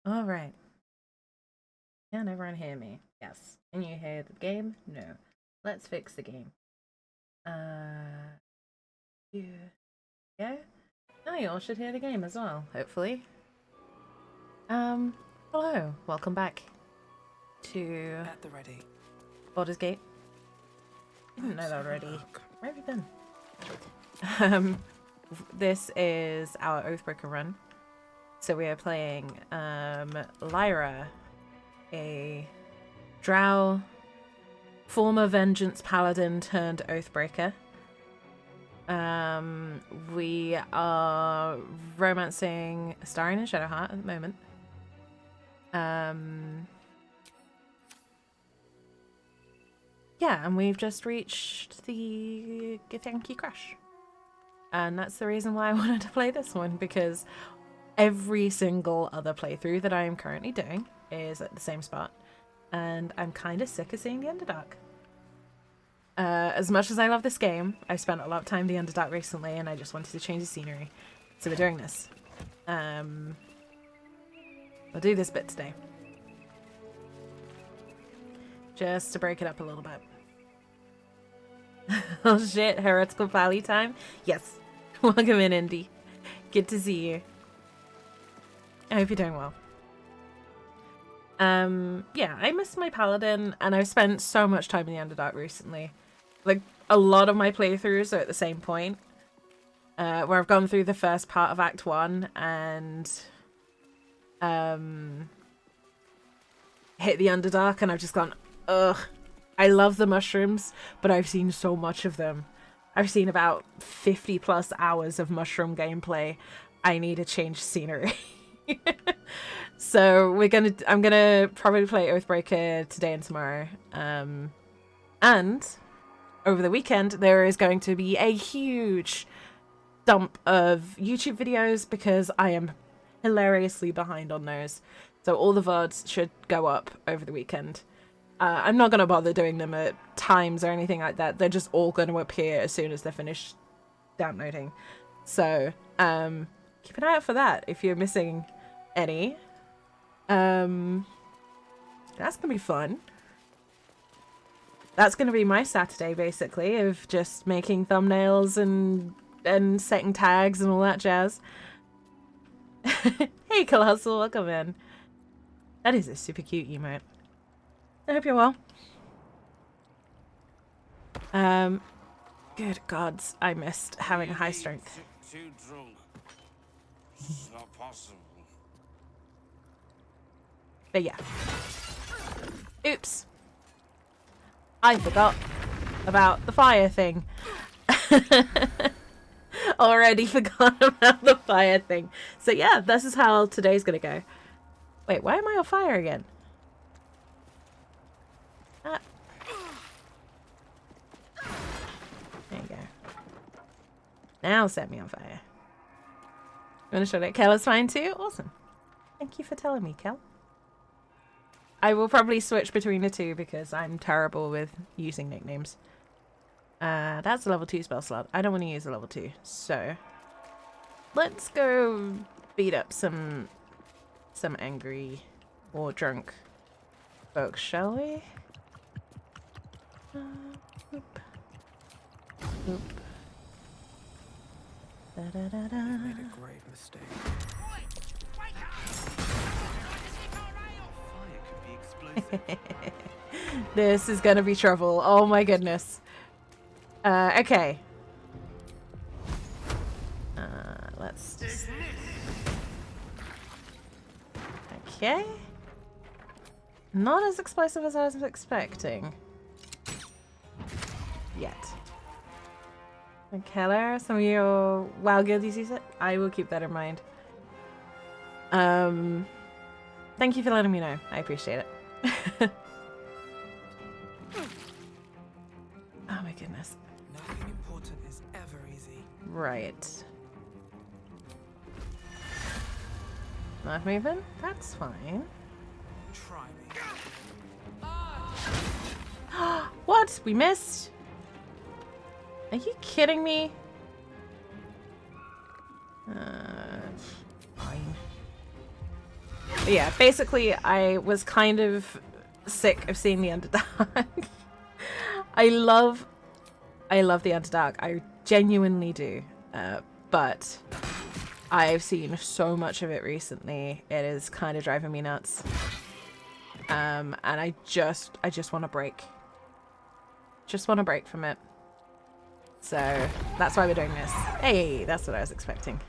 All right. Can everyone hear me? Yes. Can you hear the game? No. Let's fix the game. You go. Now you all should hear the game as well, hopefully. Hello. Welcome back to At the ready. Baldur's Gate. I didn't know that already. Where have you been? This is our Oathbreaker run. So we are playing Lyra, a drow former vengeance paladin turned Oathbreaker. We are romancing Astarion and Shadowheart at the moment. Yeah, and we've just reached the Githyanki Crash. And that's the reason why I wanted to play this one, because every single other playthrough that I am currently doing is at the same spot. And I'm kind of sick of seeing the Underdark. As much as I love this game, I've spent a lot of time in the Underdark recently, and I just wanted to change the scenery. So we're doing this. I'll do this bit today. Just to break it up a little bit. Oh shit, Heretical Valley time? Yes. Welcome in, Indy. Good to see you. I hope you're doing well. Yeah, I miss my paladin, and I've spent so much time in the Underdark recently. Like, a lot of my playthroughs are at the same point. Where I've gone through the first part of Act 1 and hit the Underdark, and I've just gone, ugh. I love the mushrooms, but I've seen so much of them. I've seen about 50 plus hours of mushroom gameplay. I need a change of scenery. So I'm gonna probably play Oathbreaker today and tomorrow. And over the weekend there is going to be a huge dump of YouTube videos because I am hilariously behind on those. So all the VODs should go up over the weekend. I'm not going to bother doing them at times or anything like that. They're just all going to appear as soon as they're finished downloading. So keep an eye out for that if you're missing any. That's going to be fun. That's going to be my Saturday, basically, of just making thumbnails and setting tags and all that jazz. Hey, Colossal, welcome in. That is a super cute emote. I hope you're well. Good gods, I missed having a high strength. Too drunk. It's not possible. But yeah. Oops. I forgot about the fire thing. Already forgot about the fire thing. So yeah, this is how today's gonna go. Wait, why am I on fire again? There you go. Now set me on fire. You want to show that Kel is fine too? Awesome. Thank you for telling me, Kel. I will probably switch between the two because I'm terrible with using nicknames. That's a level 2 spell slot. I don't want to use a level 2. So let's go beat up some angry or drunk folks, shall we? Oop. Oop. Da, da, da, da. You made a grave mistake. Fire could be explosive. This is gonna be trouble. Oh my goodness. Okay. Let's just... Okay. Not as explosive as I was expecting. Yet. Okay, there are some of your WoW guildies use it. I will keep that in mind. Thank you for letting me know. I appreciate it. Oh my goodness. Nothing important is ever easy. Right. Not moving? That's fine. Try me. What? We missed? Are you kidding me? Fine. But yeah, basically, I was kind of sick of seeing the Underdark. I love the Underdark. I genuinely do. But I've seen so much of it recently. It is kind of driving me nuts. And I just want to break. Just want to break from it. So that's why we're doing this. Hey, that's what I was expecting.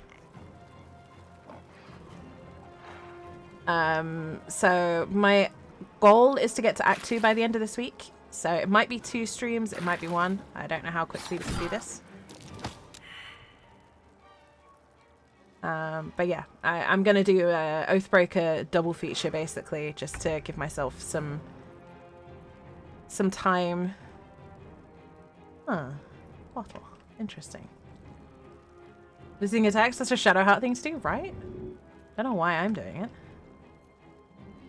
So my goal is to get to Act 2 by the end of this week. So it might be 2 streams, it might be 1. I don't know how quickly we can do this. But yeah, I'm going to do a Oathbreaker double feature basically, just to give myself some time. Huh. Bottle. Interesting. Losing attacks, that's a Shadowheart thing to do, right? Don't know why I'm doing it.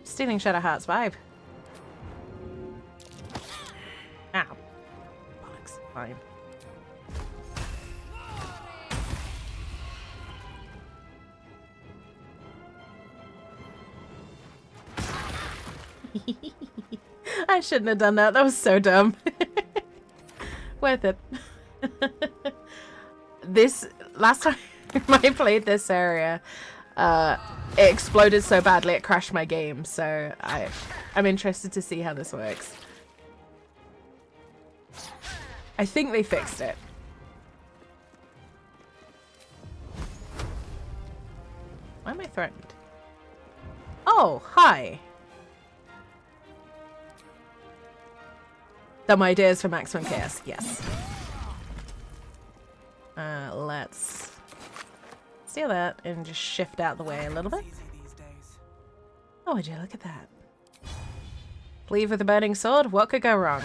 Stealing Shadowheart's vibe. Ow. Bollocks. Fine. I shouldn't have done that. That was so dumb. Worth it. This last time I played this area, it exploded so badly it crashed my game. So I'm interested to see how this works. I think they fixed it. Why am I threatened? Oh, hi. Dumb ideas for maximum chaos. Yes. Let's steal that and just shift out the way a little bit. Oh, would you look at that? Leave with a burning sword. What could go wrong?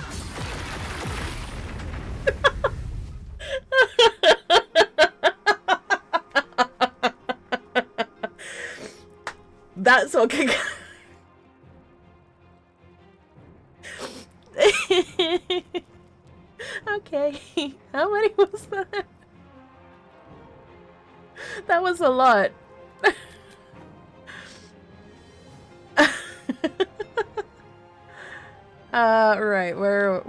That's what could go. Okay, how many was that? That was a lot. Right, where?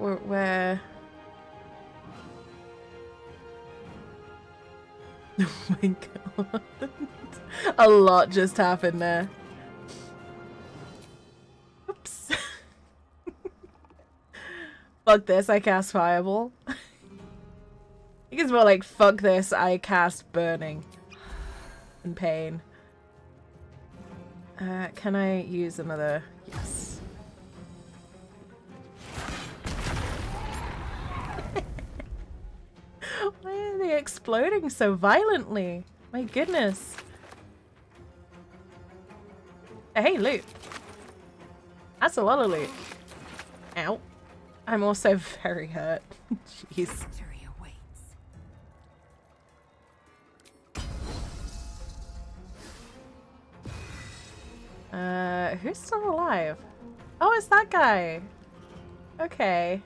Oh my god. A lot just happened there. Oops. Fuck this, I cast Fireball. I think it's more like, fuck this, I cast Burning. And Pain. Can I use another? Yes. Why are they exploding so violently? My goodness. Hey, loot. That's a lot of loot. Ow. I'm also very hurt. Jeez. Who's still alive? Oh, it's that guy. Okay.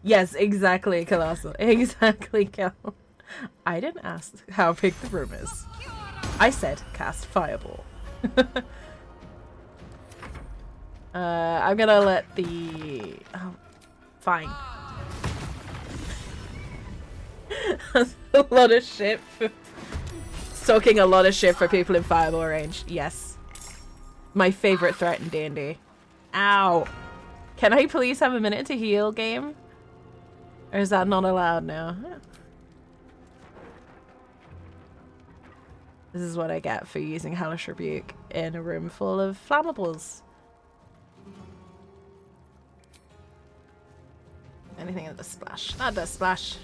Yes, exactly, Colossal. Exactly, Cal. I didn't ask how big the room is. I said cast Fireball. I'm gonna let the... Oh, fine. That's a lot of shit for... Talking a lot of shit for people in Fireball range. Yes. My favorite threat in D&D. Ow. Can I please have a minute to heal, game? Or is that not allowed now? This is what I get for using Hellish Rebuke in a room full of flammables. Anything that does splash. That does splash.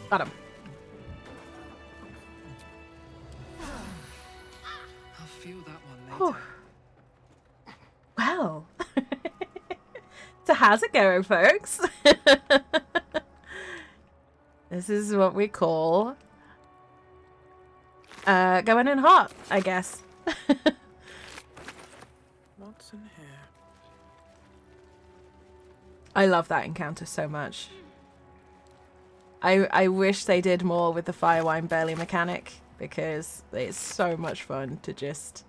Got him. I'll feel that one later. Well. So how's it going, folks? This is what we call going in hot, I guess. What's in here? I love that encounter so much. I wish they did more with the fire wine burley mechanic, because it's so much fun to just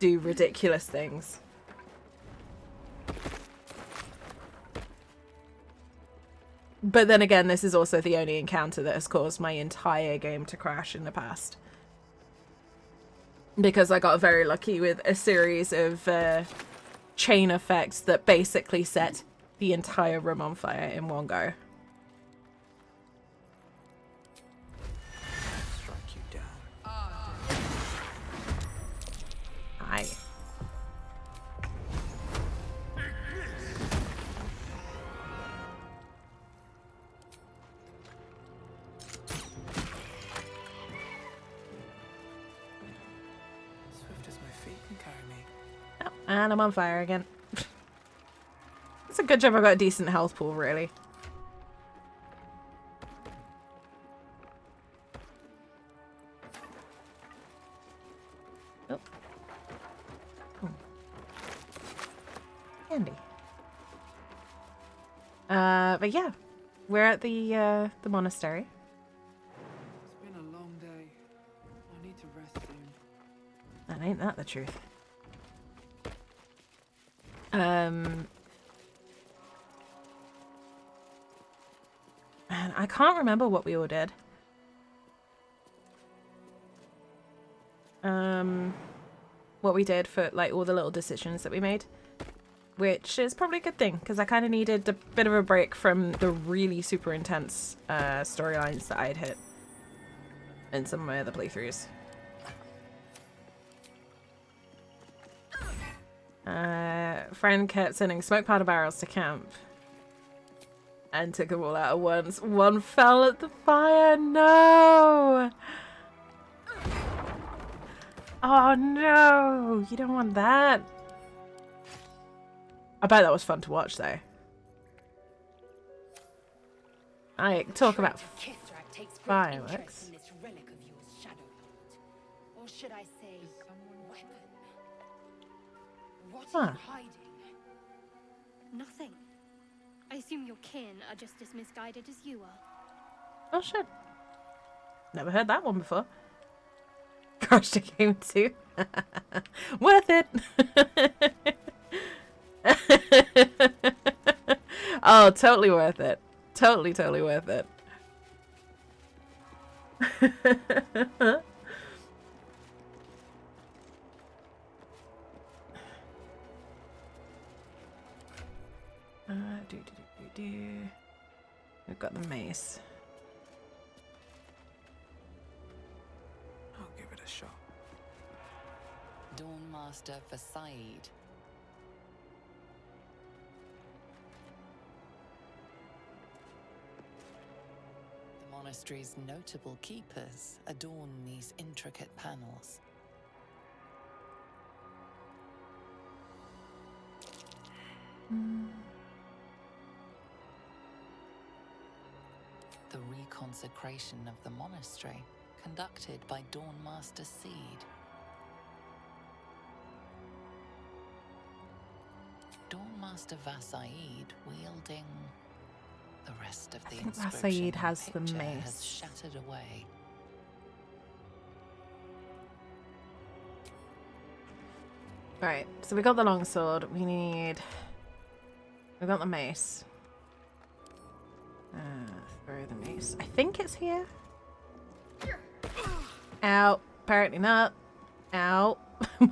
do ridiculous things. But then again, this is also the only encounter that has caused my entire game to crash in the past. Because I got very lucky with a series of chain effects that basically set the entire room on fire in one go. Strike you down. Aye. Swift as my feet can carry me. Oh, and I'm on fire again. It's a good job I got a decent health pool, really. Oh. Oh. Handy. But yeah, we're at the monastery. It's been a long day. I need to rest soon. And ain't that the truth? Man, I can't remember what we all did. What we did for like all the little decisions that we made, which is probably a good thing because I kind of needed a bit of a break from the really super intense storylines that I had hit in some of my other playthroughs. Friend kept sending smoke powder barrels to camp and took them all out at once. One fell at the fire. No! Oh no! You don't want that. I bet that was fun to watch though. I talk about fireworks. Or should I say, weapon? What Huh. are you hiding? Nothing. I assume your kin are just as misguided as you are. Oh shit. Never heard that one before. Crashed a game too. Worth it. Oh, totally worth it. Totally worth it. We've got the mace. I'll give it a shot. Dawnmaster for Saeed. The monastery's notable keepers adorn these intricate panels. The reconsecration of the monastery, conducted by Dawnmaster Seed. Dawnmaster Vasaid wielding the rest of the think inscription Vasaid and has the picture mace. has shattered away. Right, so we got the longsword. We've got the mace. Throw the mace. I think it's here. Ow. Apparently not. Ow.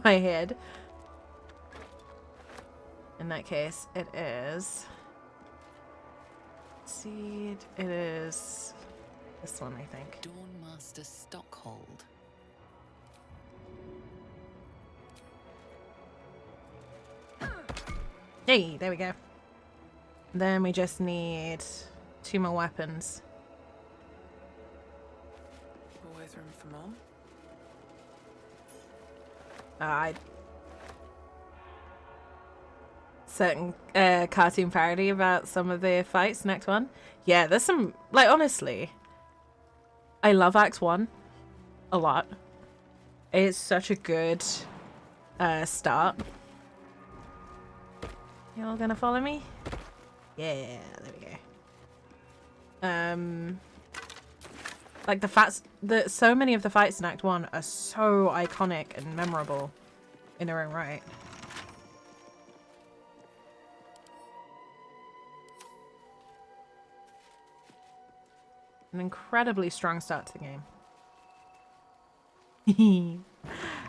My head. In that case, it is... Seed. It is... this one, I think. Dawnmaster Stockhold. Hey, there we go. Then we just need 2 more weapons. Always room for more. Certain cartoon parody about some of the fights. Next one. Yeah, there's some... like, honestly, I love Act 1 a lot. It's such a good start. You all gonna follow me? Yeah, there we go. Like so many of the fights in Act 1 are so iconic and memorable in their own right. An incredibly strong start to the game.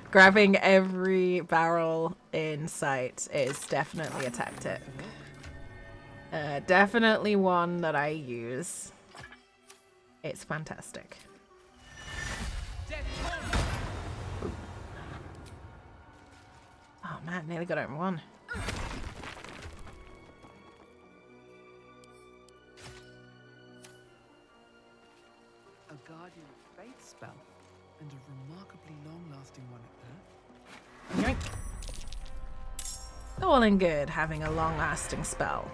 Grabbing every barrel in sight is definitely a tactic. Definitely one that I use. It's fantastic. Oh man, nearly got it in one. A Guardian of Fate spell, and a remarkably long-lasting one at that. Yoink. All in good having a long-lasting spell.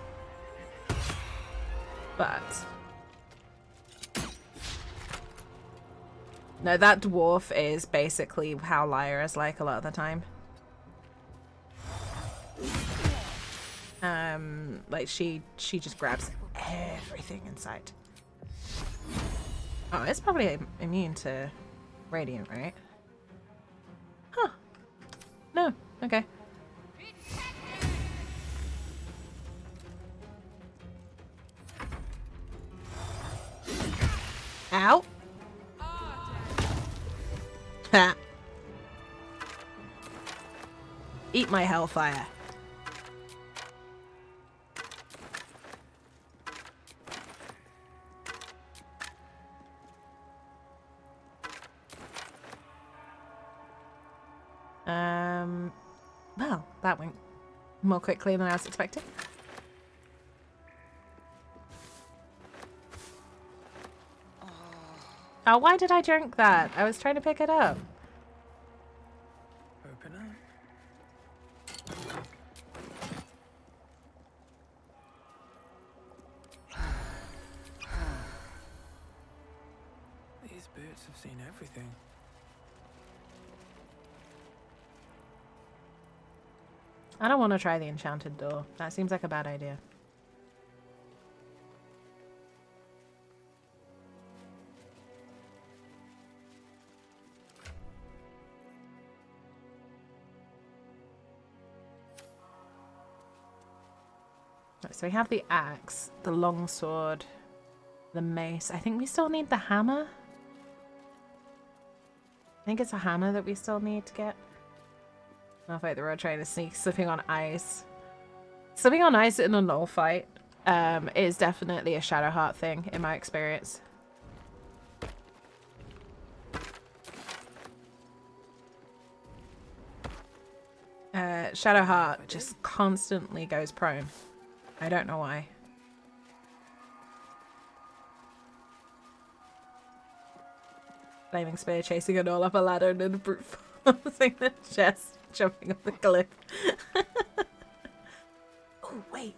But no, that dwarf is basically how Lyra is like a lot of the time. Like she just grabs everything in sight. Oh, it's probably immune to radiant, right? Huh. No. Okay. Ow. Ha. Eat my hellfire. Well, that went more quickly than I was expecting. Oh, why did I drink that? I was trying to pick it up. Open up. These birds have seen everything. I don't want to try the enchanted door. That seems like a bad idea. Right, so we have the axe, the longsword, the mace. I think we still need the hammer. I think it's a hammer that we still need to get. I'll fight the road trying to sneak, slipping on ice. Slipping on ice in a null fight is definitely a Shadowheart thing in my experience. Shadowheart just constantly goes prone. I don't know why. Flaming spear chasing a gnoll up a ladder and then a brute forcing the chest. Jumping off the cliff. Oh, wait.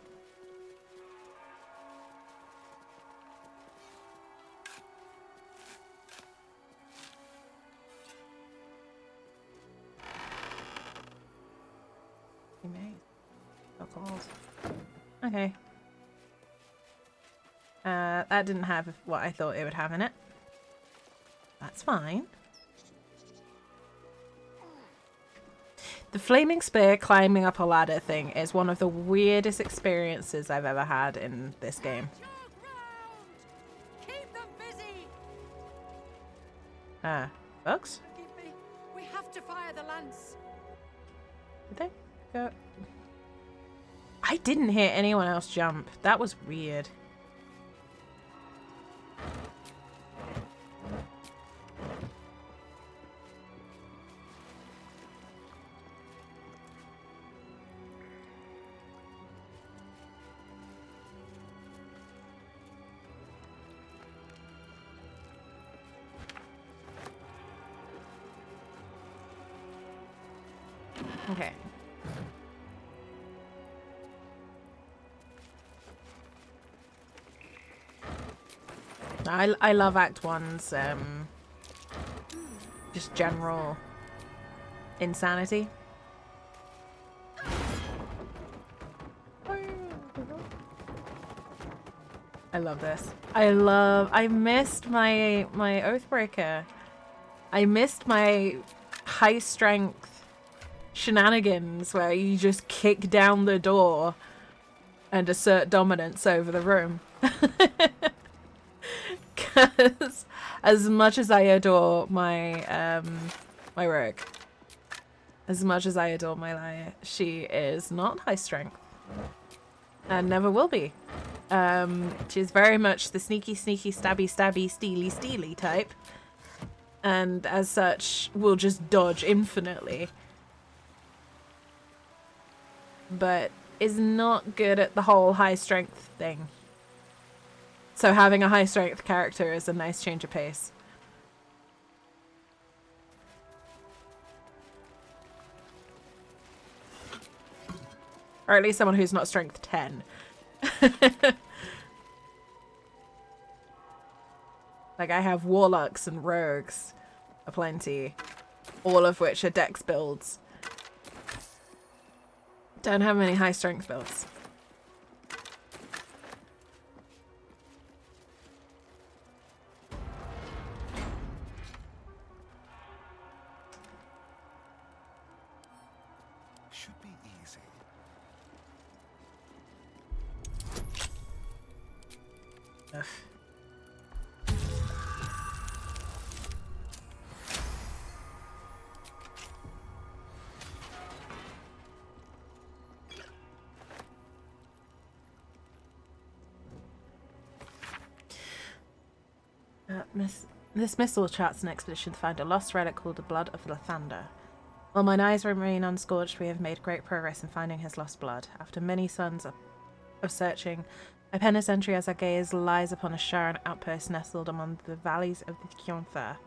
You may. So cold. Okay. That didn't have what I thought it would have in it. That's fine. The flaming spear climbing up a ladder thing is one of the weirdest experiences I've ever had in this game. Keep them busy. Bugs? We have to fire the lance. Did they go? I didn't hear anyone else jump. That was weird. Okay. I love Act 1's just general insanity. I love this. I missed my Oathbreaker. I missed my high strength shenanigans where you just kick down the door and assert dominance over the room. Because as much as I adore my my rogue, as much as I adore my liar, she is not high strength and never will be. She's very much the sneaky, stabby, steely type, and as such will just dodge infinitely, but is not good at the whole high strength thing. So having a high strength character is a nice change of pace. Or at least someone who's not strength 10. Like, I have warlocks and rogues aplenty, all of which are dex builds. Don't have many high strength builds. Should be easy. Ugh. This missile charts an expedition to find a lost relic called the Blood of Lathander. While mine eyes remain unscorched, we have made great progress in finding his lost blood. After many suns of searching, I pen a sentry as our gaze lies upon a Sharon outpost nestled among the valleys of the Kionthar.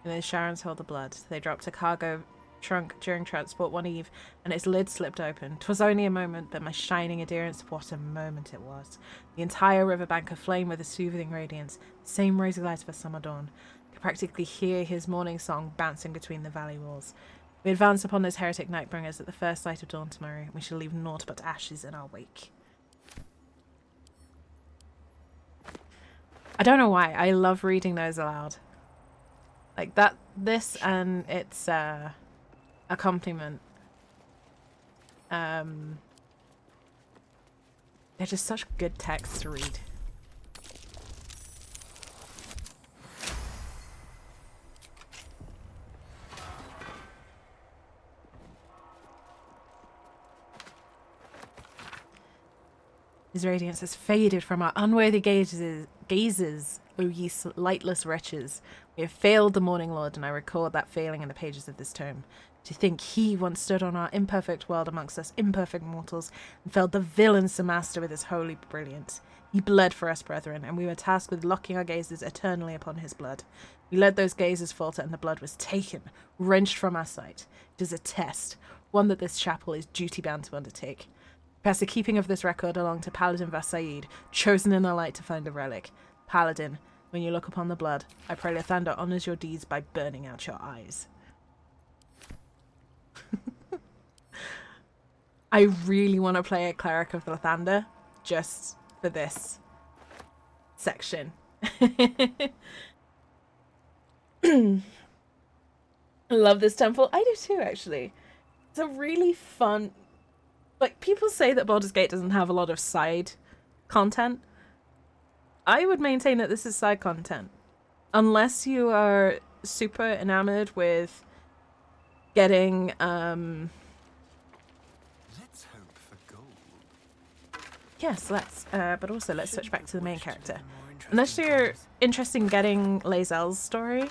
And those Sharons hold the blood. They dropped a cargo trunk during transport one eve, and its lid slipped open. 'Twas only a moment, but my shining adherence, what a moment it was. The entire riverbank aflame with a soothing radiance, the same rosy light of a summer dawn. I could practically hear his morning song bouncing between the valley walls. We advance upon those heretic nightbringers at the first light of dawn tomorrow. We shall leave naught but ashes in our wake. I don't know why. I love reading those aloud. Like that, this and its accompaniment. They're just such good text to read. His radiance has faded from our unworthy gazes, O ye lightless wretches. We have failed the Morning Lord, and I record that failing in the pages of this tome. To think he once stood on our imperfect world amongst us imperfect mortals, and felled the villain Sir Master with his holy brilliance. He bled for us, brethren, and we were tasked with locking our gazes eternally upon his blood. We let those gazes falter, and the blood was taken, wrenched from our sight. It is a test, one that this chapel is duty-bound to undertake. Pass the keeping of this record along to Paladin Vasaid, chosen in the light to find the relic. Paladin, when you look upon the blood, I pray Lathander honours your deeds by burning out your eyes. I really want to play a Cleric of Lathander just for this section. I love this temple. I do too, actually. It's a really fun... Like, people say that Baldur's Gate doesn't have a lot of side content. I would maintain that this is side content. Unless you are super enamored with getting, Let's hope for gold. Yes, let's, but also let's switch back to the main character. Unless you're interested in getting lae'zel's story,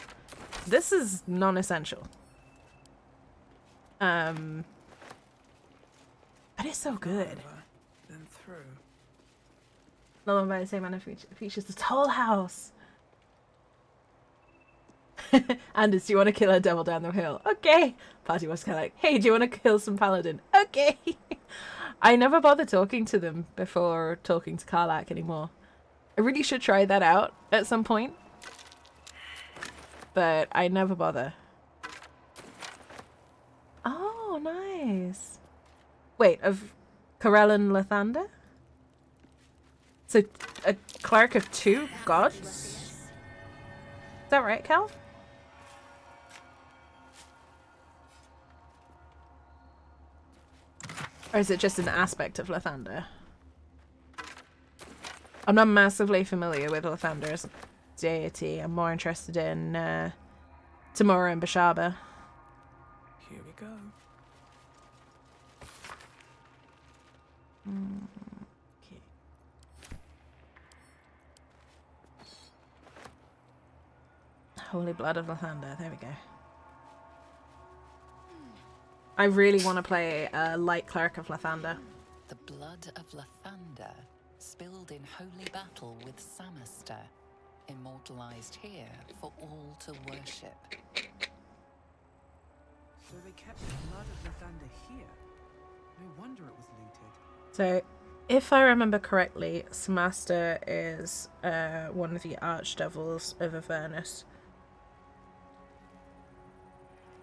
this is non-essential. But it's so good. Then through. Another one by the same man features the Toll House. Anders, do you want to kill a devil down the hill? Okay. Party was kind of like, hey, do you want to kill some paladin? Okay. I never bother talking to them before talking to Karlach anymore. I really should try that out at some point. But I never bother. Oh, nice. Wait, of Corellin Lathander? So, a cleric of 2 gods? Is that right, Cal? Or is it just an aspect of Lathander? I'm not massively familiar with Lathander as a deity. I'm more interested in Tamora and Bashaba. Here we go. Okay. Holy Blood of Lathander. There we go. I really want to play a light cleric of Lathander. The blood of Lathander, spilled in holy battle with Samaster, immortalized here for all to worship. So they kept the blood of Lathander here. No wonder it was looted. So, if I remember correctly, Samaster is one of the archdevils of Avernus.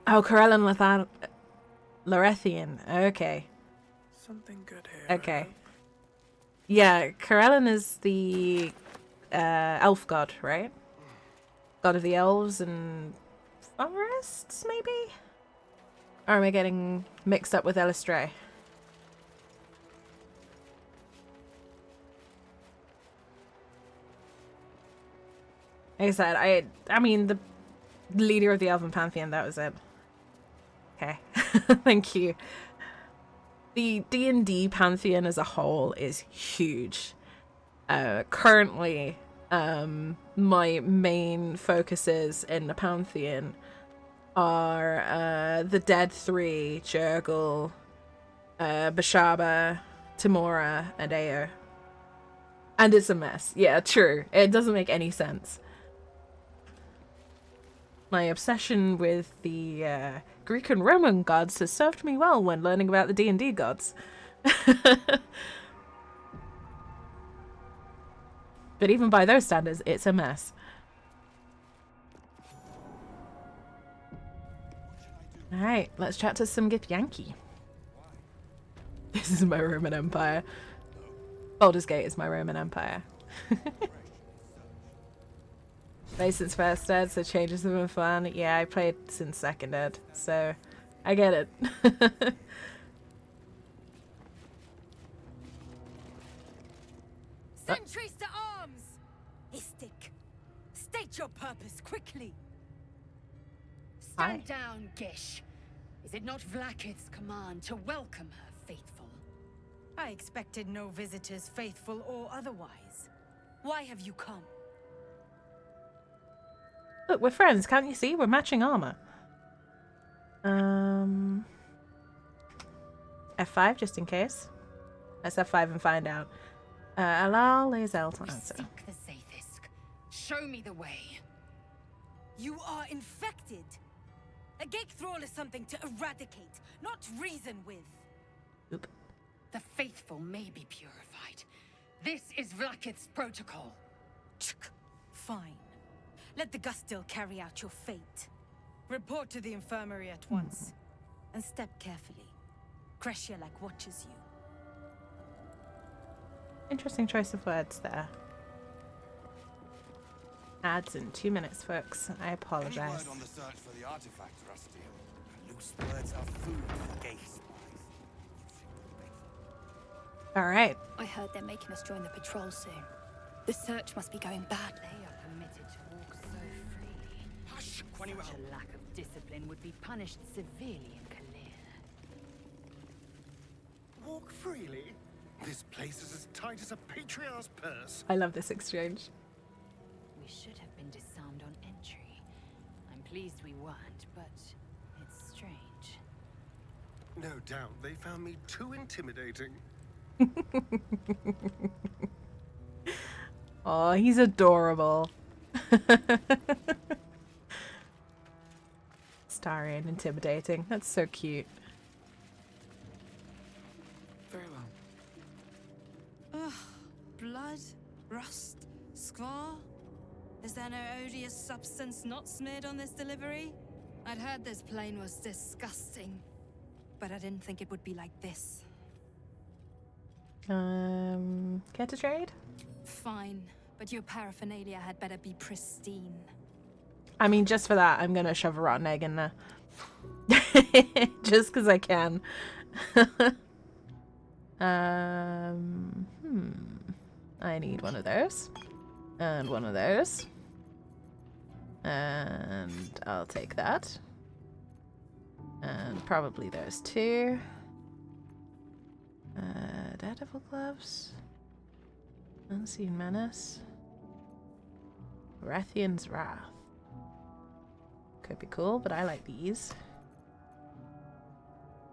Oh, Corellin Lorethian. Okay. Something good here. Okay. Yeah, Corellin is the elf god, right? God of the elves and forests, maybe? Or am I getting mixed up with Elistray? Like I said, I mean, the leader of the Elven Pantheon, that was it. Okay. Thank you. The D&D Pantheon as a whole is huge. Currently, my main focuses in the Pantheon are the Dead 3, Jurgle, Bashaba, Tamora, and Ao. And it's a mess. Yeah, true. It doesn't make any sense. My obsession with the Greek and Roman gods has served me well when learning about the D&D gods. But even by those standards, it's a mess. Alright, let's chat to some Githyanki. This is my Roman Empire. Baldur's Gate is my Roman Empire. Played since first ed, so changes have been fun. Yeah, I played since second ed, so I get it. Sentries to arms! Istik, state your purpose quickly. Hi. Stand down, Gish. Is it not Vlakith's command to welcome her faithful? I expected no visitors, faithful or otherwise. Why have you come? Look, we're friends, can't you see? We're matching armor. F5, just in case. Let's F5 and find out. Allow lae'zel to answer. Seek the Zaithisk. Show me the way. You are infected. A gate thrall is something to eradicate, not reason with. Oop. The faithful may be purified. This is Vlakith's protocol. Fine. Let the Gustil carry out your fate. Report to the infirmary at once. And step carefully. Kreshia-like watches you. Interesting choice of words there. Ads in 2 minutes, folks. I Any apologize. word on the search for the artifact, Rusty? Loose words are food for gay spies. Alright. I heard they're making us join the patrol soon. The search must be going badly. They are permitted to walk so freely. Hush! Such a lack of discipline would be punished severely in Kalir. Walk freely? This place is as tight as a patriarch's purse. I love this exchange. We should have been disarmed on entry. I'm pleased we weren't, but it's strange. No doubt they found me too intimidating. Oh, he's adorable. Starry and intimidating. That's so cute. Very well. Ugh. Blood, rust, squar. Is there no odious substance not smeared on this delivery? I'd heard this plane was disgusting, but I didn't think it would be like this. Care to trade? Fine, but your paraphernalia had better be pristine. I mean, just for that, I'm gonna shove a rotten egg in there. Just because I can. I need one of those. And one of those. And I'll take that. And probably those two. Daredevil gloves. Unseen Menace. Rathian's Wrath. Could be cool, but I like these.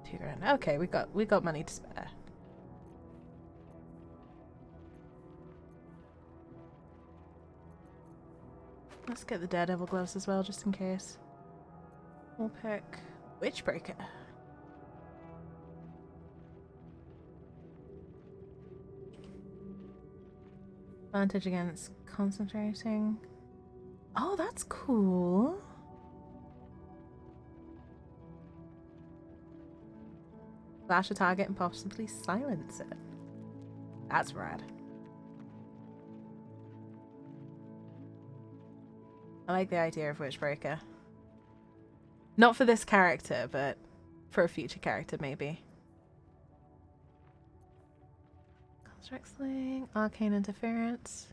$2 grand. Okay, we got money to spare. Let's get the Daredevil gloves as well, just in case. We'll pick Witchbreaker. Advantage against concentrating. Oh, that's cool. Flash a target and possibly silence it. That's rad. I like the idea of Witchbreaker. Not for this character, but for a future character, maybe. Construct Sling, Arcane Interference.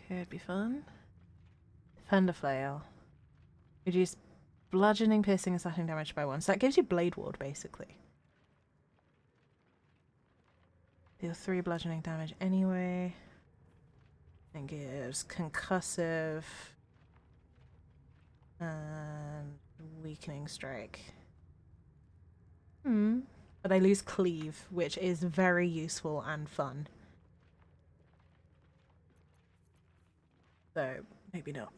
Could be fun. Defender Flail. Reduce bludgeoning, piercing, and slashing damage by 1. So that gives you Blade Ward, basically. Deal 3 bludgeoning damage anyway. And gives concussive and weakening strike. But I lose cleave, which is very useful and fun. So maybe not.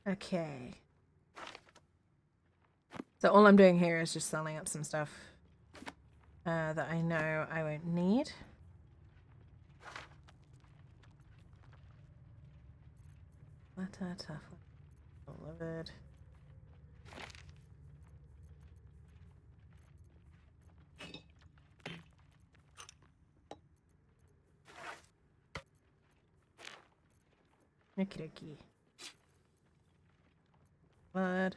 Okay. So all I'm doing here is just selling up some stuff that I know I won't need. Letter, tough, delivered. Okie dokie. Blood.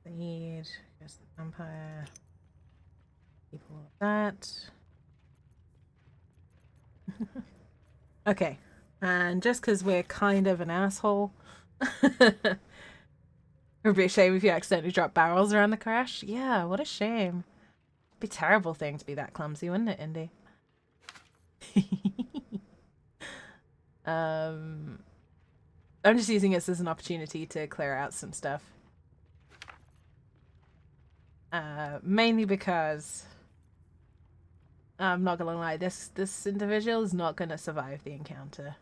Seed. Here's the vampire. Keep all of that. Okay. And just because we're kind of an asshole. It would be a shame if you accidentally drop barrels around the crash. Yeah, what a shame. It'd be a terrible thing to be that clumsy, wouldn't it, Indy? I'm just using this as an opportunity to clear out some stuff. Mainly because I'm not gonna lie, this individual is not gonna survive the encounter.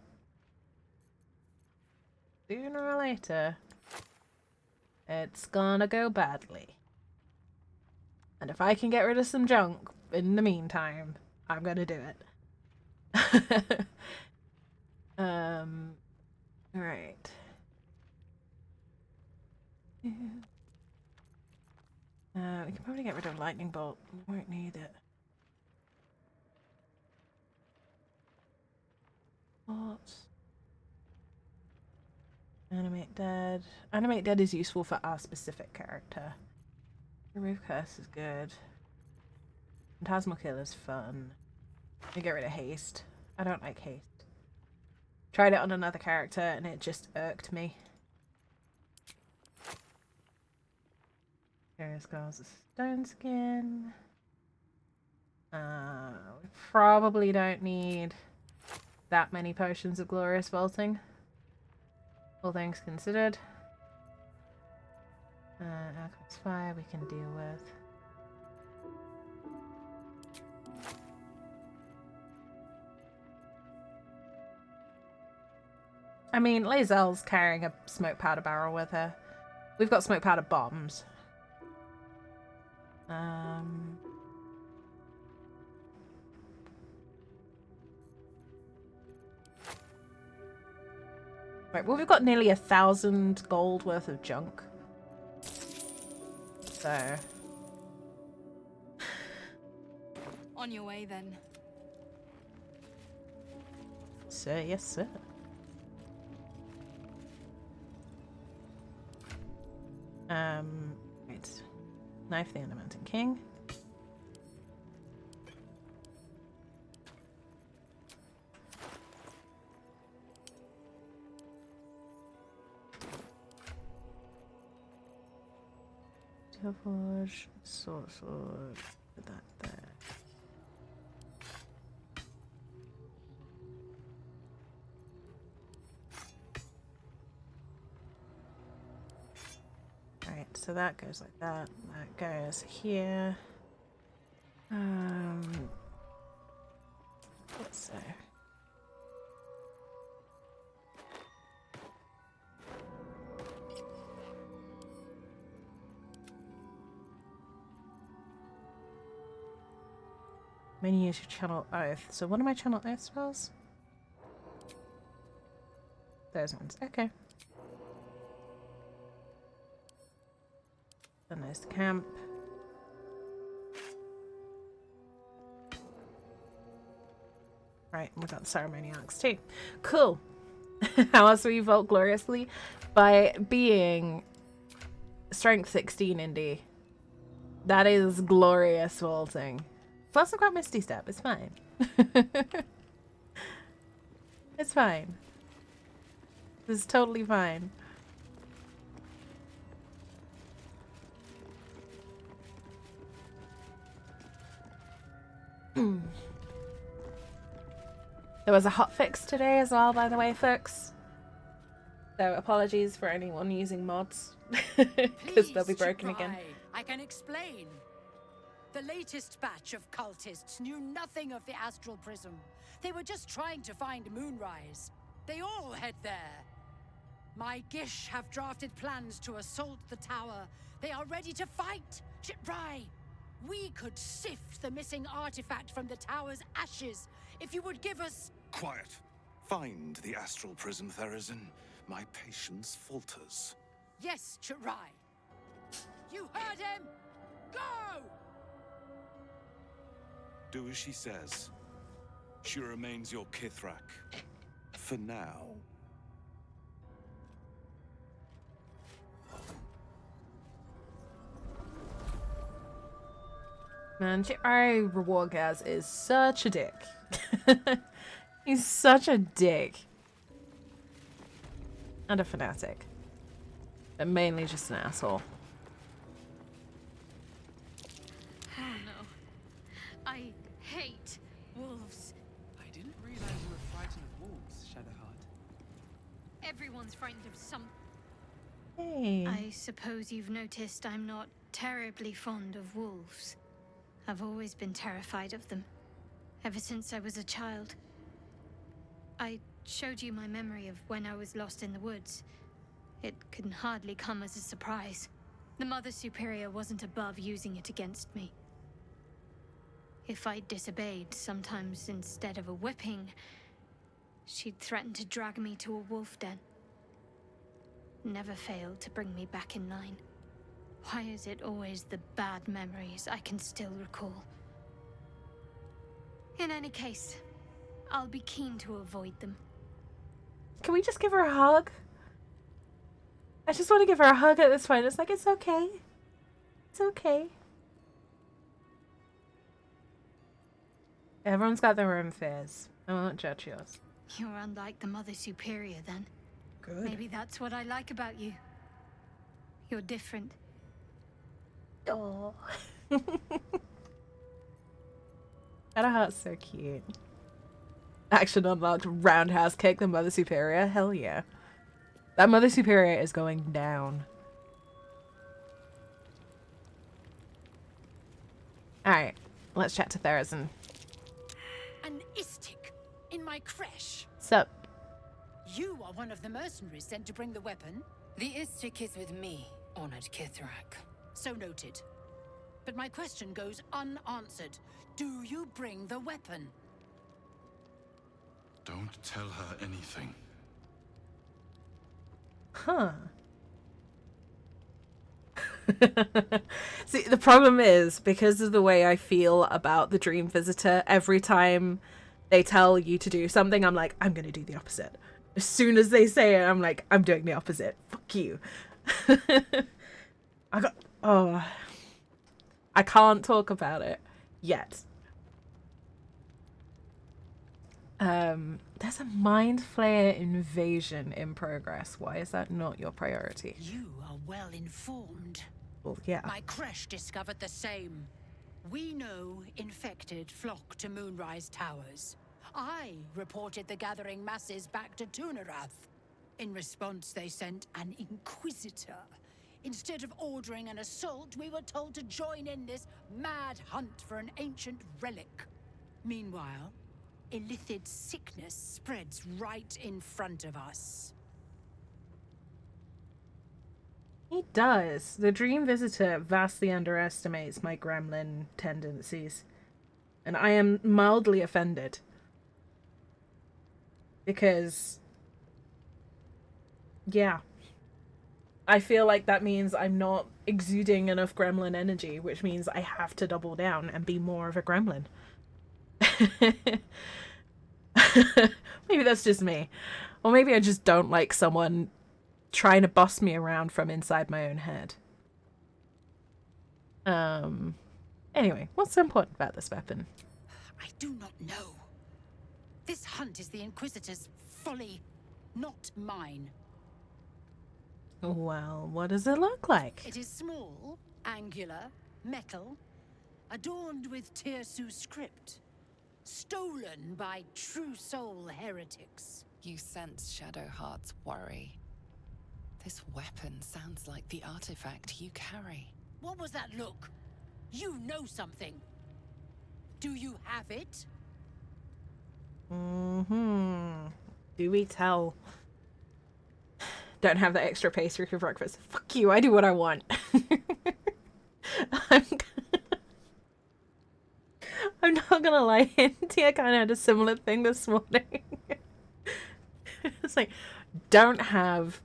Sooner or later, it's gonna go badly. And if I can get rid of some junk in the meantime, I'm gonna do it. Alright. We can probably get rid of lightning bolt. We won't need it. What? Animate dead. Animate dead is useful for our specific character. Remove curse is good. Phantasmal kill is fun. We get rid of haste. I don't like haste. Tried it on another character and it just irked me. Curious Girls of Stone Skin. We probably don't need that many potions of Glorious Vaulting. All things considered. Alchemist's Fire we can deal with. I mean, lae'zel's carrying a smoke powder barrel with her. We've got smoke powder bombs. Right, well, we've got nearly 1,000 gold worth of junk. So. On your way then. Sir, yes, sir. Right. Knife the Undermountain King. Forge, sword, put that there. Alright, so that goes like that. That goes here. Let's see. Many use your channel oath. So what are my channel oath spells? Those ones. Okay. Then there's the camp. Right, we got the ceremoniacs too. Cool. How else will you vault gloriously? By being strength 16 indie. That is glorious vaulting. Plus I've got Misty Step, it's fine. It's fine. This is totally fine. There was a hotfix today as well, by the way, folks. So apologies for anyone using mods, because they'll be broken again. I can explain. The latest batch of cultists knew nothing of the astral prism. They were just trying to find Moonrise. They all head there. My Gish have drafted plans to assault the tower. They are ready to fight. Shitrai, we could sift the missing artifact from the tower's ashes if you would give us... Quiet. Find the astral prism, Therazin. My patience falters. Yes, Shitrai. You heard him! Go! Do as she says. She remains your Kithrak. For now. Man, Shitrai Rewardgaz is such a dick. He's such a dick. And a fanatic. But mainly just an asshole. Oh no. I hate wolves. I didn't realize you were frightened of wolves, Shadowheart. Everyone's frightened of some... Hey. I suppose you've noticed I'm not terribly fond of wolves. I've always been terrified of them. Ever since I was a child. I showed you my memory of when I was lost in the woods. It can hardly come as a surprise. The Mother Superior wasn't above using it against me. If I disobeyed, sometimes instead of a whipping, she'd threaten to drag me to a wolf den. Never failed to bring me back in line. Why is it always the bad memories I can still recall? In any case, I'll be keen to avoid them. Can we just give her a hug? I just want to give her a hug at this point. It's like, it's okay. It's okay. Everyone's got their own fears. I won't judge yours. You're unlike the Mother Superior, then. Good. Maybe that's what I like about you. You're different. Oh. Shadowheart's so cute. Action unlocked. Roundhouse kick the Mother Superior. Hell yeah. That Mother Superior is going down. Alright. Let's chat to Therazin. An Istik in my creche. Sup? You are one of the mercenaries sent to bring the weapon. The Istik is with me, honored Kithrak. So noted. But my question goes unanswered. Do you bring the weapon? Don't tell her anything. Huh. See, the problem is, because of the way I feel about the Dream Visitor, every time they tell you to do something, I'm like, I'm gonna do the opposite. As soon as they say it, I'm like, I'm doing the opposite. Fuck you. I can't talk about it yet. There's a Mind Flayer invasion in progress. Why is that not your priority? You are well informed. Well, yeah. My creche discovered the same. We know infected flock to Moonrise Towers. I reported the gathering masses back to Tunarath. In response, they sent an Inquisitor. Instead of ordering an assault, we were told to join in this mad hunt for an ancient relic. Meanwhile, illithid sickness spreads right in front of us. He does. The Dream Visitor vastly underestimates my gremlin tendencies. And I am mildly offended. Because, yeah. I feel like that means I'm not exuding enough gremlin energy, which means I have to double down and be more of a gremlin. Maybe that's just me. Or maybe I just don't like someone trying to boss me around from inside my own head. Anyway, what's so important about this weapon? I do not know. This hunt is the Inquisitor's folly, not mine. Well, what does it look like? It is small, angular, metal, adorned with Tirsu script. Stolen by true soul heretics. You sense Shadowheart's worry. This weapon sounds like the artifact you carry. What was that look? You know something. Do you have it? Do we tell? Don't have that extra pastry for breakfast. Fuck you, I do what I want. I'm not gonna lie, Tia kind of had a similar thing this morning. It's like, don't have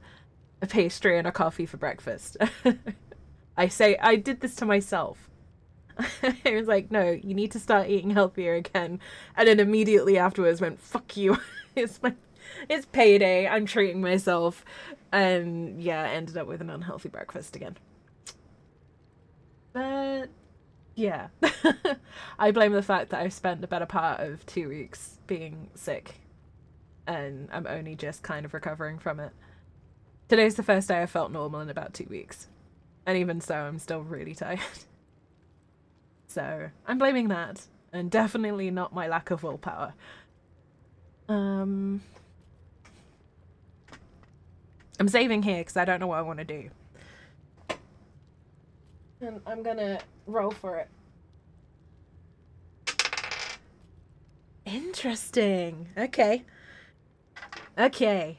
a pastry and a coffee for breakfast. I did this to myself. I was like, no, you need to start eating healthier again. And then immediately afterwards went, fuck you. It's payday. I'm treating myself. And yeah, ended up with an unhealthy breakfast again. But yeah. I blame the fact that I've spent the better part of 2 weeks being sick. And I'm only just kind of recovering from it. Today's the first day I felt normal in about 2 weeks. And even so, I'm still really tired. So, I'm blaming that. And definitely not my lack of willpower. I'm saving here because I don't know what I want to do. And I'm gonna roll for it. Interesting. Okay. Okay.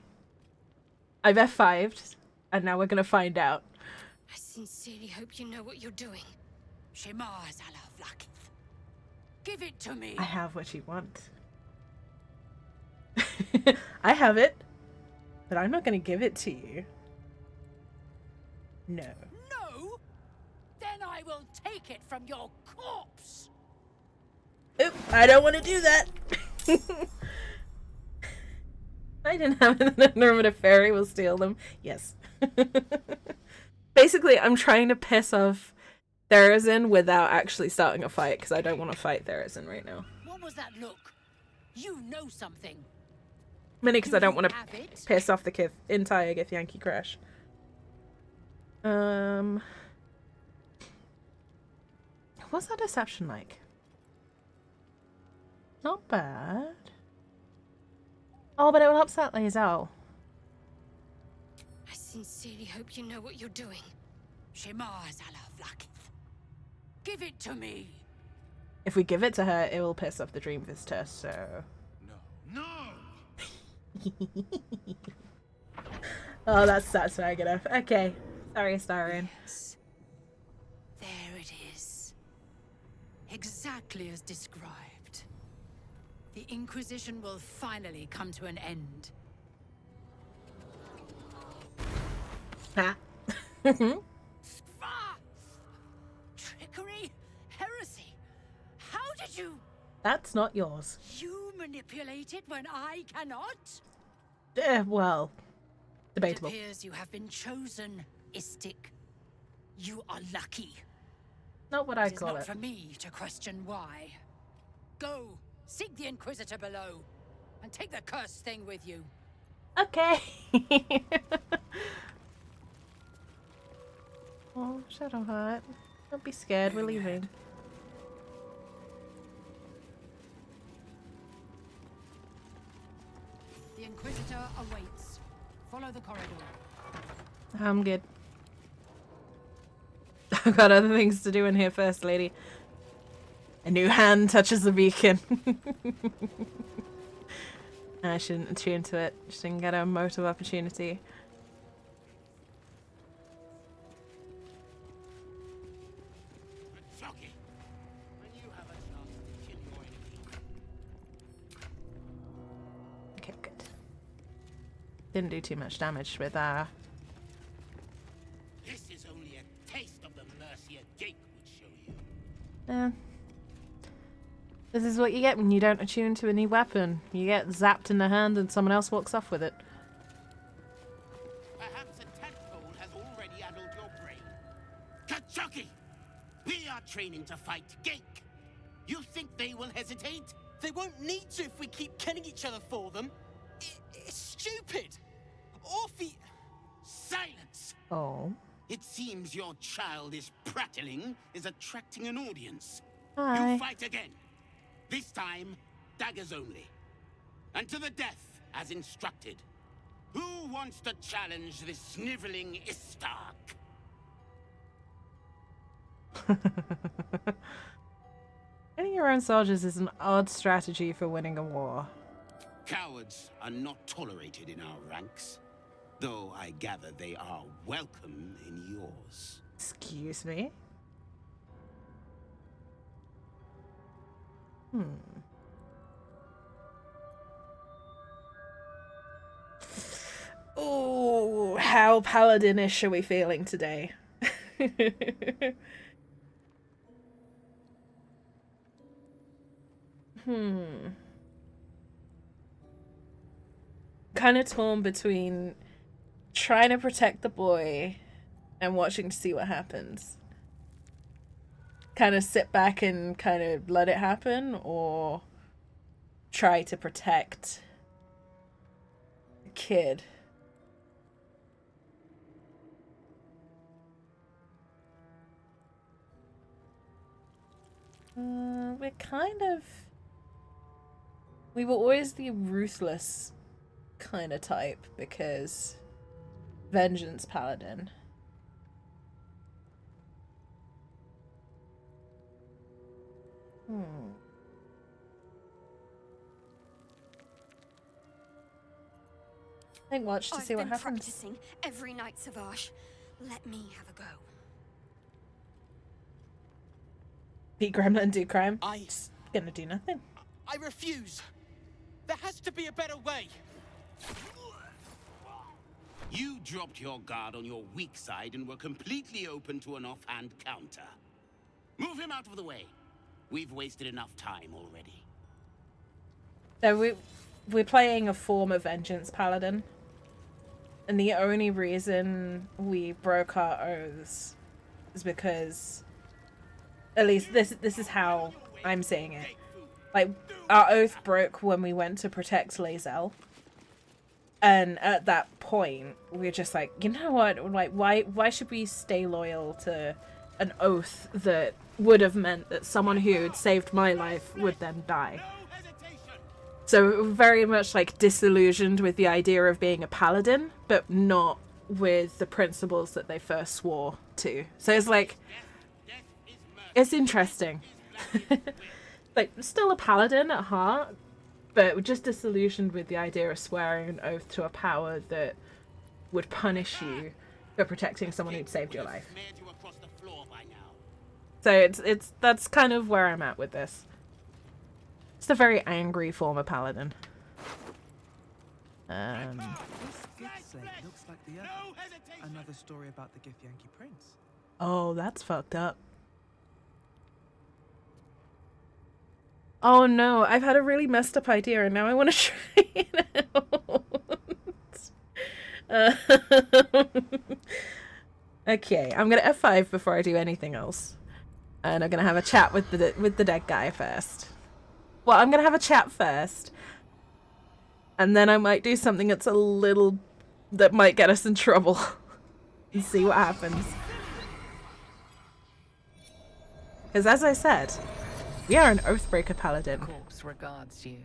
I've F5'd, and now we're gonna find out. I sincerely hope you know what you're doing. Give it to me. I have what you want. I have it, but I'm not gonna give it to you. No. No? Then I will take it from your corpse. Oop, I don't want to do that. I didn't have it, then a fairy will steal them. Yes. Basically, I'm trying to piss off Therazin without actually starting a fight, because I don't want to fight Therazin right now. What was that look? You know something. Mainly because I don't want to piss off the entire Githyanki crash. What's that deception like? Not bad. Oh, but it will upset lae'zel. I sincerely hope you know what you're doing. Give it to me. If we give it to her, it will piss off the Dream Visitor, so... No. Oh, that's negative. Okay. Sorry, Starian. Yes. There it is. Exactly as described. The Inquisition will finally come to an end. Ha. Trickery? Heresy? How did you... That's not yours. You manipulate it when I cannot? Well, debatable. It appears you have been chosen, Istik. You are lucky. Not what I It is call not it. for me to question why. Go, seek the Inquisitor below, and take the cursed thing with you. Okay. Oh, Shadowheart. Don't be scared, we're leaving. The Inquisitor awaits. Follow the corridor. I'm good. I've got other things to do in here first, lady. A new hand touches the beacon. I shouldn't attune to it. Just didn't get a motive opportunity. Okay, good. Didn't do too much damage with This is only a taste of the mercy a gate would show you. This is what you get when you don't attune to a new weapon. You get zapped in the hand and someone else walks off with it. Perhaps a tadpole has already addled your brain. Kachuki! We are training to fight Gake. You think they will hesitate? They won't need to if we keep killing each other for them. It's stupid. Orphe... Silence! Oh. It seems your childish prattling is attracting an audience. Hi. You fight again. This time, daggers only. And to the death, as instructed. Who wants to challenge this sniveling Istark? Getting your own soldiers is an odd strategy for winning a war. Cowards are not tolerated in our ranks. Though I gather they are welcome in yours. Excuse me? Oh, how paladinish are we feeling today? Kind of torn between trying to protect the boy and watching to see what happens. Kind of sit back and kind of let it happen, or try to protect the kid. We were always the ruthless kind of type because vengeance paladin. I think watch to see what happens. I've been practicing every night, Savage. Let me have a go. Beat gremlin, do crime. It's gonna do nothing. I refuse. There has to be a better way. You dropped your guard on your weak side and were completely open to an offhand counter. Move him out of the way. We've wasted enough time already. So we're playing a form of vengeance paladin. And the only reason we broke our oaths is because, at least this is how I'm seeing it. Like, our oath broke when we went to protect lae'zel. And at that point, we were just like, you know what? Like, why should we stay loyal to an oath that would have meant that someone who had saved my life would then die? So very much like disillusioned with the idea of being a paladin, but not with the principles that they first swore to. So it's like, it's interesting. Like, still a paladin at heart, but just disillusioned with the idea of swearing an oath to a power that would punish you for protecting someone who'd saved your life. So that's kind of where I'm at with this. It's a very angry form of paladin. This gift slate looks like the other. Another story about the Gift Yankee Prince. Oh, that's fucked up. Oh no, I've had a really messed up idea and now I want to try it out. Okay, I'm gonna F5 before I do anything else. And I'm gonna have a chat with the dead guy first. Well, I'm gonna have a chat first. And then I might do something that might get us in trouble. And see what happens. Because as I said, we are an Oathbreaker paladin. Corpse regards you,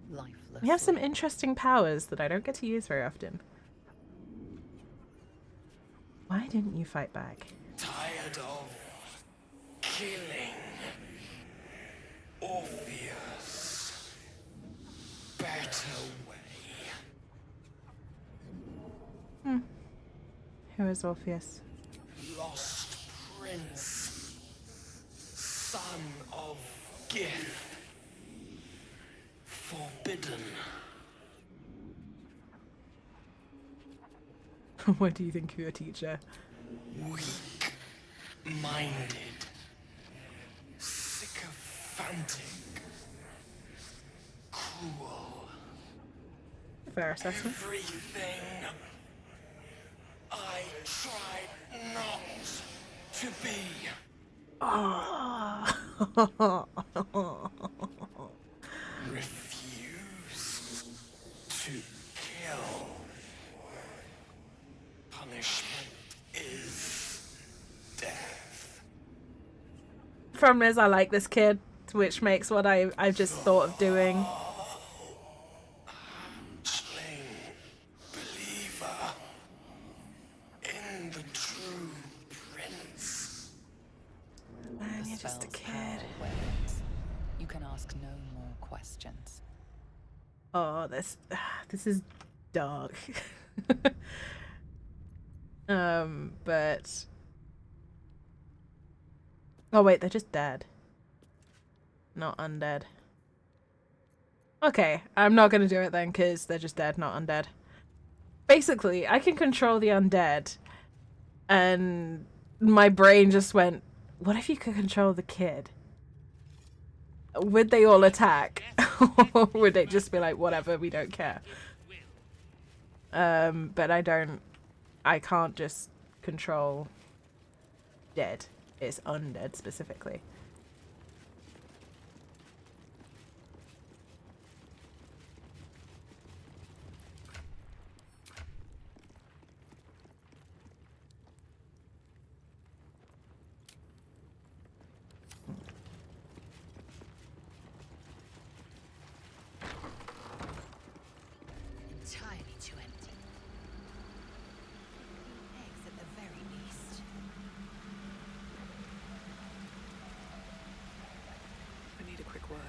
lifeless. We have some interesting powers that I don't get to use very often. Why didn't you fight back? Tired of killing Orpheus. Better way. Who is Orpheus? Lost prince. Son of gift. Forbidden. What do you think of your teacher? Weak-minded. Sycophantic. Cruel. Fair assessment. Everything I tried not to be. Oh. Refuse to kill. Punishment is death. Problem is, I like this kid, which makes what I've just thought of doing. Believer in the true prince. Man, you're just a kid. You can ask no more questions. Oh, this is dark. But oh wait, they're just dead, not undead. Okay, I'm not gonna do it then, because they're just dead, not undead. Basically, I can control the undead, and my brain just went, what if you could control the kid? Would they all attack? Or would they just be like, whatever, we don't care? But I can't just control dead. It's undead specifically. Entirely too empty. Eggs at the very least. I need a quick word.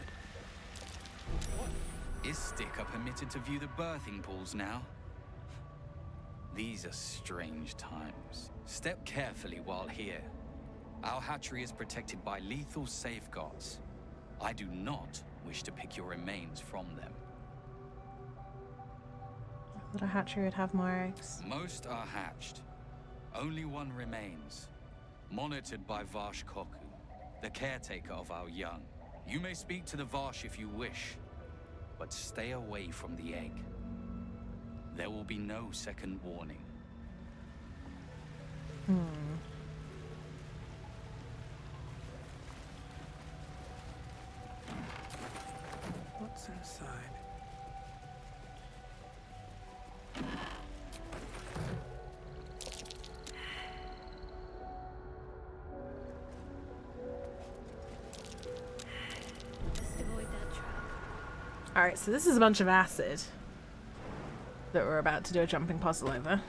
Is Sticker permitted to view the birthing pools now? These are strange times. Step carefully while here. Our hatchery is protected by lethal safeguards. I do not wish to pick your remains from them. That a hatchery would have more eggs. Most are hatched. Only one remains. Monitored by Varsh Koku, the caretaker of our young. You may speak to the Varsh if you wish, but stay away from the egg. There will be no second warning. What's inside? Just avoid that trap. Alright, so this is a bunch of acid that we're about to do a jumping puzzle over.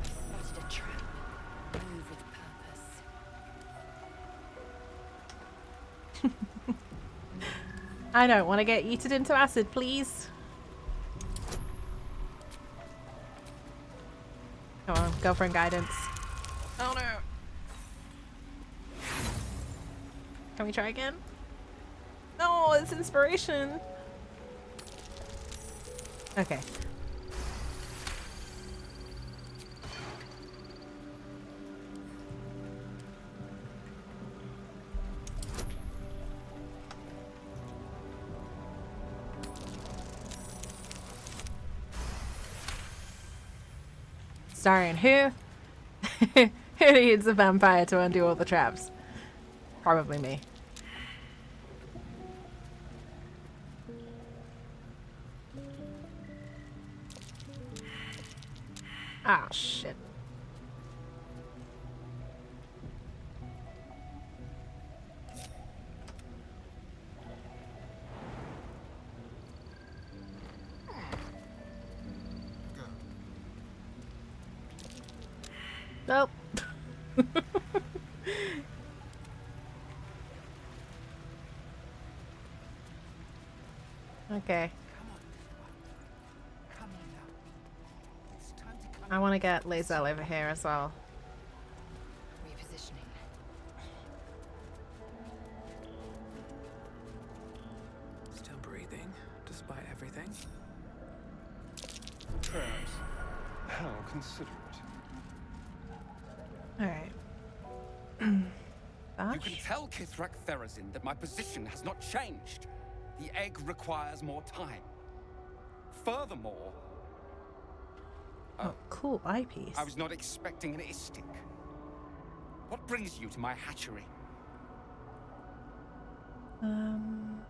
Spotted a trap. Move with purpose. I don't want to get yeeted into acid, please. Come on, girlfriend guidance. Oh no. Can we try again? No, it's inspiration. Okay. Starring who? Who needs a vampire to undo all the traps? Probably me. Ah, shit. Nope. Okay. I want to get lae'zel over here as well. Repositioning. Still breathing, despite everything. Prayers. How considerate. Alright. You can tell Kithrak Therazin that my position has not changed. The egg requires more time. Furthermore... Oh, cool eyepiece. I was not expecting an istic. What brings you to my hatchery? You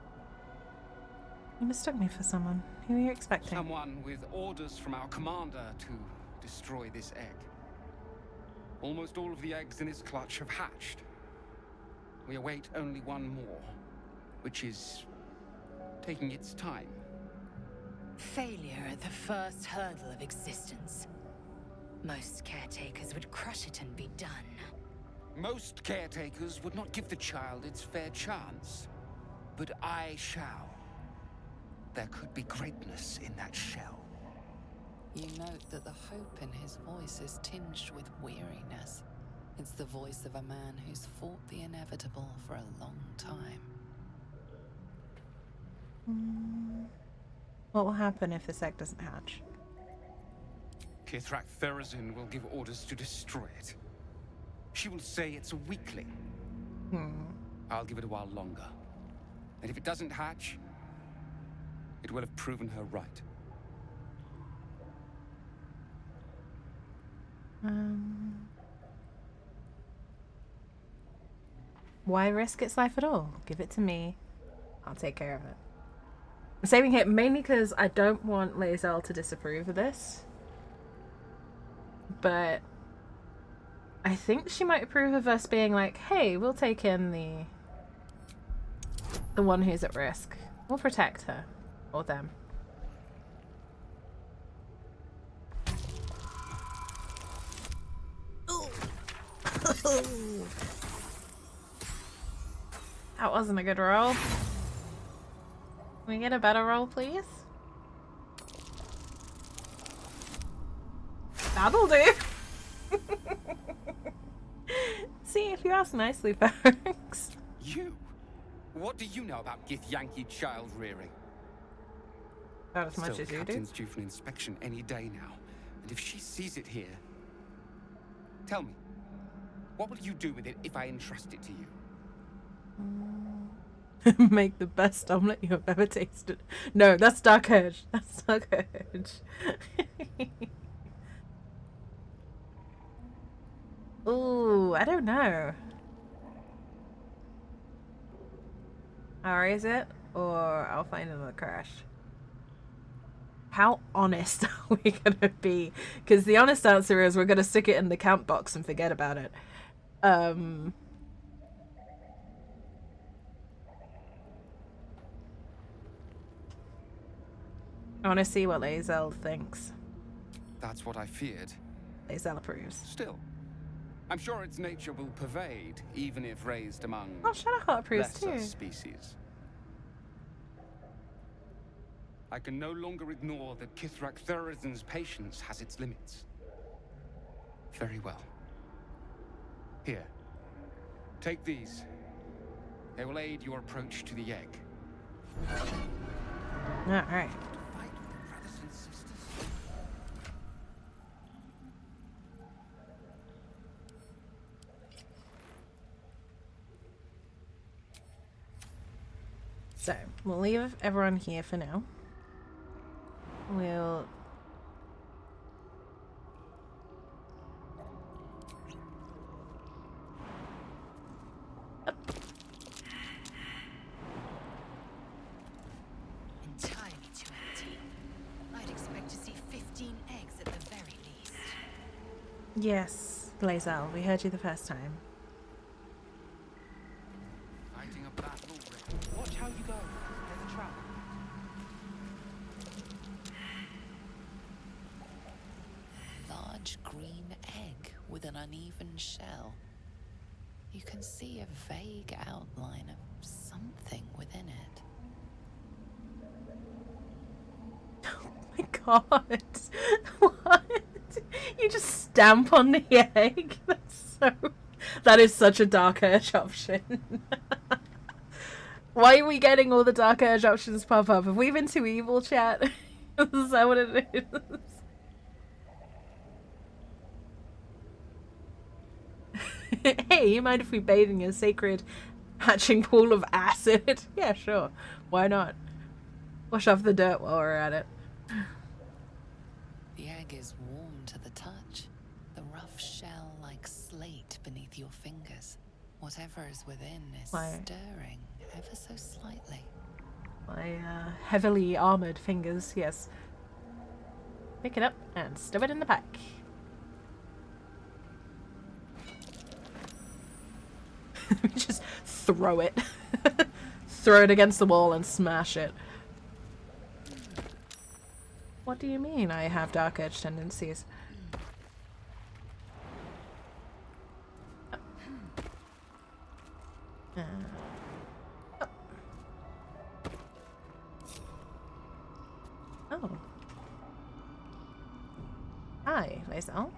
mistook me for someone. Who are you expecting? Someone with orders from our commander to destroy this egg. Almost all of the eggs in its clutch have hatched. We await only one more, which is taking its time. Failure at the first hurdle of existence. Most caretakers would crush it and be done. Most caretakers would not give the child its fair chance. But I shall. There could be greatness in that shell. You note that the hope in his voice is tinged with weariness. It's the voice of a man who's fought the inevitable for a long time. What will happen if this egg doesn't hatch? Kithrak Therazin will give orders to destroy it. She will say it's a weakling. I'll give it a while longer. And if it doesn't hatch, it will have proven her right. Why risk its life at all? Give it to me. I'll take care of it. I'm saving it mainly because I don't want lae'zel to disapprove of this. But I think she might approve of us being like, hey, we'll take in the one who's at risk. We'll protect her. Or them. That wasn't a good roll. Can we get a better roll, please? That'll do. See, if you ask nicely, folks. You? What do you know about Githyanki child rearing? About as much as you do. Captain's due for an inspection any day now. And if she sees it here... Tell me, what will you do with it if I entrust it to you? Make the best omelette you have ever tasted. No, that's Dark Urge. That's Dark Urge. Ooh, I don't know. I'll raise it, or I'll find another crash. How honest are we gonna be? Because the honest answer is we're gonna stick it in the count box and forget about it. I want to see what lae'zel thinks. That's what I feared. lae'zel approves. Still, I'm sure its nature will pervade, even if raised among Shadowheart approves lesser too. species. I can no longer ignore that Kithrak Therazin's patience has its limits. Very well. Here, take these. They will aid your approach to the egg. Alright. So, we'll leave everyone here for now. We'll... Entirely too empty. I'd expect to see 15 eggs at the very least. Yes, lae'zel, we heard you the first time. Fighting a battle already. Watch how you go. There's a trap. Large green egg with an uneven shell. You can see a vague outline of something within it. Oh my god. What? You just stamp on the egg? That is such a Dark Urge option. Why are we getting all the Dark Urge options pop up? Have we been too evil, chat? Is that what it is? Hey, you mind if we bathe in your sacred hatching pool of acid? Yeah, sure. Why not? Wash off the dirt while we're at it. The egg is warm to the touch, the rough shell like slate beneath your fingers. Whatever is within is stirring ever so slightly. My heavily armored fingers, yes. Pick it up and stuff it in the pack. Just throw it. Throw it against the wall and smash it. What do you mean I have Dark Urge tendencies? Oh. Hi, lae'zel.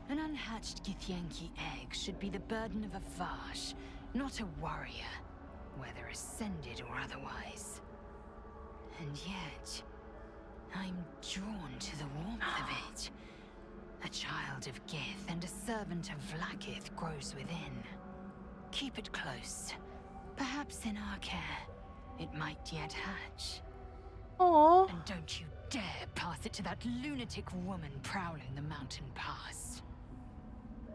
An unhatched Githyanki egg should be the burden of a Vash, not a warrior, whether ascended or otherwise. And yet, I'm drawn to the warmth of it. A child of Gith and a servant of Vlaakith grows within. Keep it close. Perhaps in our care, it might yet hatch. Aww. And don't you dare pass it to that lunatic woman prowling the mountain pass.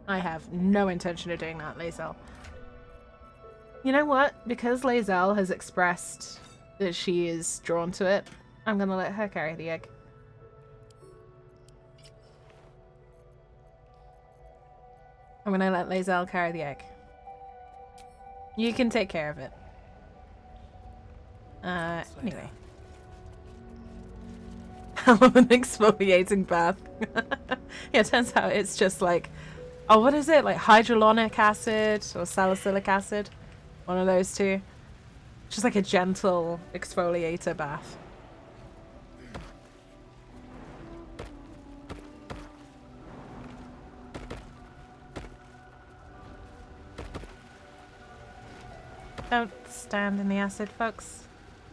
I have no intention of doing that, lae'zel. You know what? Because lae'zel has expressed that she is drawn to it, I'm gonna let her carry the egg. I'm gonna let lae'zel carry the egg. You can take care of it. Anyway. Hell of an exfoliating bath. Yeah, it turns out it's just like, oh, what is it? Like hydrolonic acid or salicylic acid? One of those two. Just like a gentle exfoliator bath. Don't stand in the acid, folks.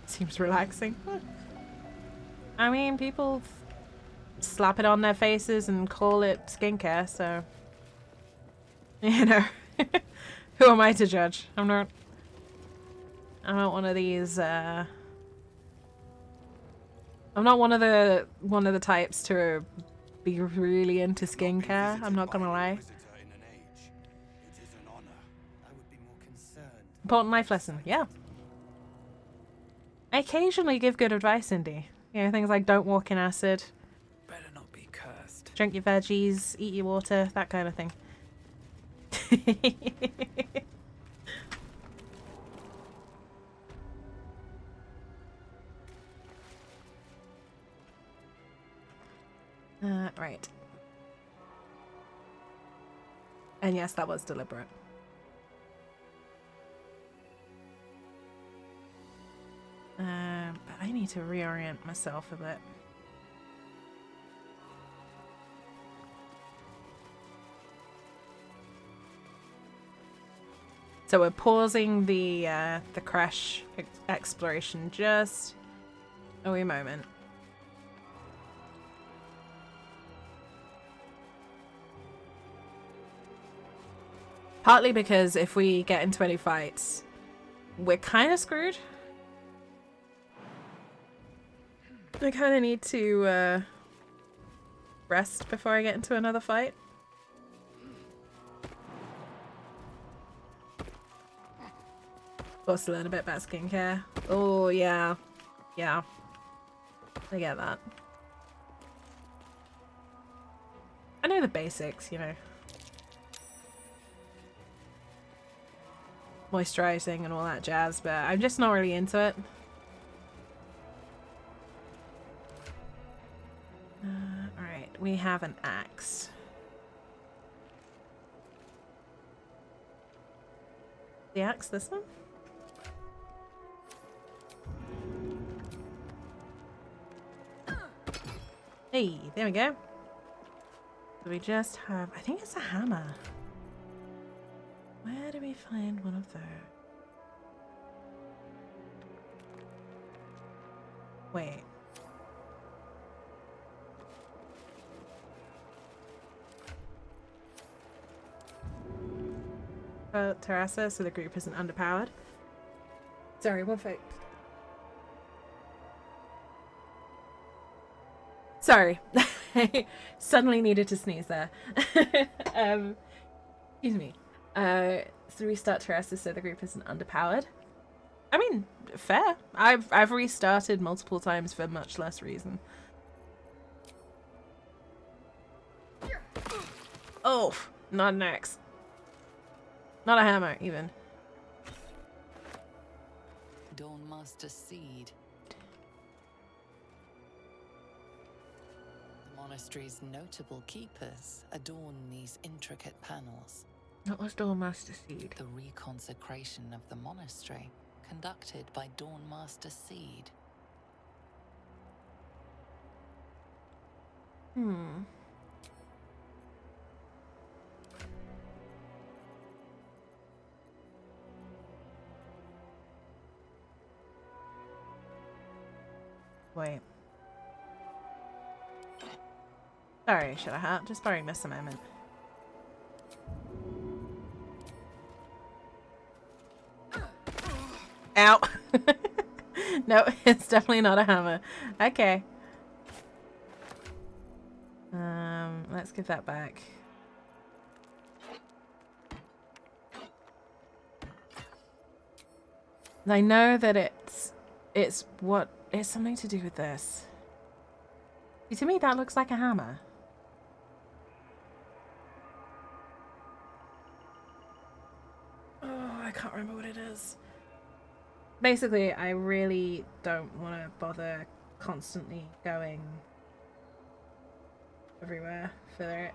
Seems relaxing. I mean, people slap it on their faces and call it skincare, so... You know. Who am I to judge? I'm not one of these, I'm not one of the types to be really into skincare, I'm not gonna lie. Important life lesson, yeah. I occasionally give good advice, Indy. You know, things like don't walk in acid. Better not be cursed. Drink your veggies, eat your water, that kind of thing. Right. And yes, that was deliberate. But I need to reorient myself a bit. So we're pausing the crash exploration just a wee moment. Partly because if we get into any fights, we're kind of screwed. I kind of need to rest before I get into another fight. Also learn a bit about skincare. Oh, yeah. Yeah. I get that. I know the basics, you know. Moisturizing and all that jazz, but I'm just not really into it. Alright, we have an axe. The axe, this one? Hey, there we go. So we just have, I think it's a hammer. Where do we find one of those? Wait. Terrassa, so the group isn't underpowered. Sorry, one fact. Sorry. I suddenly needed to sneeze there. Excuse me. So restart Terrassa so the group isn't underpowered. I mean, fair. I've restarted multiple times for much less reason. Oh, not an axe. Not a hammer, even. Dawnmaster Seed. The monastery's notable keepers adorn these intricate panels. What was Dawnmaster Seed? The reconsecration of the monastery, conducted by Dawnmaster Seed. Hmm. Wait. Sorry, should I have? Just borrowing this a moment. Ow! No, it's definitely not a hammer. Okay. Let's give that back. I know that it's something to do with this. See, to me that looks like a hammer. Oh, I can't remember what it is. Basically, I really don't want to bother constantly going everywhere for it.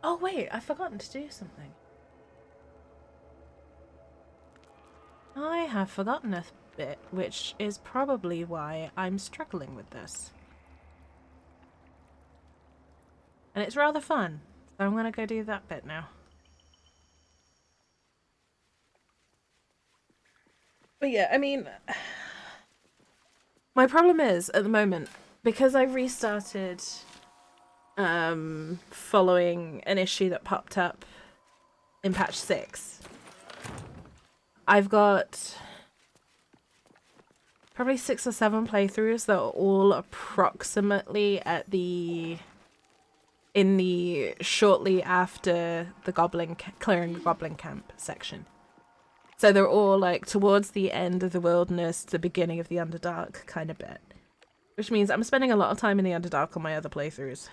Oh wait, I've forgotten to do something. I have forgotten a bit, which is probably why I'm struggling with this. And it's rather fun, so I'm gonna go do that bit now. But yeah, I mean, my problem is, at the moment, because I restarted following an issue that popped up in patch 6, I've got probably 6 or 7 playthroughs that are all approximately at in the shortly after the clearing the goblin camp section. So they're all like towards the end of the wilderness, the beginning of the Underdark kind of bit. Which means I'm spending a lot of time in the Underdark on my other playthroughs.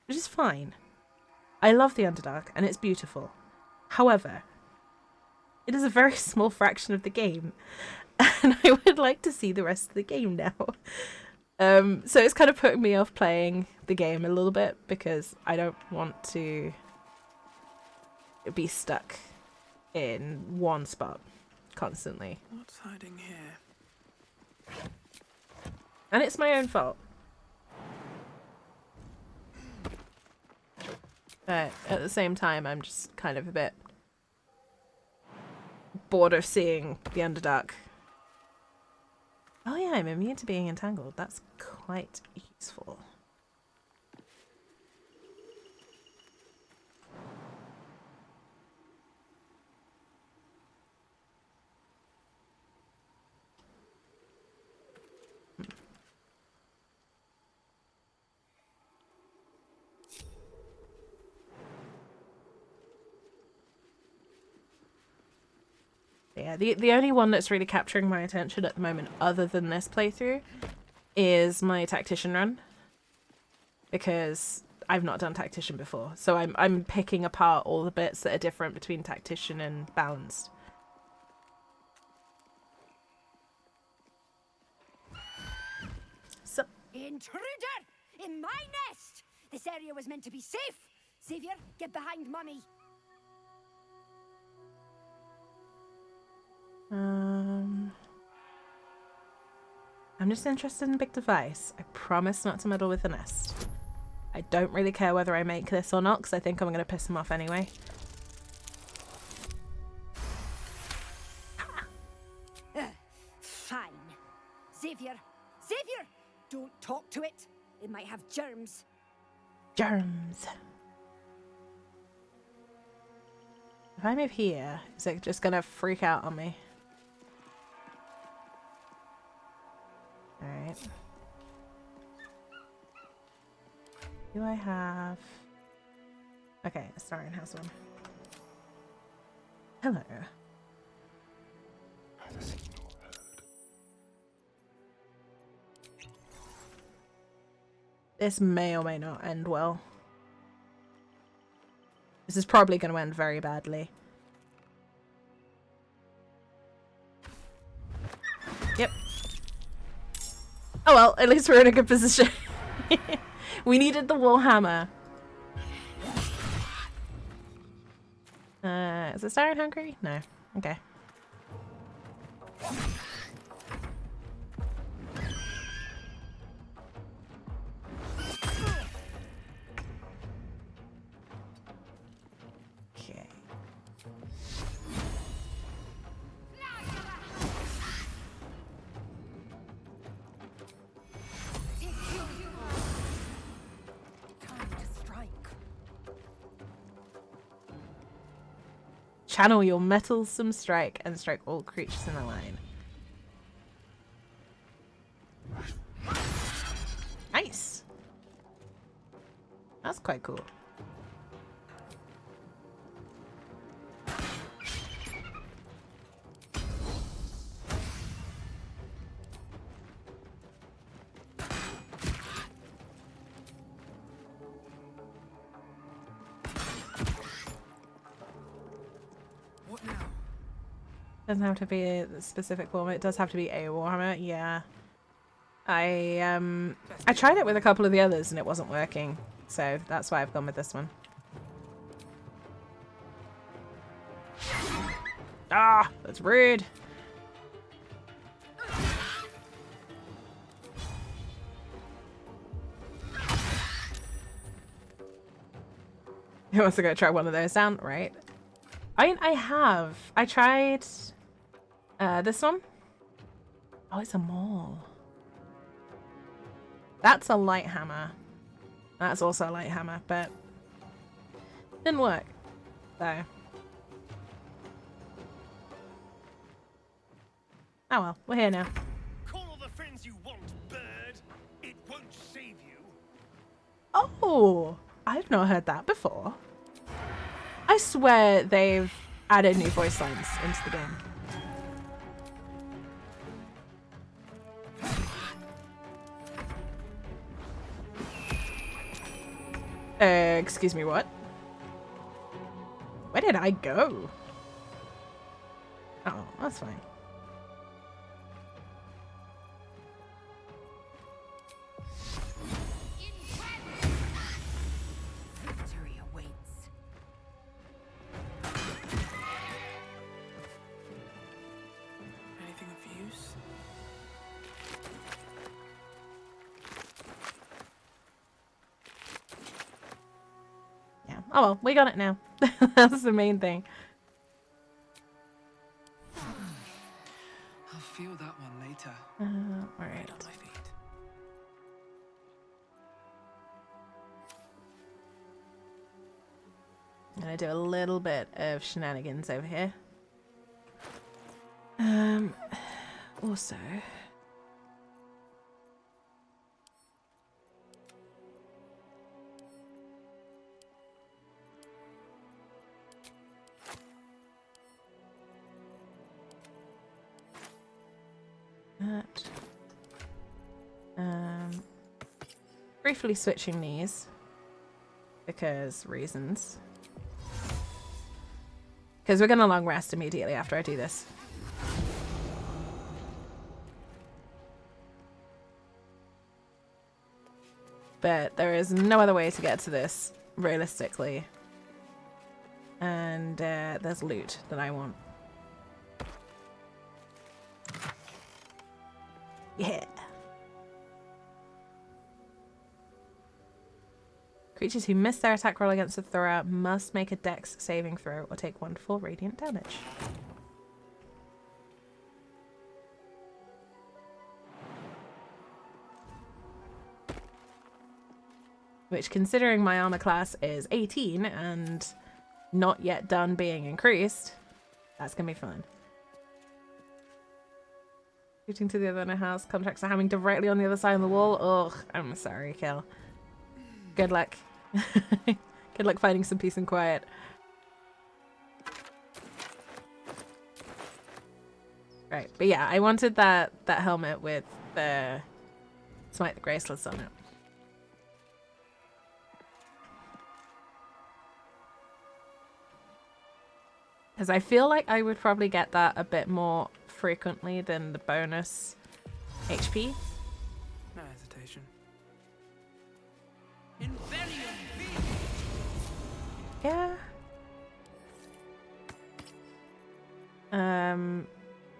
Which is fine. I love the Underdark and it's beautiful. However, it is a very small fraction of the game. And I would like to see the rest of the game now. So it's kind of putting me off playing the game a little bit because I don't want to be stuck in one spot constantly. What's hiding here? And it's my own fault. But at the same time, I'm just kind of a bit bored of seeing the Underdark. Oh yeah, I'm immune to being entangled. That's quite useful. Yeah, the only one that's really capturing my attention at the moment, other than this playthrough, is my Tactician run. Because I've not done Tactician before, so I'm picking apart all the bits that are different between Tactician and Balanced. So Intruder! In my nest! This area was meant to be safe! Xavier, get behind Mummy! I'm just interested in big device. I promise not to meddle with the nest. I don't really care whether I make this or not, because I think I'm going to piss him off anyway. Fine. Xavier! Xavier! Don't talk to it. It might have germs. Germs. If I move here, is it just going to freak out on me? Alright. Do I have... Okay, Astarion has one. Hello. This may or may not end well. This is probably going to end very badly. Yep. Oh well, at least we're in a good position. We needed the Warhammer. Is Astarion hungry? No. Okay. Okay. Channel your mettlesome strike and strike all creatures in a line. Nice. That's quite cool. Doesn't have to be a specific Warhammer. It does have to be a Warhammer. Yeah. I tried it with a couple of the others and it wasn't working, so that's why I've gone with this one. Ah, that's rude. He wants to go try one of those down, right? I tried this one. Oh, it's a maul. That's a light hammer. That's also a light hammer, but didn't work. So. Oh well, we're here now. Call all the friends you want, bird. It won't save you. Oh, I've not heard that before. I swear they've added new voice lines into the game. Excuse me, what? Where did I go? Oh, that's fine. Victory awaits. Oh well, we got it now. That's the main thing. I'll feel that one later. Alright. Right on my feet. I'm gonna do a little bit of shenanigans over here. Also. That. Briefly switching these because reasons. Because we're gonna long rest immediately after I do this. But there is no other way to get to this realistically. And there's loot that I want. Yeah. Creatures who miss their attack roll against the thrower must make a dex saving throw or take 1d4 radiant damage. Which, considering my armor class is 18 and not yet done being increased, that's gonna be fun. Shooting to the other house, contracts are having directly on the other side of the wall. Ugh, I'm sorry, Kel. Good luck. Good luck finding some peace and quiet. Right, but yeah, I wanted that helmet with the Smite the Graceless on it. Because I feel like I would probably get that a bit more frequently than the bonus HP. No hesitation. Yeah.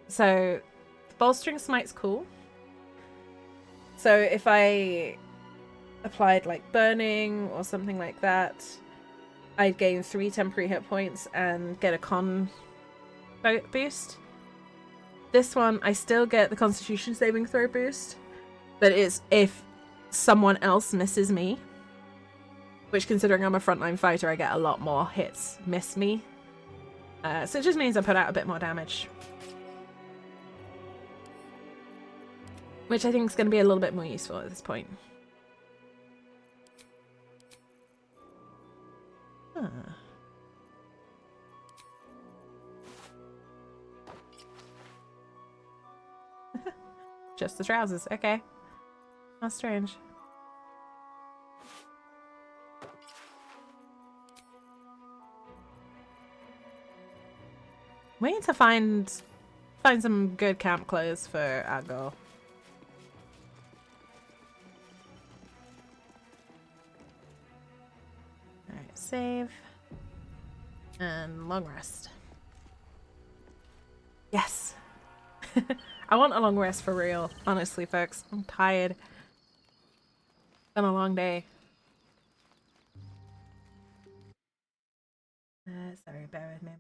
So bolstering smite's cool. So if I applied like burning or something like that, I'd gain 3 temporary hit points and get a con boost. This one, I still get the Constitution saving throw boost, but it's if someone else misses me. Which, considering I'm a frontline fighter, I get a lot more hits miss me. So it just means I put out a bit more damage. Which I think is going to be a little bit more useful at this point. Huh. Just the trousers, okay. How strange. We need to find some good camp clothes for our goal. Alright, save. And long rest. Yes! I want a long rest for real, honestly, folks. I'm tired. It's been a long day. Sorry, bear with me.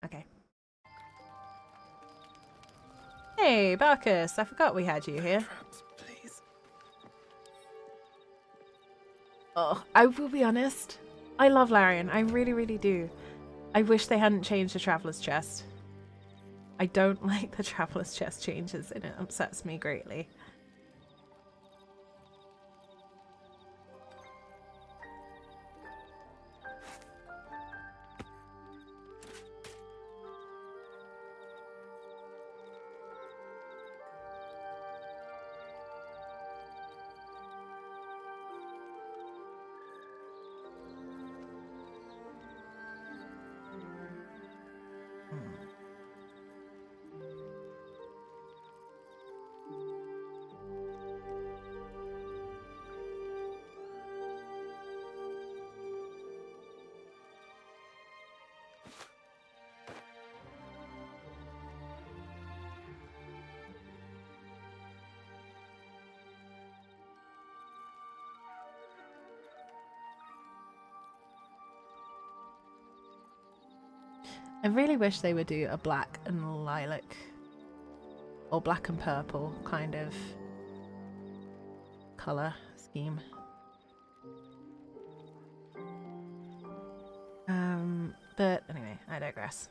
Okay. Hey, Barkus, I forgot we had you here. Oh, I will be honest. I love Larian. I really, really do. I wish they hadn't changed the Traveler's Chest. I don't like the Traveler's Chest changes and it upsets me greatly. I really wish they would do a black and lilac or black and purple kind of colour scheme. But anyway, I digress.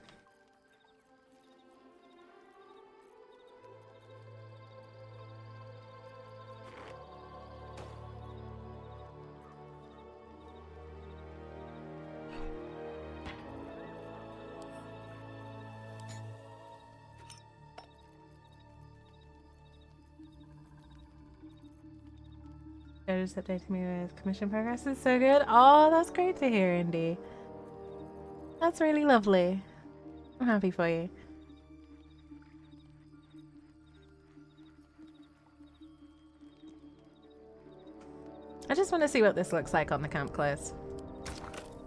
Just updating me with commission progress is so good. Oh, that's great to hear, Indy. That's really lovely. I'm happy for you. I just want to see what this looks like on the camp clothes.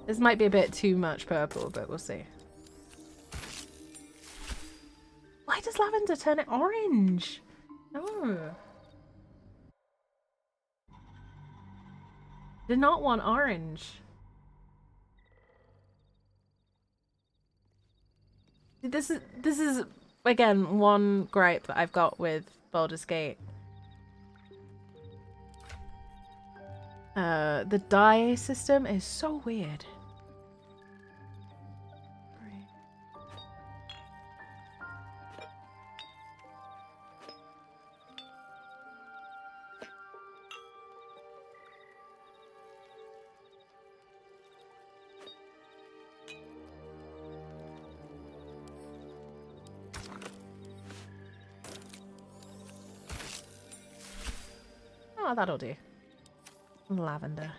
This might be a bit too much purple, but we'll see. Why does lavender turn it orange? No. Did not want orange. This is again one gripe that I've got with Baldur's Gate. The dye system is so weird. Oh, that'll do. Lavender.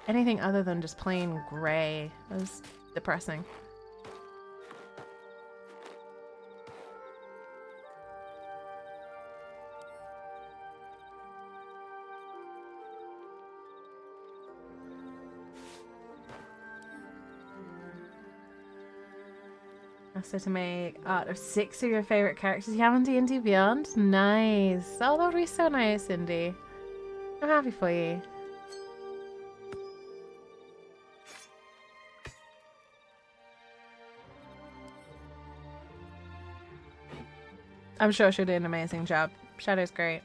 Anything other than just plain grey is depressing. So to make art of 6 of your favourite characters you have on D&D Beyond? Nice. Oh, that would be so nice, Cindy. I'm happy for you. I'm sure she'll do an amazing job. Shadow's great.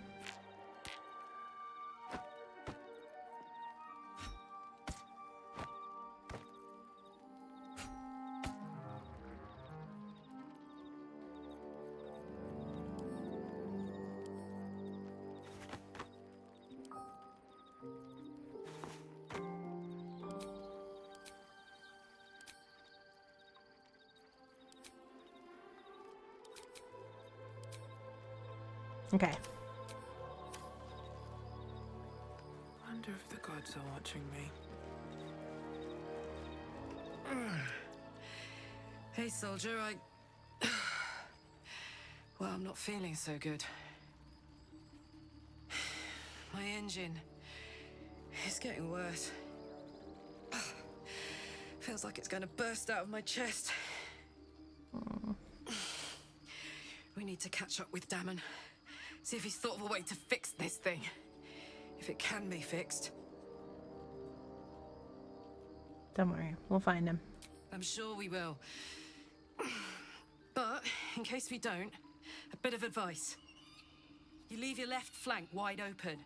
Okay. Wonder if the gods are watching me. Hey, soldier, well, I'm not feeling so good. My engine is getting worse. Feels like it's gonna burst out of my chest. We need to catch up with Damon. See if he's thought of a way to fix this thing. If it can be fixed. Don't worry, we'll find him. I'm sure we will. But, in case we don't, a bit of advice. You leave your left flank wide open.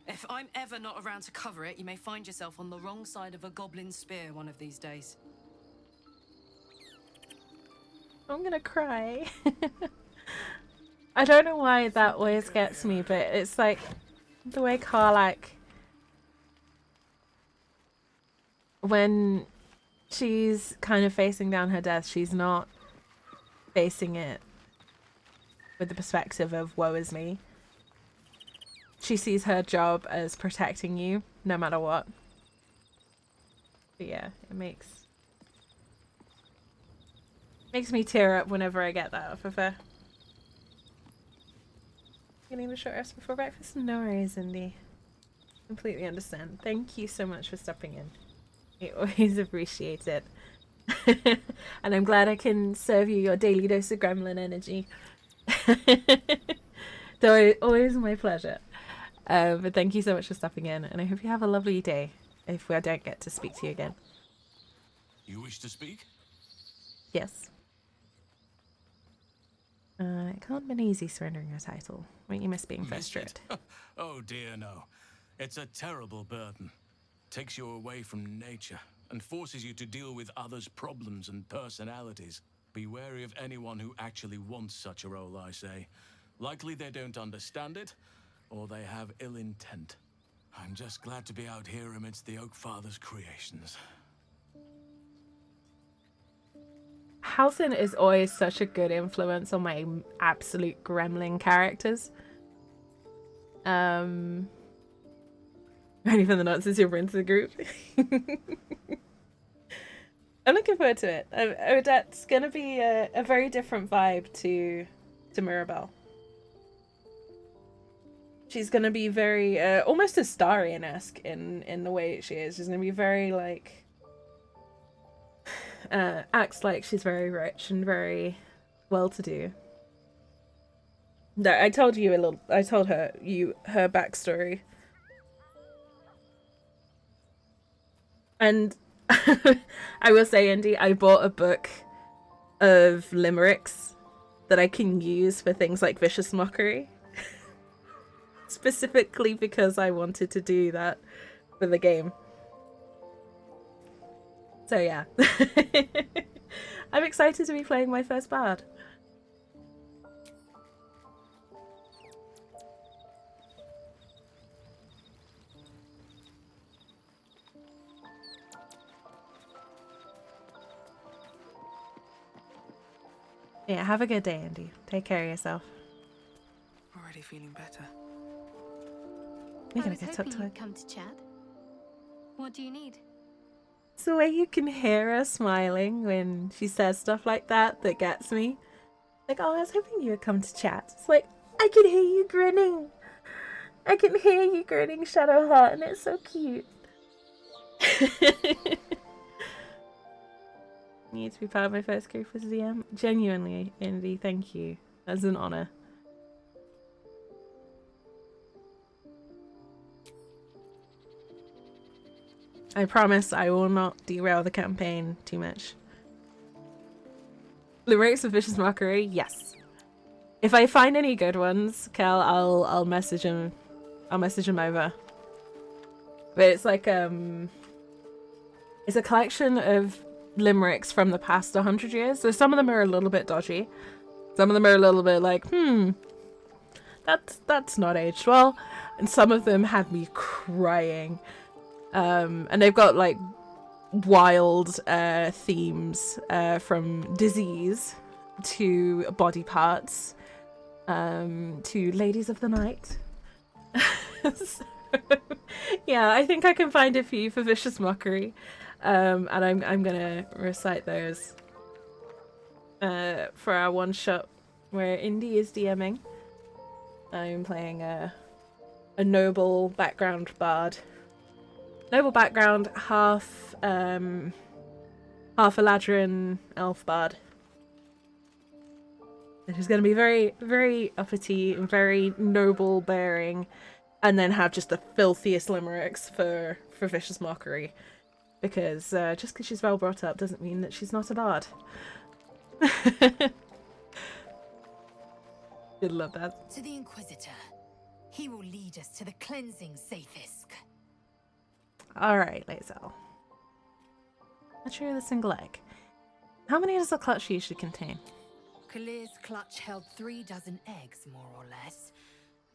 If I'm ever not around to cover it, you may find yourself on the wrong side of a goblin spear one of these days. I'm gonna cry. I don't know why that always gets me, but it's like the way Karlach, when she's kind of facing down her death, she's not facing it with the perspective of woe is me. She sees her job as protecting you no matter what. But yeah, it makes me tear up whenever I get that off of her. Getting a short rest before breakfast? No worries, Indy. Completely understand. Thank you so much for stopping in. I always appreciate it. And I'm glad I can serve you your daily dose of gremlin energy. Though always my pleasure. But thank you so much for stopping in, and I hope you have a lovely day if we don't get to speak to you again. You wish to speak? Yes. It can't have been easy surrendering your title. Won't you miss being Miss frustrated? it? Oh dear, no. It's a terrible burden. Takes you away from nature and forces you to deal with others' problems and personalities. Be wary of anyone who actually wants such a role, I say. Likely they don't understand it, or they have ill intent. I'm just glad to be out here amidst the Oak Father's creations. Halsin is always such a good influence on my absolute gremlin characters. Ready for the nonsense you've been to the group? I'm looking forward to it. Odette's gonna be a very different vibe to Mirabelle. She's gonna be very almost Astarian-esque in the way she is. She's gonna be very like acts like she's very rich and very well-to-do. No, I told you a little. I told her her backstory, and I will say, Indy, I bought a book of limericks that I can use for things like vicious mockery, specifically because I wanted to do that for the game. So yeah, I'm excited to be playing my first bard. Yeah, have a good day, Andy. Take care of yourself. Already feeling better. You're I gonna was get hoping to you'd come to chat. What do you need? It's the way you can hear her smiling when she says stuff like that that gets me. Like, oh, I was hoping you would come to chat. It's like, I can hear you grinning. I can hear you grinning, Shadowheart, and it's so cute. You need to be part of my first group as DM. Genuinely, Indy, thank you. That's an honor. I promise I will not derail the campaign too much. Lyrics of Vicious Mockery, yes. If I find any good ones, Kel, I'll message him. I'll message him over. But it's like it's a collection of limericks from the past 100 years. So some of them are a little bit dodgy. Some of them are a little bit like, that's not aged well. And some of them had me crying. And they've got like wild themes from disease to body parts to ladies of the night. So, yeah, I think I can find a few for Vicious Mockery, and I'm gonna recite those for our one shot where Indy is DMing. I'm playing a noble background bard. Noble background, half Eladrin elf bard. Which is going to be very, very uppity and very noble bearing, and then have just the filthiest limericks for Vicious Mockery. Because just because she's well brought up doesn't mean that she's not a bard. You'd love that. To the Inquisitor. He will lead us to the cleansing Sathisk. Alright, lae'zel. Let's try the single egg. How many does the clutch usually contain? Kalir's clutch held 36 eggs, more or less.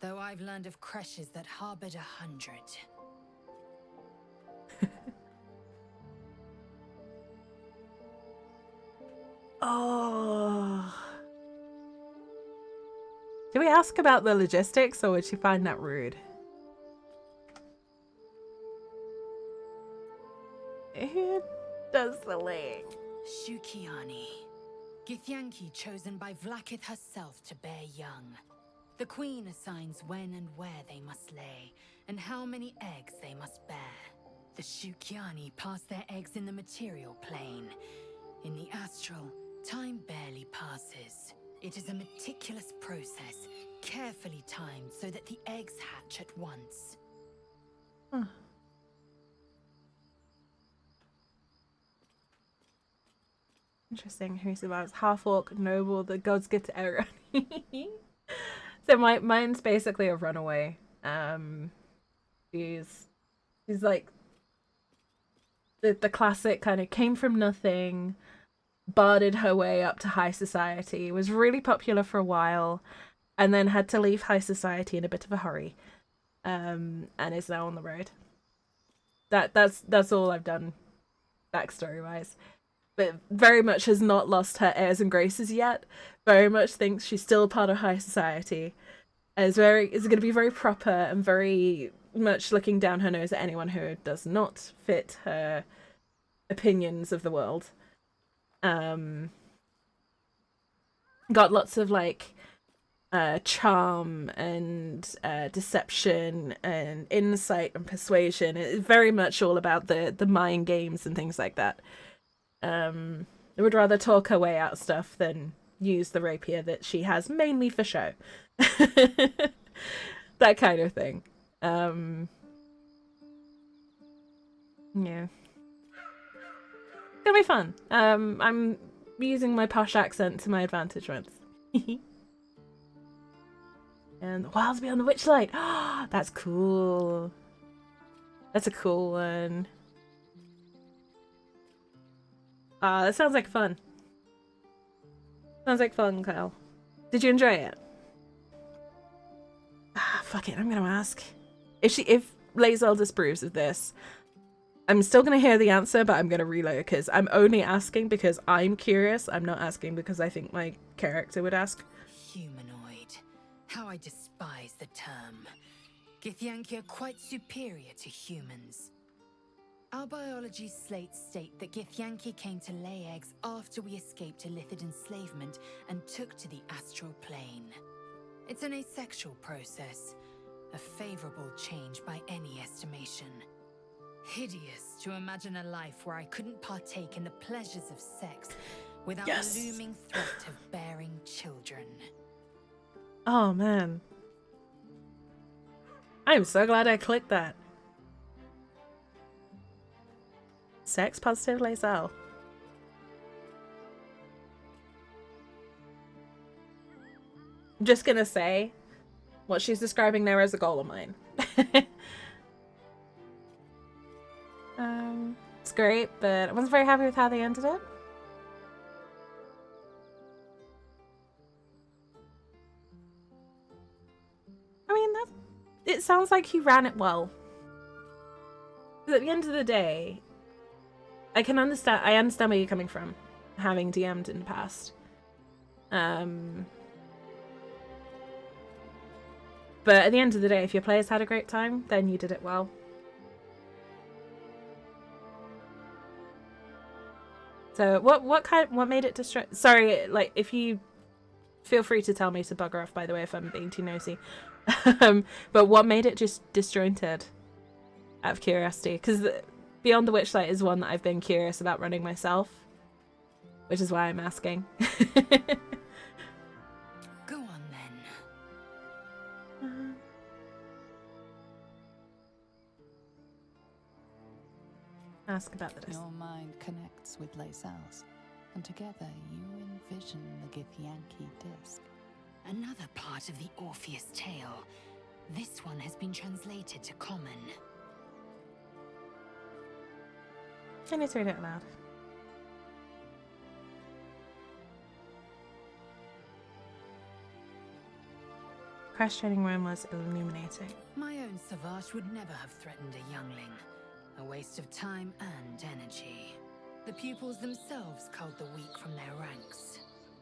Though I've learned of creches that harbored 100. Oh. Do we ask about the logistics, or would she find that rude? Who does the laying? Shukiani. Githyanki chosen by Vlaakith herself to bear young. The Queen assigns when and where they must lay, and how many eggs they must bear. The Shukiani pass their eggs in the material plane. In the astral, time barely passes. It is a meticulous process, carefully timed so that the eggs hatch at once. Huh. Interesting. Who survives? Half orc, noble, the gods get to error. So mine's basically a runaway. She's like the classic kind of came from nothing, barded her way up to high society, was really popular for a while, and then had to leave high society in a bit of a hurry, and is now on the road. That's all I've done backstory wise, but very much has not lost her airs and graces yet. Very much thinks she's still part of high society. Is going to be very proper and very much looking down her nose at anyone who does not fit her opinions of the world. Got lots of like charm and deception and insight and persuasion. It's very much all about the mind games and things like that. I would rather talk her way out of stuff than use the rapier that she has mainly for show. That kind of thing. Yeah. It's gonna be fun. I'm using my posh accent to my advantage once. And the wilds beyond the witchlight. Oh, that's cool. That's a cool one. That sounds like fun. Sounds like fun, Kyle. Did you enjoy it? Fuck it, I'm gonna ask. If lae'zel disapproves of this, I'm still gonna hear the answer, but I'm gonna relay it because I'm only asking because I'm curious. I'm not asking because I think my character would ask. Humanoid. How I despise the term. Githyanki are quite superior to humans. Our biology slates state that Githyanki came to lay eggs after we escaped Illithid enslavement and took to the astral plane. It's an asexual process, a favorable change by any estimation. Hideous to imagine a life where I couldn't partake in the pleasures of sex without the looming threat of bearing children. Oh man. I'm so glad I clicked that. Sex positive lae'zel. I'm just gonna say what she's describing there as a goal of mine. It's great, but I wasn't very happy with how they ended it. I mean, it sounds like he ran it well. At the end of the day, I understand where you're coming from, having DM'd in the past. But at the end of the day, if your players had a great time, then you did it well. So what made it sorry, like, if you feel free to tell me to bugger off, by the way, if I'm being too nosy. But what made it just disjointed? Out of curiosity, because Beyond the Witchlight is one that I've been curious about running myself, which is why I'm asking. Go on then. Ask about the Your mind connects with lae'zel's, and together you envision the Githyanki disc. Another part of the Orpheus tale. This one has been translated to Common. I need to read it aloud. Questioning room was illuminating. My own Savage would never have threatened a youngling. A waste of time and energy. The pupils themselves culled the weak from their ranks.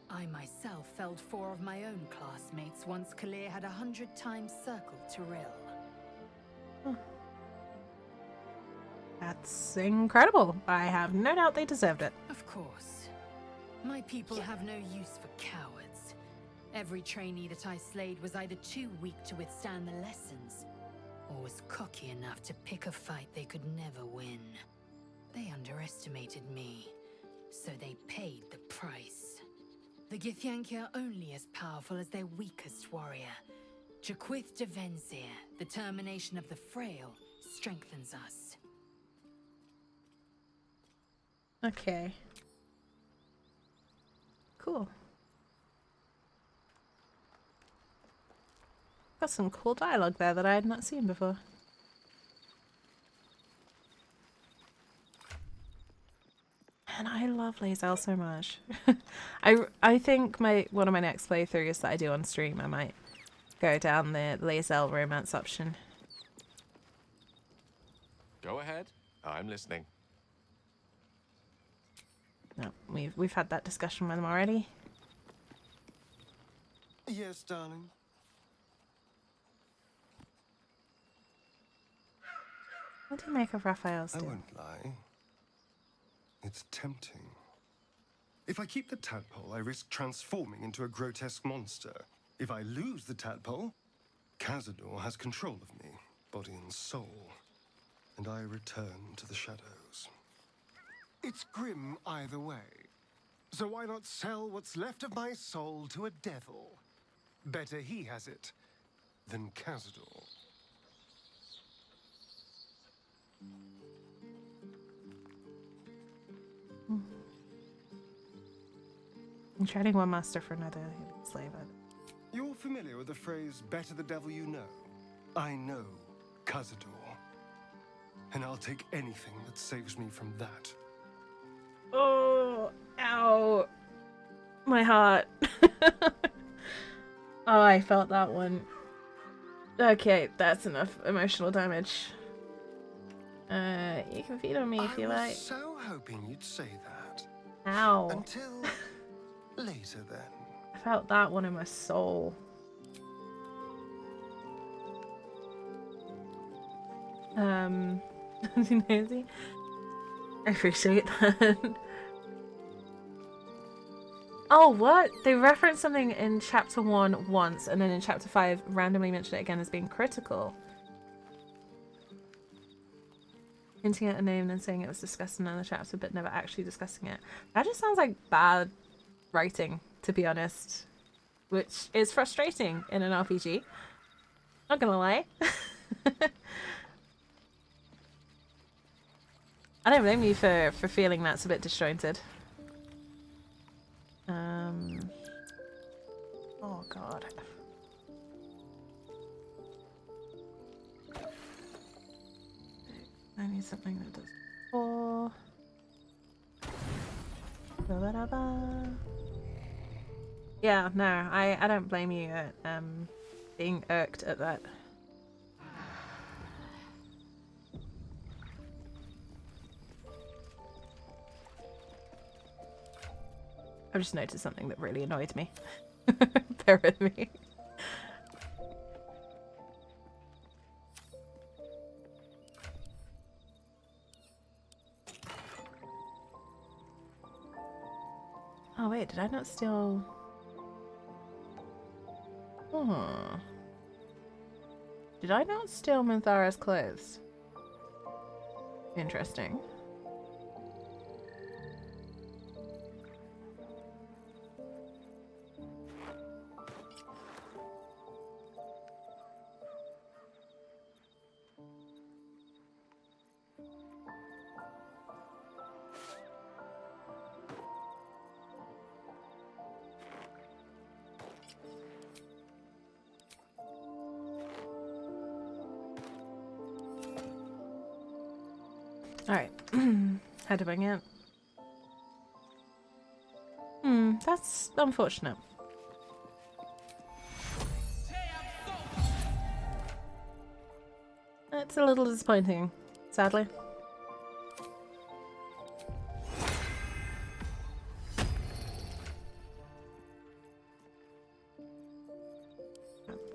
I myself felled 4 of my own classmates once Kalir had 100 times circled Tyrell. Huh. That's incredible. I have no doubt they deserved it. Of course. My people have no use for cowards. Every trainee that I slayed was either too weak to withstand the lessons, or was cocky enough to pick a fight they could never win. They underestimated me, so they paid the price. The Githyanki are only as powerful as their weakest warrior. Jaquith de Venzir, the termination of the frail, strengthens us. Okay. cool. Got some cool dialogue there that I had not seen before. And I love lae'zel so much. I think one of my next playthroughs that I do on stream, I might go down the lae'zel romance option. Go ahead. I'm listening. No, we've had that discussion with them already. Yes, darling. What do you make of Raphael's I do? won't lie. It's tempting. If I keep the tadpole, I risk transforming into a grotesque monster. If I lose the tadpole, Cazador has control of me, body and soul, and I return to the shadows. It's grim either way. So why not sell what's left of my soul to a devil? Better he has it than Cazador. I'm trading one master for another slave. You're familiar with the phrase, better the devil you know? I know Cazador. And I'll take anything that saves me from that. Oh, ow. My heart. Oh, I felt that one. Okay, that's enough emotional damage. You can feed on me if you like. I was so hoping you'd say that. Ow. Until later, then. I felt that one in my soul. Nosy. I appreciate that. Oh, what? They referenced something in chapter 1 once, and then in chapter 5 randomly mentioned it again as being critical. Hinting at a name and then saying it was discussed in another chapter, but never actually discussing it. That just sounds like bad writing, to be honest. Which is frustrating in an RPG. Not gonna lie. I don't blame you for feeling that's a bit disjointed. Oh god. I need something that does 4. Ba-ba-da-ba. Yeah, no, I don't blame you at being irked at that. I've just noticed something that really annoyed me. Bear with me. Oh wait, did I not steal... Oh. Did I not steal Minthara's clothes? Interesting. Alright. Had to bring it. That's unfortunate. It's a little disappointing, sadly.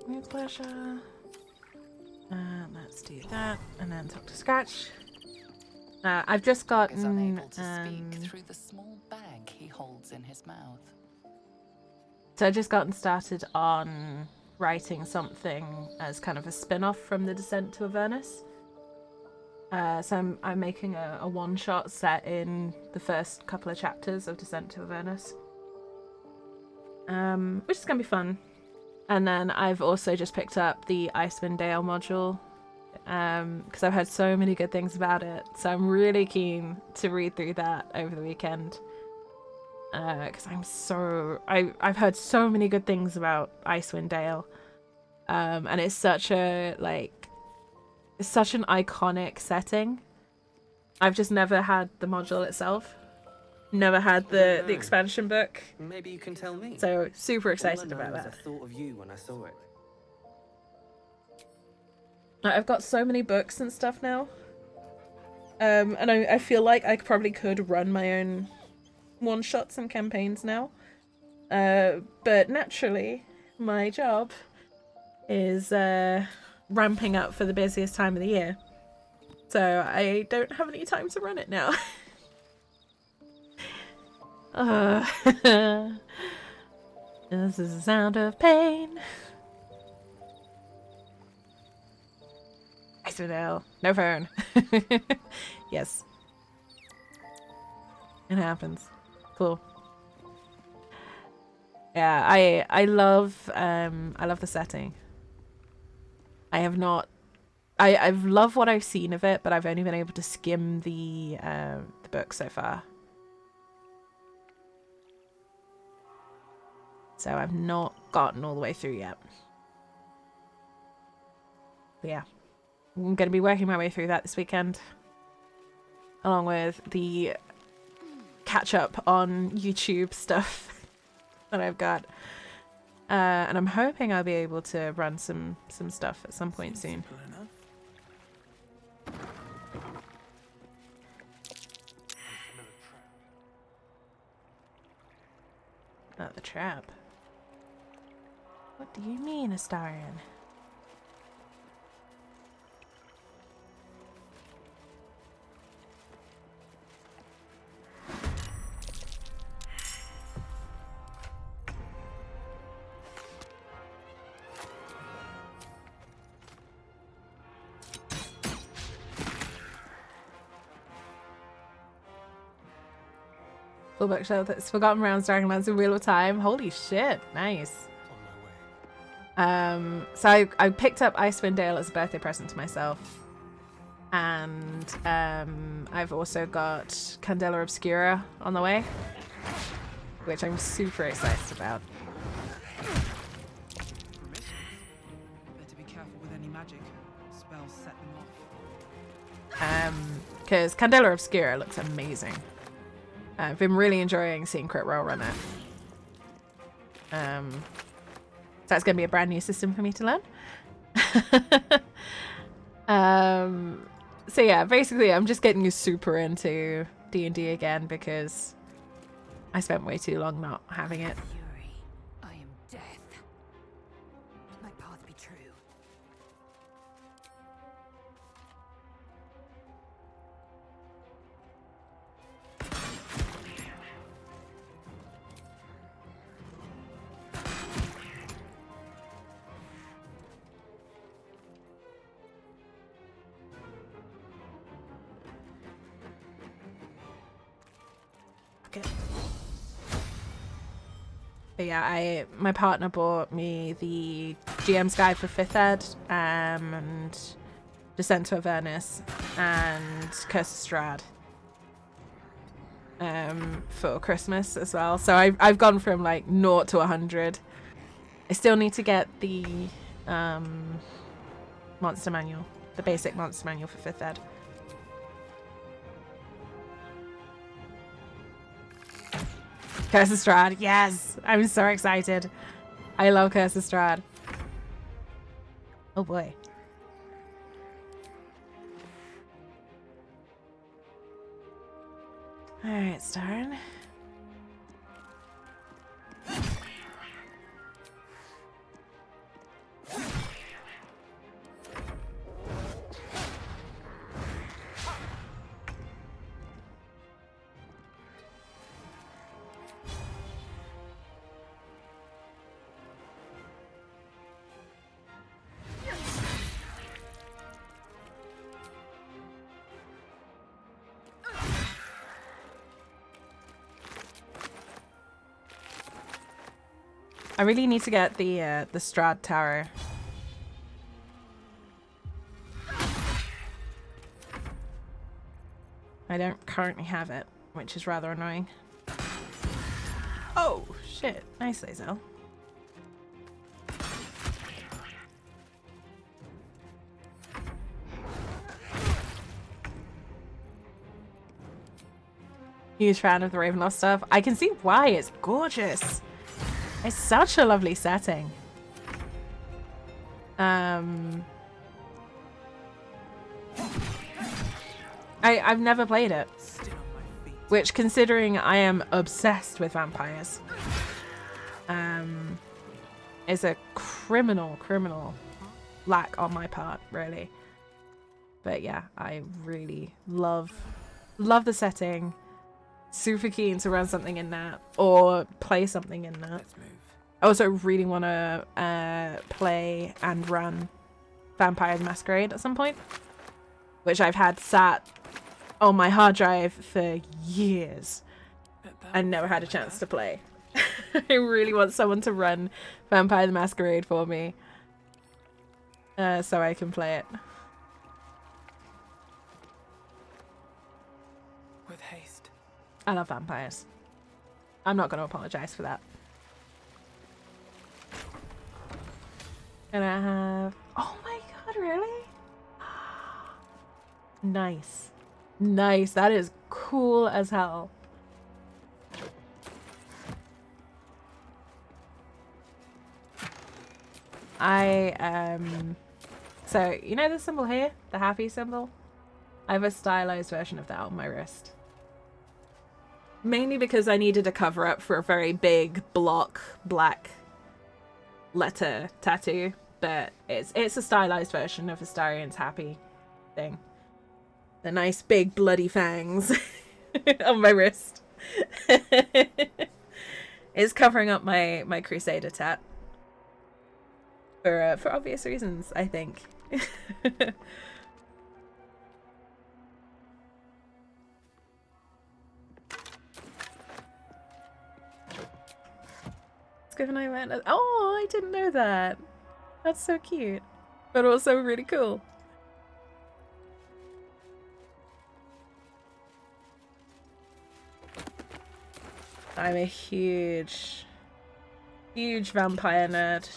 With pleasure. Let's do that, and then talk to Scratch. I've just gotten unable to speak through the small bag he holds in his mouth. So I've just gotten started on writing something as kind of a spin-off from the Descent to Avernus. So I'm making a one-shot set in the first couple of chapters of Descent to Avernus, which is gonna be fun. And then I've also just picked up the Icewind Dale module. Because I've heard so many good things about it, so I'm really keen to read through that over the weekend. because I've heard so many good things about Icewind Dale, and it's such a it's such an iconic setting. I've just never had the module itself, never had the expansion book. Maybe you can tell me. So super excited All I know about is that. I thought of you when I saw it. I've got so many books and stuff now, and I feel like I probably could run my own one-shots and campaigns now, but naturally my job is ramping up for the busiest time of the year, so I don't have any time to run it now. This is the sound of pain. Icewind Dale, no phone. Yes, it happens. Cool. Yeah, I love the setting. I've loved what I've seen of it, but I've only been able to skim the book so far. So I've not gotten all the way through yet. But yeah, I'm going to be working my way through that this weekend, along with the catch up on YouTube stuff that I've got. And I'm hoping I'll be able to run some stuff at some point soon. Not the trap. What do you mean, Astarion? Full bookshelf that's Forgotten Realms, Dragonlance, and Wheel of Time. Holy shit, nice. So I picked up Icewind Dale as a birthday present to myself, and I've also got Candela Obscura on the way, which I'm super excited about. Better be careful with any magic. Spells set them off. Because Candela Obscura looks amazing. I've been really enjoying seeing Crit Roll run it. So that's going to be a brand new system for me to learn. So yeah, basically I'm just getting super into D&D again because I spent way too long not having it. I am death. My path be true. Okay. But yeah, my partner bought me the GM's Guide for 5th Ed, and Descent to Avernus, and Curse of Strahd for Christmas as well. So I've gone from like 0 to 100. I still need to get the monster manual, the basic monster manual for 5th Ed. Curse of Strahd, yes! I'm so excited. I love Curse of Strahd. Oh boy. Alright, Starn. I really need to get the Strahd Tower. I don't currently have it, which is rather annoying. Oh, shit. Nice, lae'zel. Huge fan of the Ravenloft stuff. I can see why. It's gorgeous. It's such a lovely setting. I've never played it. Which, considering I am obsessed with vampires, is a criminal lack on my part, really. But yeah, I really love the setting. Super keen to run something in that or play something in that. I also really want to play and run Vampire the Masquerade at some point, which I've had sat on my hard drive for years and never had a chance to play. I really want someone to run Vampire the Masquerade for me so I can play it. With haste. I love vampires. I'm not going to apologize for that. And I have... Oh my god, really? Nice. Nice. That is cool as hell. So, you know the symbol here? The happy symbol? I have a stylized version of that on my wrist. Mainly because I needed a cover up for a very big block black letter tattoo, but it's a stylized version of Astarion's happy thing. The nice big bloody fangs on my wrist. It's covering up my Crusader tat for obvious reasons, I think. Oh, I didn't know that. That's so cute, but also really cool. I'm a huge vampire nerd.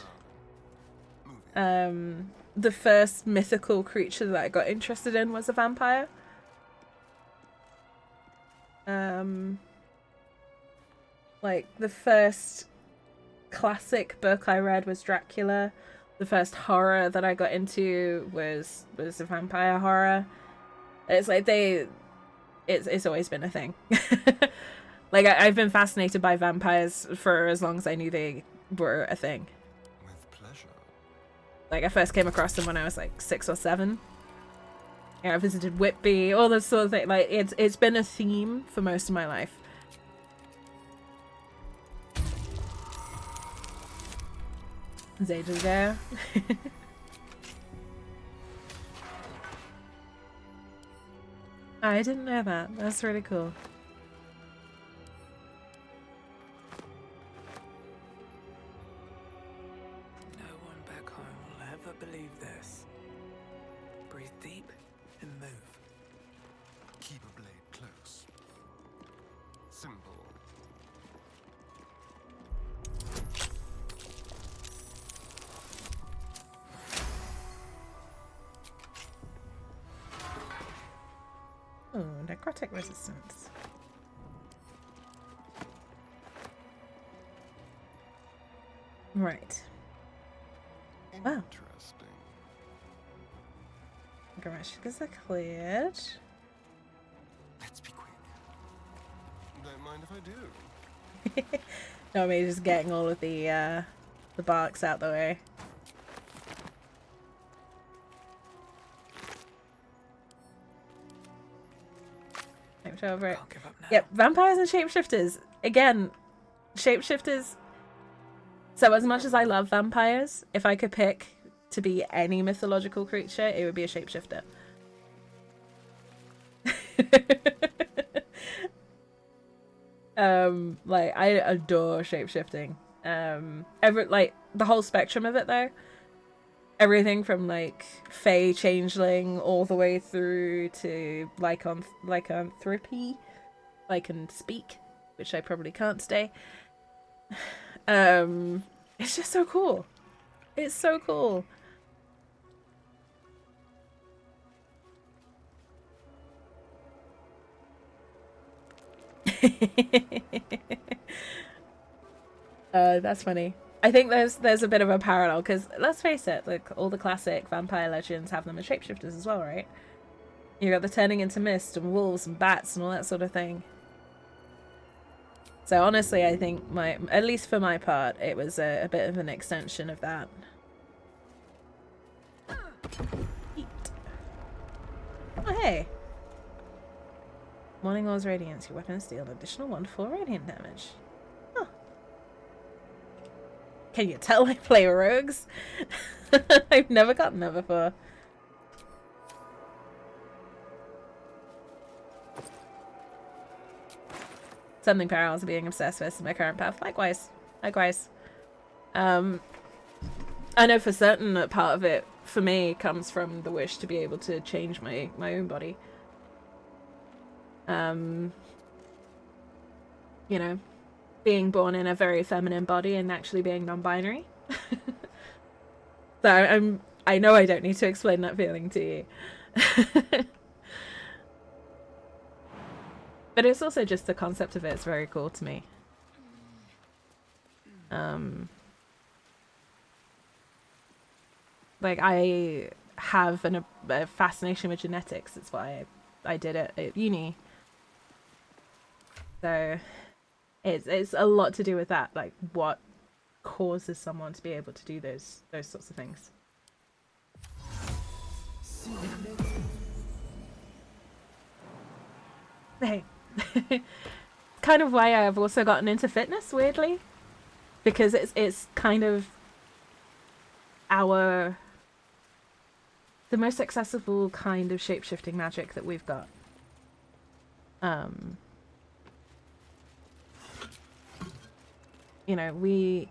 The first mythical creature that I got interested in was a vampire. Like the first classic book I read was Dracula. The first horror that I got into was a vampire horror. It's like it's always been a thing. Like I've been fascinated by vampires for as long as I knew they were a thing. With pleasure. Like I first came across them when I was like 6 or 7. Yeah, I visited Whitby, all this sort of thing. Like it's been a theme for most of my life. Zaja's there. I didn't know that. That's really cool. No one back home will ever believe this. Breathe deep and move. Keep a blade close. Simple. Oh, necrotic resistance. Right. Wow. Interesting. Garashkas are cleared. Let's be quick. Don't mind if I do. No, me just getting all of the barks out the way. Over it. Yep, vampires and shapeshifters. Again, shapeshifters. So as much as I love vampires, if I could pick to be any mythological creature, it would be a shapeshifter. Like I adore shapeshifting. Like the whole spectrum of it though. Everything from like Fey changeling all the way through to lycanthropy, I can speak, which I probably can't today. It's just so cool. It's so cool. That's funny. I think there's a bit of a parallel because let's face it, like all the classic vampire legends have them as shapeshifters as well, right? You got the turning into mist and wolves and bats and all that sort of thing. So honestly, I think at least for my part, it was a bit of an extension of that. Oh hey. Morning Aur's Radiance. Your weapons deal additional 1-4 radiant damage. Huh. Can you tell I play rogues? I've never gotten that before. Something parallel to being obsessed with my current path. Likewise. Likewise. I know for certain that part of it, for me, comes from the wish to be able to change my own body. You know, being born in a very feminine body and actually being non-binary. So I know I don't need to explain that feeling to you. But it's also just the concept of it is very cool to me. Like I have a fascination with genetics. That's why I did it at uni. So it's a lot to do with that, like what causes someone to be able to do those sorts of things. Hey. Kind of why I've also gotten into fitness, weirdly, because it's kind of the most accessible kind of shape-shifting magic that we've got. You know, we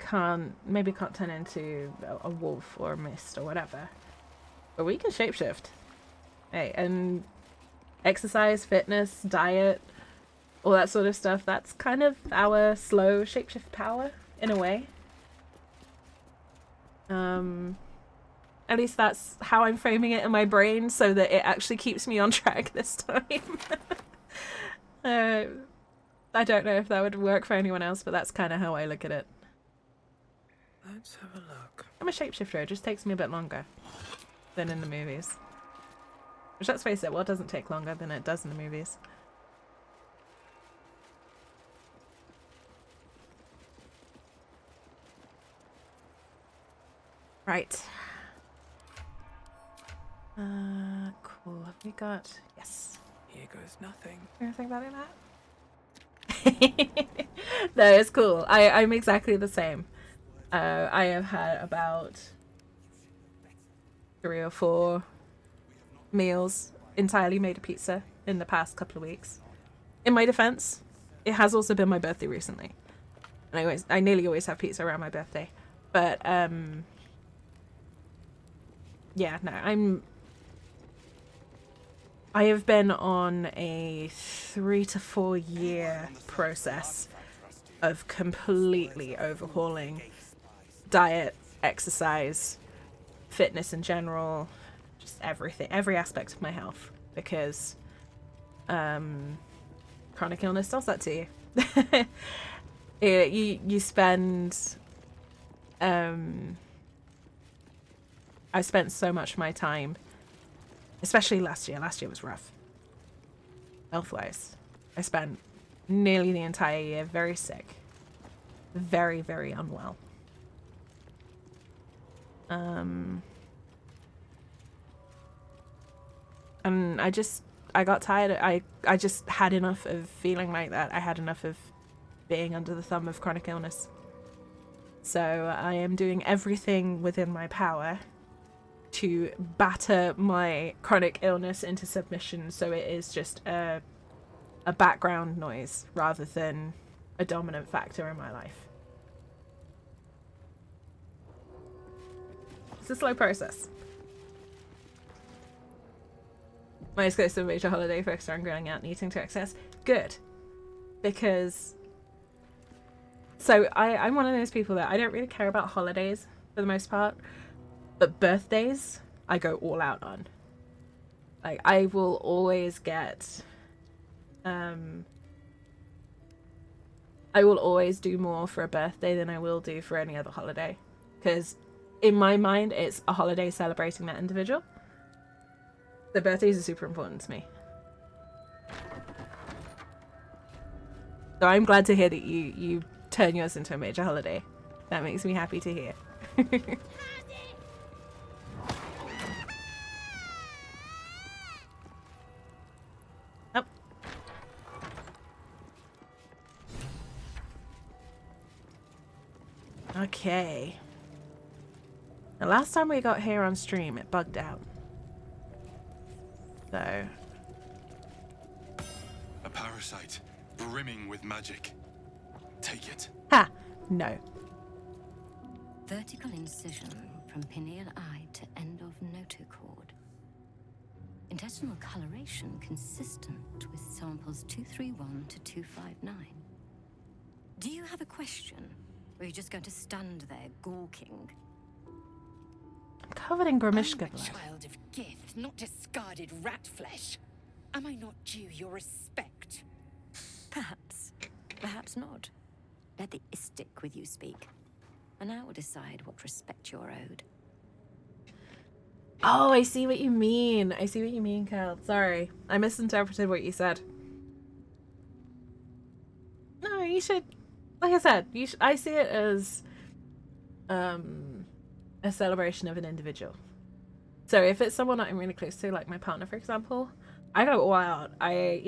maybe can't turn into a wolf or a mist or whatever, but we can shapeshift. Hey, and exercise, fitness, diet, all that sort of stuff, that's kind of our slow shapeshift power, in a way. At least that's how I'm framing it in my brain, so that it actually keeps me on track this time. I don't know if that would work for anyone else, but that's kind of how I look at it. Let's have a look. I'm a shapeshifter, it just takes me a bit longer than in the movies. Which, let's face it, what doesn't take longer than it does in the movies? Right. Cool. Have we got... Yes. Here goes nothing. Anything about that? No, it's cool. I'm exactly the same. I have had about 3 or 4 meals entirely made of pizza in the past couple of weeks. In my defense, it has also been my birthday recently. And I nearly always have pizza around my birthday. But, yeah, no, I have been on a 3 to 4 year process of completely overhauling diet, exercise, fitness in general, just everything, every aspect of my health, because chronic illness does that to you. You spend I spent so much of my time, especially last year. Last year was rough, health-wise. I spent nearly the entire year very sick, very, very unwell. And I got tired. I just had enough of feeling like that. I had enough of being under the thumb of chronic illness. So I am doing everything within my power to batter my chronic illness into submission, so it is just a background noise rather than a dominant factor in my life. It's a slow process. My exclusive major holiday focused on growing out and eating to excess. Good. Because So I'm one of those people that I don't really care about holidays for the most part, but birthdays I go all out on. Like, I will always get, I will always do more for a birthday than I will do for any other holiday, because in my mind it's a holiday celebrating that individual. The birthdays are super important to me. So I'm glad to hear that you turn yours into a major holiday. That makes me happy to hear. Up. Okay. The last time we got here on stream, it bugged out. So. A parasite brimming with magic. Take it. Ha! No. Vertical incision from pineal eye to end of notochord. Intestinal coloration consistent with samples 231 to 259. Do you have a question? Or are you just going to stand there gawking? I'm covered in Grimishka blood. Child of gift, not discarded rat flesh. Am I not due your respect? Perhaps. Perhaps not. Let the istic with you speak, and I will decide what respect you're owed. Oh, I see what you mean. I see what you mean, Cal. Sorry. I misinterpreted what you said. No, you should... Like I said, I see it as a celebration of an individual. So if it's someone that I'm really close to, like my partner, for example, I go all out. I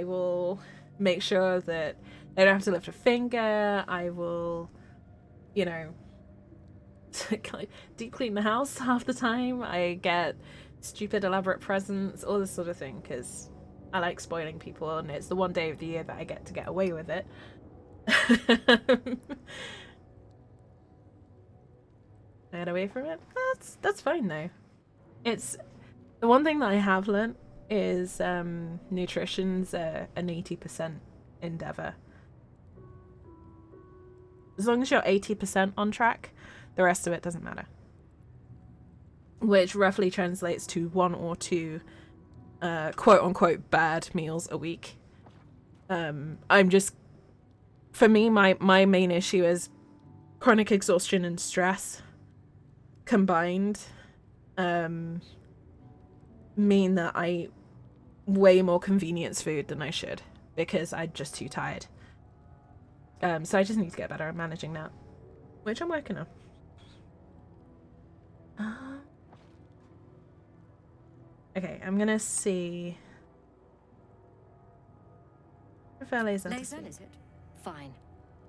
will make sure that they don't have to lift a finger. I will, deep clean the house half the time. I get stupid elaborate presents, all this sort of thing, because I like spoiling people, and it's the one day of the year that I get to get away with it. Get away from it? That's fine though. It's the one thing that I have learnt is nutrition's an 80% endeavor. As long as you're 80% on track, the rest of it doesn't matter. Which roughly translates to 1 or 2 quote unquote bad meals a week. For me, my main issue is chronic exhaustion and stress combined mean that I way more convenience food than I should because I'm just too tired. So I just need to get better at managing that, which I'm working on. Okay, I'm gonna see if lae'zel Lae'zel, is it? Fine.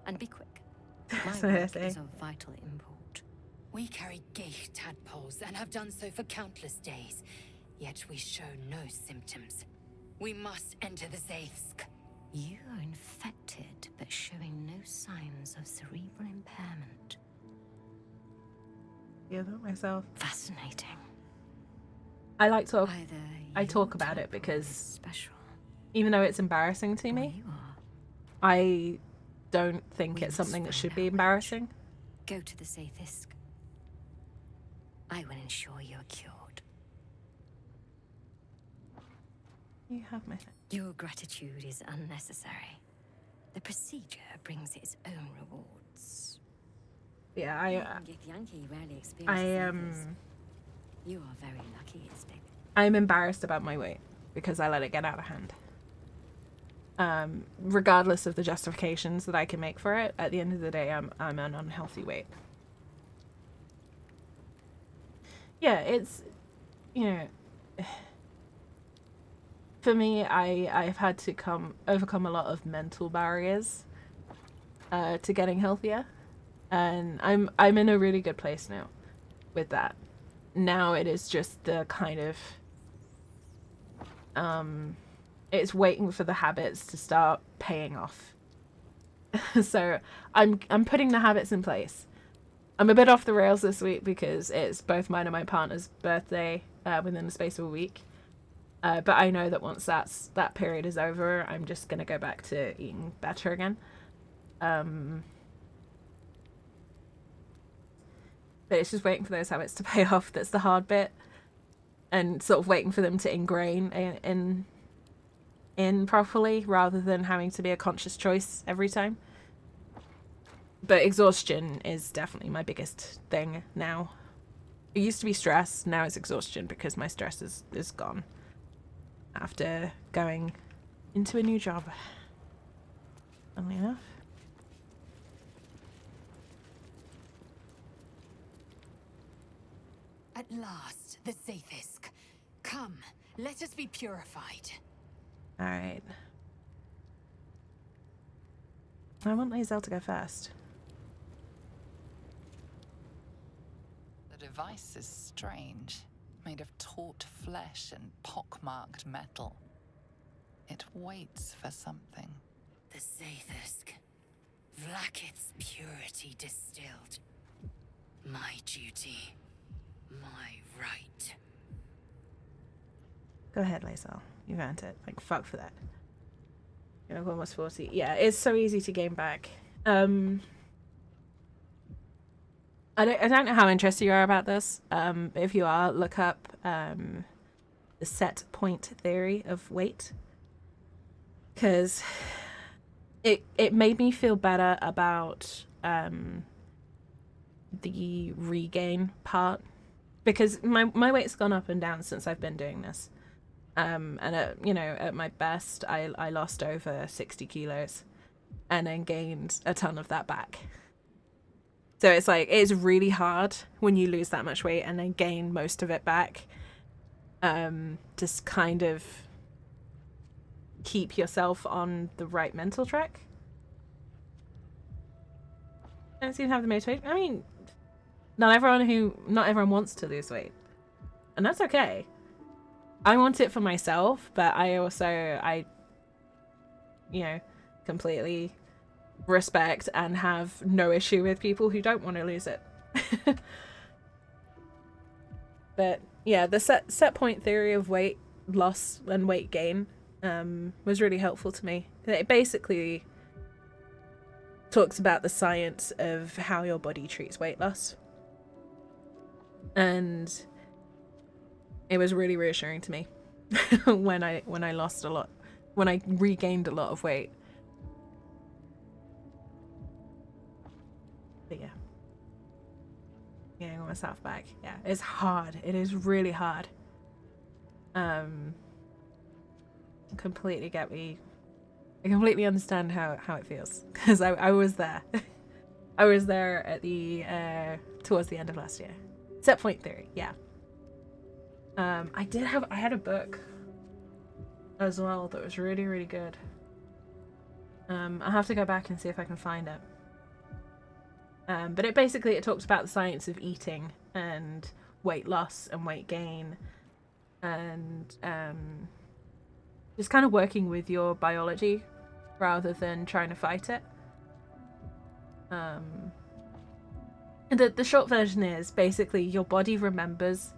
And be quick. My So work say. is of vital import. We carry gate tadpoles and have done so for countless days, yet we show no symptoms. We must enter the Zaithsk. You are infected, but showing no signs of cerebral impairment. Yeah, that myself. Fascinating. I like to. I talk about it because even though it's embarrassing to me, I don't think it's something that should be embarrassing. Go to the Zaithsk. I will ensure you're cured. You have my thing. Your gratitude is unnecessary. The procedure brings its own rewards. Yeah, Githyanki rarely experiences this. You are very lucky, Istik. I'm embarrassed about my weight because I let it get out of hand. Regardless of the justifications that I can make for it, at the end of the day, I'm an unhealthy weight. Yeah, it's, for me, I've had to overcome a lot of mental barriers to getting healthier, and I'm in a really good place now with that. Now it is just the kind of it's waiting for the habits to start paying off. So I'm putting the habits in place. I'm a bit off the rails this week because it's both mine and my partner's birthday within the space of a week. But I know that once that period is over, I'm just gonna go back to eating better again. But it's just waiting for those habits to pay off that's the hard bit, and sort of waiting for them to ingrain in properly rather than having to be a conscious choice every time. But exhaustion is definitely my biggest thing now. It used to be stress, now it's exhaustion because my stress is gone after going into a new job. Funnily enough. At last, the Zaithisk. Come, let us be purified. Alright. I want lae'zel to go first. The device is strange, made of taut flesh and pockmarked metal. It waits for something. The Zaithisk. Vlaakith's purity distilled. My duty. My right. Go ahead, lae'zel. You've earned it. Like, fuck for that. You know, almost 40. Yeah, it's so easy to gain back. I don't know how interested you are about this. But if you are, look up the set point theory of weight. Because it made me feel better about the regain part. Because my weight's gone up and down since I've been doing this. And at my best, I lost over 60 kilos and then gained a ton of that back. So it's like, it's really hard when you lose that much weight and then gain most of it back. Just kind of keep yourself on the right mental track. Don't seem to have the motivation. I mean, not everyone wants to lose weight. And that's okay. I want it for myself, but I completely respect and have no issue with people who don't want to lose it. But yeah, the set point theory of weight loss and weight gain was really helpful to me. It basically talks about the science of how your body treats weight loss. And it was really reassuring to me when I lost a lot, when I regained a lot of weight. But yeah, getting myself back. Yeah, it's hard. It is really hard. Completely get me. I completely understand how it feels because I was there. I was there at the towards the end of last year. Set point theory, yeah. I had a book as well that was really, really good. I'll have to go back and see if I can find it. But it talks about the science of eating and weight loss and weight gain and just kind of working with your biology rather than trying to fight it. And the short version is basically your body remembers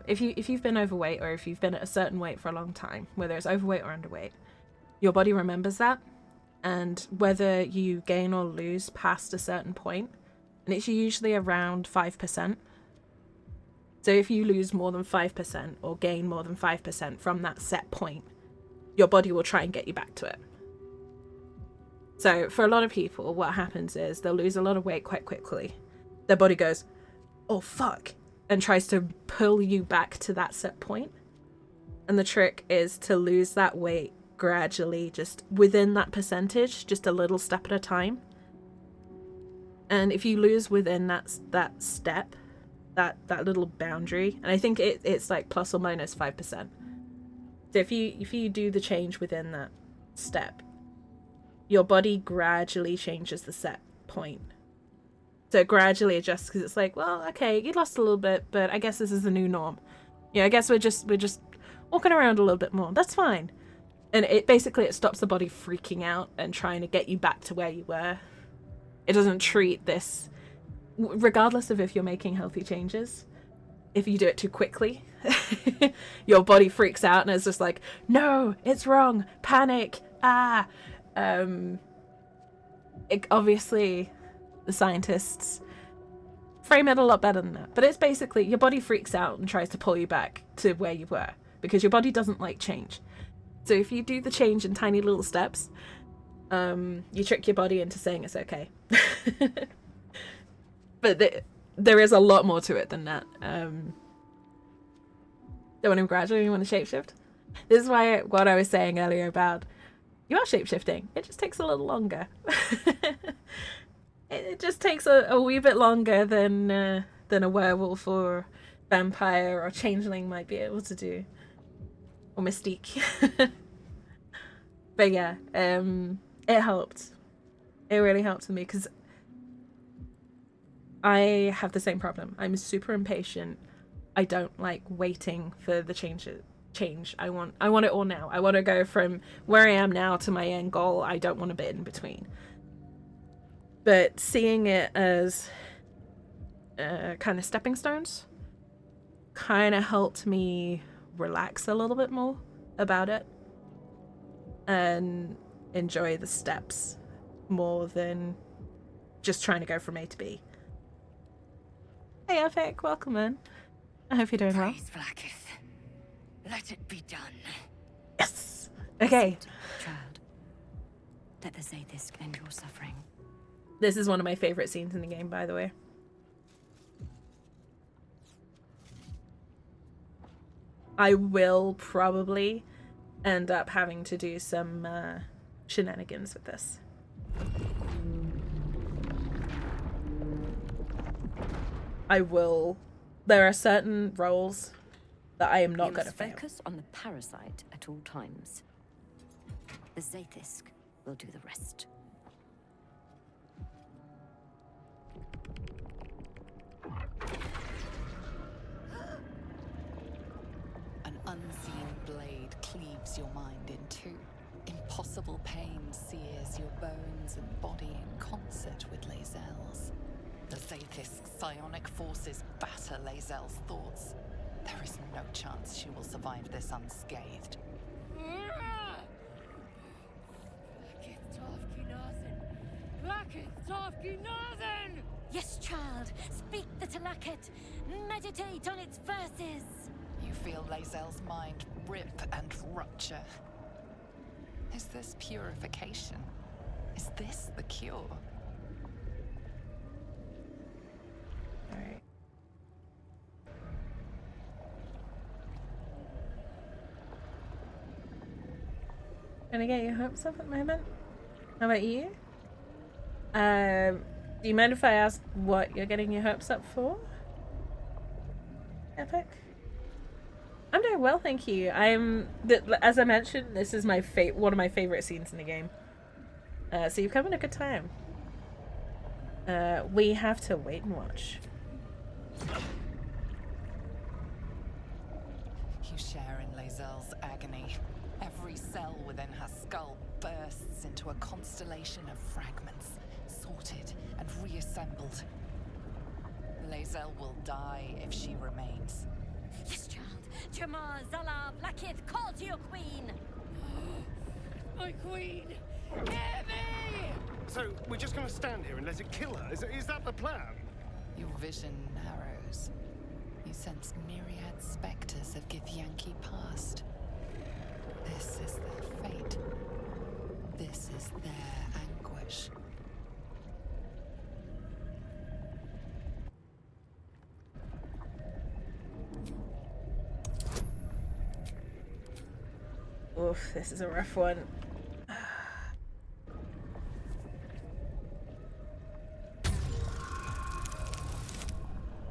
if you've been overweight or if you've been at a certain weight for a long time, whether it's overweight or underweight, your body remembers that. And whether you gain or lose past a certain point, and it's usually around 5%. So if you lose more than 5% or gain more than 5% from that set point, your body will try and get you back to it. So for a lot of people, what happens is they'll lose a lot of weight quite quickly. Their body goes, oh fuck, and tries to pull you back to that set point. And the trick is to lose that weight gradually, just within that percentage, just a little step at a time. And if you lose within that step, that little boundary, and I think it's like plus or minus 5%. So if you do the change within that step, your body gradually changes the set point. So it gradually adjusts because it's like, well, okay, you lost a little bit, but I guess this is the new norm. Yeah, I guess we're just walking around a little bit more. That's fine. And it stops the body freaking out and trying to get you back to where you were. It doesn't treat this, regardless of if you're making healthy changes, if you do it too quickly, your body freaks out and it's just like, no, it's wrong, panic, obviously, the scientists frame it a lot better than that. But it's basically your body freaks out and tries to pull you back to where you were because your body doesn't like change. So if you do the change in tiny little steps, you trick your body into saying it's okay. But there is a lot more to it than that. Then when I'm graduating, you want to shapeshift. This is why what I was saying earlier about you are shapeshifting. It just takes a little longer. It just takes a wee bit longer than a werewolf or vampire or changeling might be able to do, or mystique. But yeah, it helped. It really helped me because I have the same problem. I'm super impatient. I don't like waiting for the change. I want it all now. I want to go from where I am now to my end goal. I don't want a bit in between. But seeing it as kind of stepping stones kind of helped me relax a little bit more about it and enjoy the steps more than just trying to go from A to B. Hey, Epic, welcome in. I hope you're doing well. Let it be done. Yes. Okay. Child, let the Zaithis end your suffering. This is one of my favorite scenes in the game, by the way. I will probably end up having to do some shenanigans with this. I will. There are certain roles that I am not going to fail. Focus on the parasite at all times. The Zaithis will do the rest. An unseen blade cleaves your mind in two. Impossible pain sears your bones and body in concert with lae'zel's. The Zaithis psionic forces batter lae'zel's thoughts. There is no chance she will survive this unscathed. Yes, child. Speak the Talakit. Meditate on its verses. You feel lae'zel's mind rip and rupture. Is this purification? Is this the cure? Alright. Gonna get your hopes up at the moment. How about you? Do you mind if I ask what you're getting your hopes up for? Epic? I'm doing well, thank you. As I mentioned, this is one of my favorite scenes in the game. So you've come in a good time. We have to wait and watch. You share in lae'zel's agony. Every cell within her skull bursts into a constellation of fragments, sorted and reassembled. Lae'zel will die if she remains. Yes, child. Jamar, Zala, Blackith, call to your queen. My queen! Hear me! So, we're just gonna stand here and let it kill her? Is that the plan? Your vision narrows. You sense myriad specters of Githyanki past. This is their fate. This is their anguish. Oof, this is a rough one.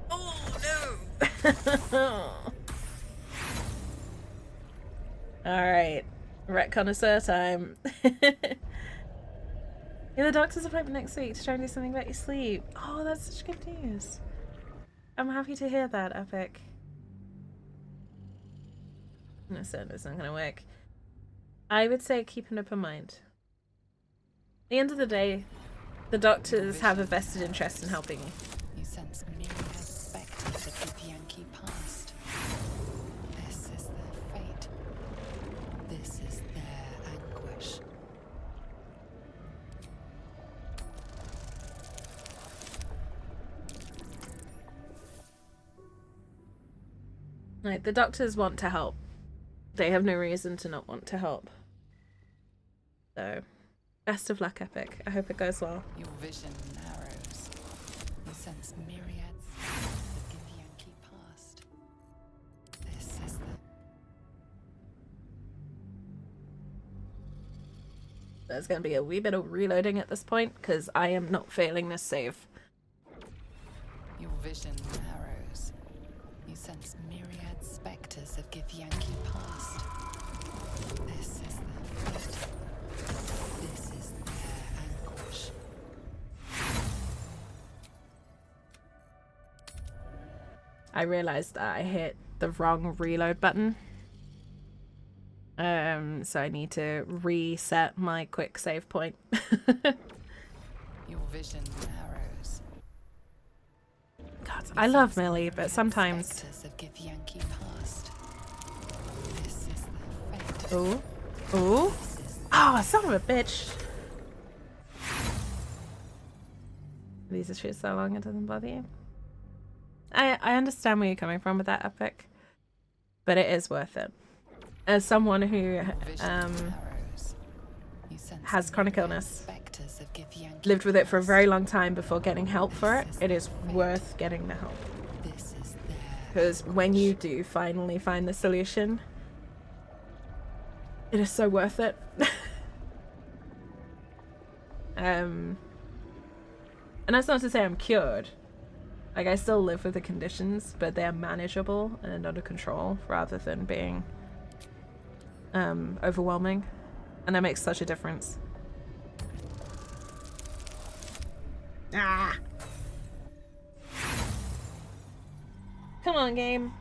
Oh no! Alright. Ret connoisseur time. Yeah, the doctor's appointment next week to try and do something about your sleep. Oh, that's such good news. I'm happy to hear that, Epic. No, certainly it's not gonna work. I would say keep an open mind. At the end of the day, the doctors have a vested interest in helping you. You sense myriad specters of Githyanki past. This is their fate. This is their anguish. Like, the doctors want to help. They have no reason to not want to help. So, best of luck, Epic. I hope it goes well. Your vision narrows. You sense myriads that give Yankee past. This is the... There's going to be a wee bit of reloading at this point, because I am not failing this save. Your vision narrows. You sense myriad spectres of give Yankee past. This is their fate. This is their anguish. I realized that I hit the wrong reload button. So I need to reset my quick save point. Your vision narrows. God, I love Millie, but sometimes... Spectres of give Yankee past. This is their fate. Ooh. Ooh. Oh, son of a bitch. These are shoot so long it doesn't bother you. I understand where you're coming from with that, Epic. But it is worth it. As someone who has chronic illness, lived with it for a very long time before getting help for it, it is worth getting the help. Because when you do finally find the solution, it is so worth it. And that's not to say I'm cured. Like, I still live with the conditions, but they're manageable and under control rather than being overwhelming, and that makes such a difference. Ah! Come on, game.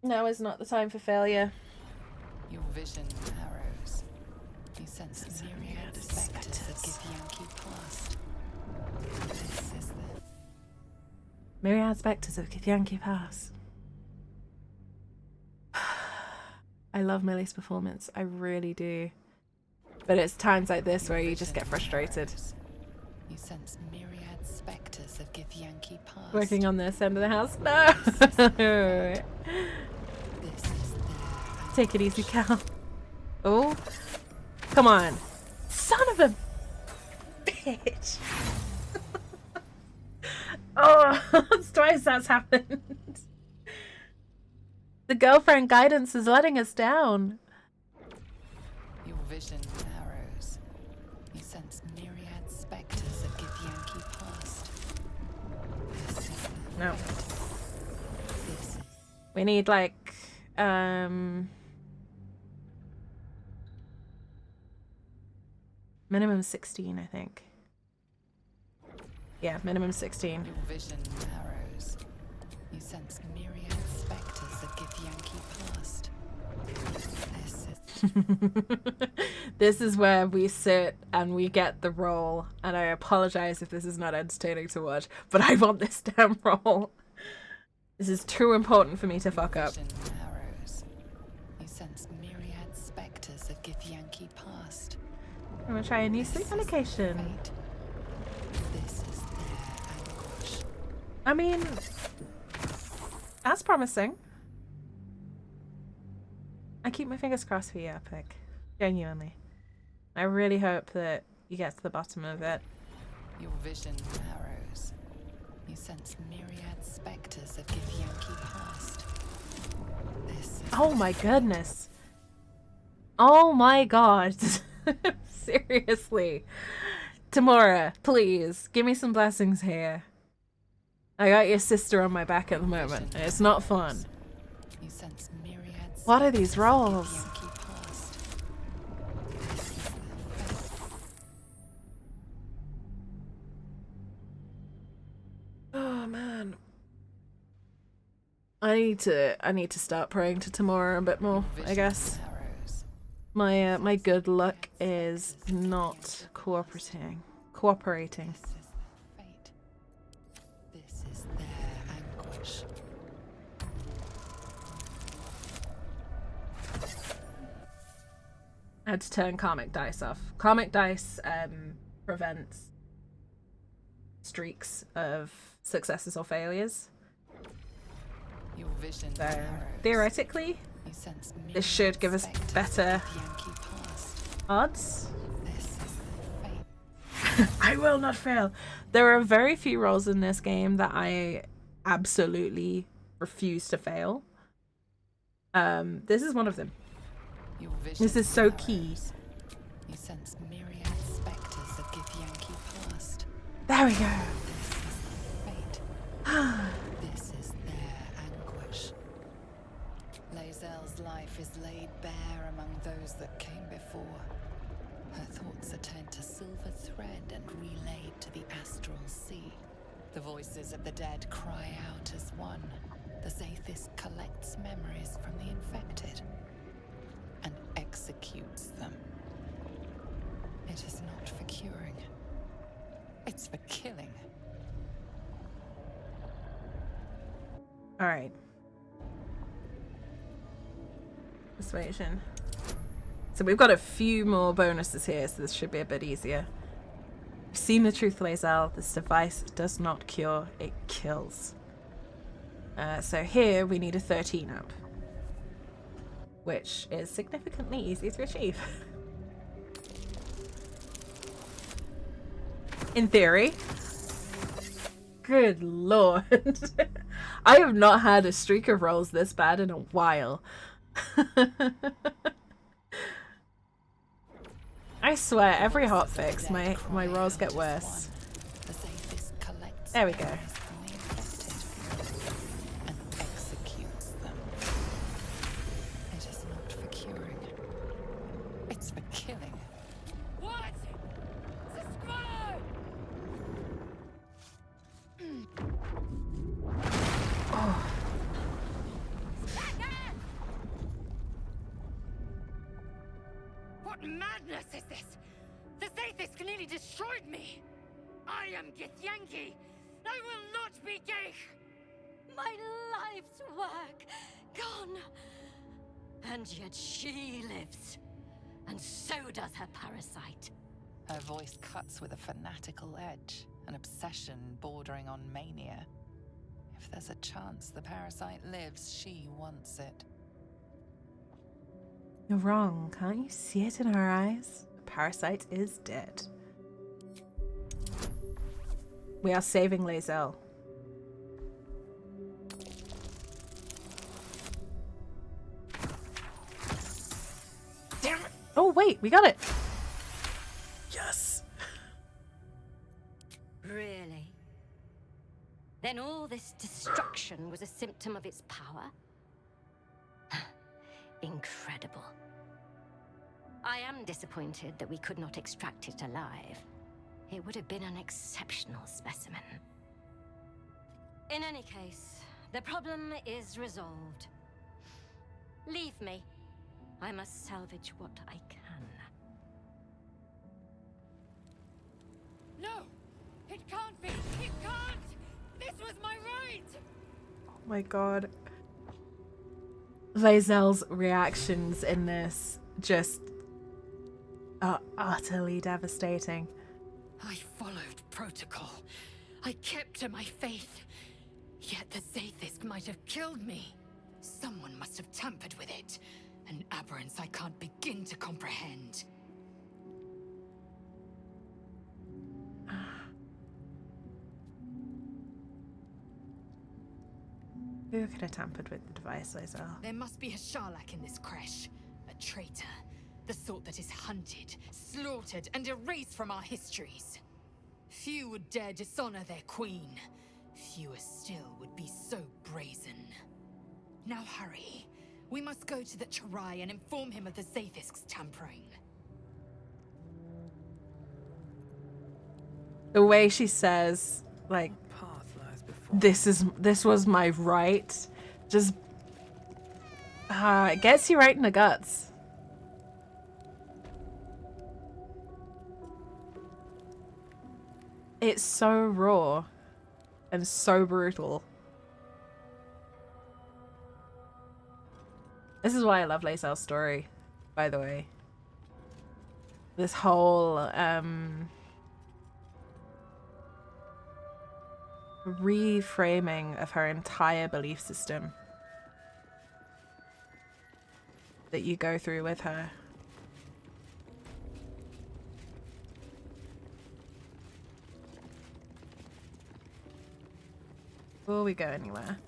Now is not the time for failure. Your vision narrows. You sense myriad spectres that give Yankee past. This is the... Myriad spectres of Githyanki Pass. I love Millie's performance. I really do. But it's times like this where you just get frustrated. You sense myriad spectres of give Yankee past. Working on this end of the house. No! Take it easy, Cal. Oh. Come on. Son of a bitch. Oh, that's twice that's happened. The girlfriend guidance is letting us down. Your vision narrows. You sense myriad spectres that give Yankee past. No. We need like minimum 16, I think. Yeah, minimum 16. Your vision narrows. You sense myriad spectres that give Yankee past. This is where we sit and we get the roll, and I apologize if this is not entertaining to watch, but I want this damn roll. This is too important for me to fuck up. Narrows. You sense myriad spectres that give Yankee past. I'm gonna try a new sleep medication. This is their anguish. I mean, that's promising. I keep my fingers crossed for you, Epic. Genuinely. I really hope that you get to the bottom of it. Your vision narrows. You sense myriad spectres that give Yankee past. This is Oh my goodness. Oh my god. Seriously. Tamora, please, give me some blessings here. I got your sister on my back at the moment, and it's not fun. You sense myriad What are these rolls? Yankee past. Oh man. I need to start praying to Tamora a bit more, I guess. My my good luck is not cooperating. This is their anguish. I had to turn Karmic Dice off. Karmic Dice prevents streaks of successes or failures. Your vision So narrows. theoretically, You sense this should give us spectres better of Yankee past. odds. This is their fate. I will not fail. There are very few roles in this game that I absolutely refuse to fail. This is one of them. Your vision This is so key. narrows. You sense myriad spectres of Githyanki past. There we go. This is their anguish. lae'zel's life is laid bare among those that came before. Her thoughts are turned to silver thread and relayed to the astral sea. The voices of the dead cry out as one. The Zaithis collects memories from the infected and executes them. It is not for curing. It's for killing. All right. Persuasion. So we've got a few more bonuses here, so this should be a bit easier. You've seen the truth, lae'zel. This device does not cure, it kills. So here we need a 13 up, which is significantly easier to achieve. In theory. Good lord. I have not had a streak of rolls this bad in a while. I swear, every hotfix, my rolls get worse. There we go. It is not for curing. It's for killing. What? Subscribe! Oh. What madness is this? The Zaithis nearly destroyed me! I am Githyanki! I will not be Geich! My life's work gone. And yet she lives. And so does her parasite. Her voice cuts with a fanatical edge, an obsession bordering on mania. If there's a chance the parasite lives, she wants it. You're wrong. Can't you see it in her eyes? The parasite is dead. We are saving lae'zel. Damn it! Oh wait, we got it. Yes. Really? Then all this destruction was a symptom of its power? Incredible. I am disappointed that we could not extract it alive. It would have been an exceptional specimen. In any case, the problem is resolved. Leave me. I must salvage what I can. No! It can't be! It can't! This was my right! Oh my god. lae'zel's reactions in this just are utterly devastating. I followed protocol. I kept to my faith. Yet the Zaithis might have killed me. Someone must have tampered with it. An aberrance I can't begin to comprehend. Who could have tampered with the device, lae'zel? There must be a Sharlak in this crash. A traitor. The sort that is hunted, slaughtered, and erased from our histories. Few would dare dishonor their queen. Fewer still would be so brazen. Now hurry. We must go to the Charai and inform him of the Zaithisk's tampering. The way she says, like, this was my right, just it gets you right in the guts. It's so raw and so brutal. This is why I love lae'zel's story, by the way. This whole reframing of her entire belief system that you go through with her. Before we go anywhere,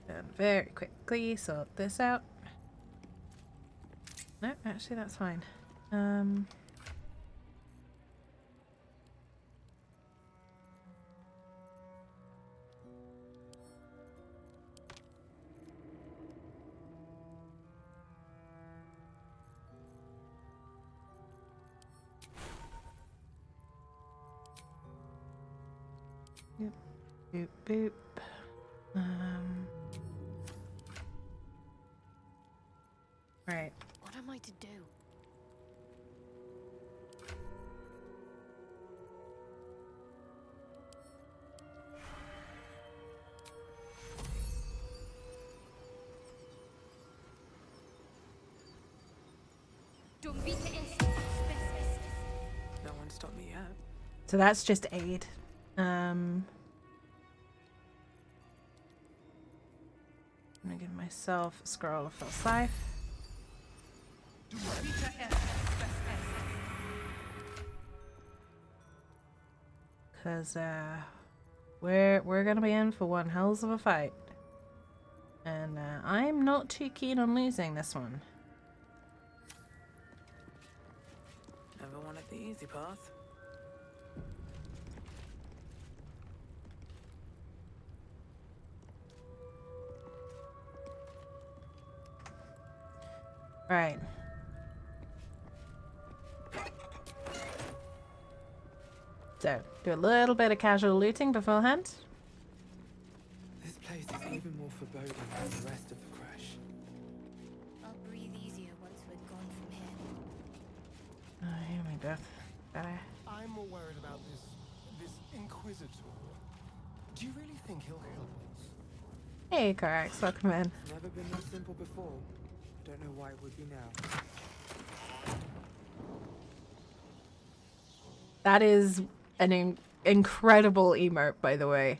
and very quickly sort this out. No, actually that's fine. Yep. Boop boop. Right. What am I to do? No one stopped me yet. So that's just aid. I'm gonna give myself a scroll of Felsife. Cause we're gonna be in for one hells of a fight. And I'm not too keen on losing this one. Never wanted the easy path. Right. So, do a little bit of casual looting beforehand. This place is even more foreboding than the rest of the crash. I'll breathe easier once we're gone from here. Oh, hear me, Beth. Better. I'm more worried about this Inquisitor. Do you really think he'll help us? Hey, Corax, welcome in. It's never been this simple before. Don't know why it would be now. That is an incredible emote, by the way.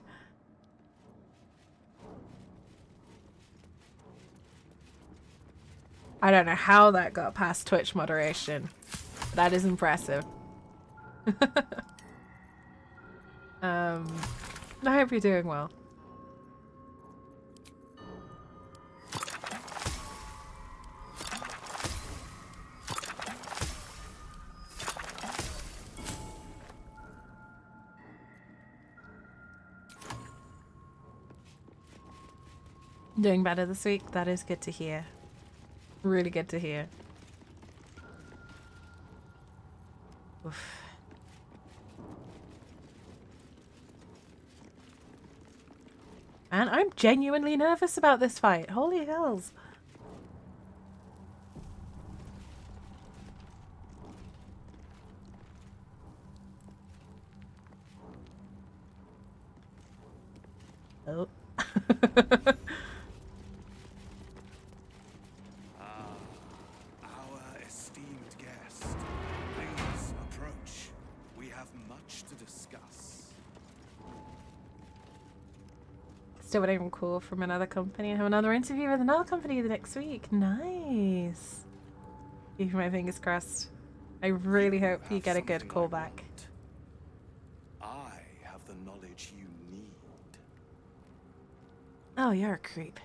I don't know how that got past Twitch moderation. That is impressive. I hope you're doing well. Doing better this week. That is good to hear. Really good to hear. Oof. And I'm genuinely nervous about this fight. Holy hells. Oh. Our esteemed guest, please approach. We have much to discuss. Still waiting on a call from another company. I have another interview with another company the next week. Nice. Keeping my fingers crossed. I really hope you get a good callback. I have the knowledge you need. Oh, you're a creep.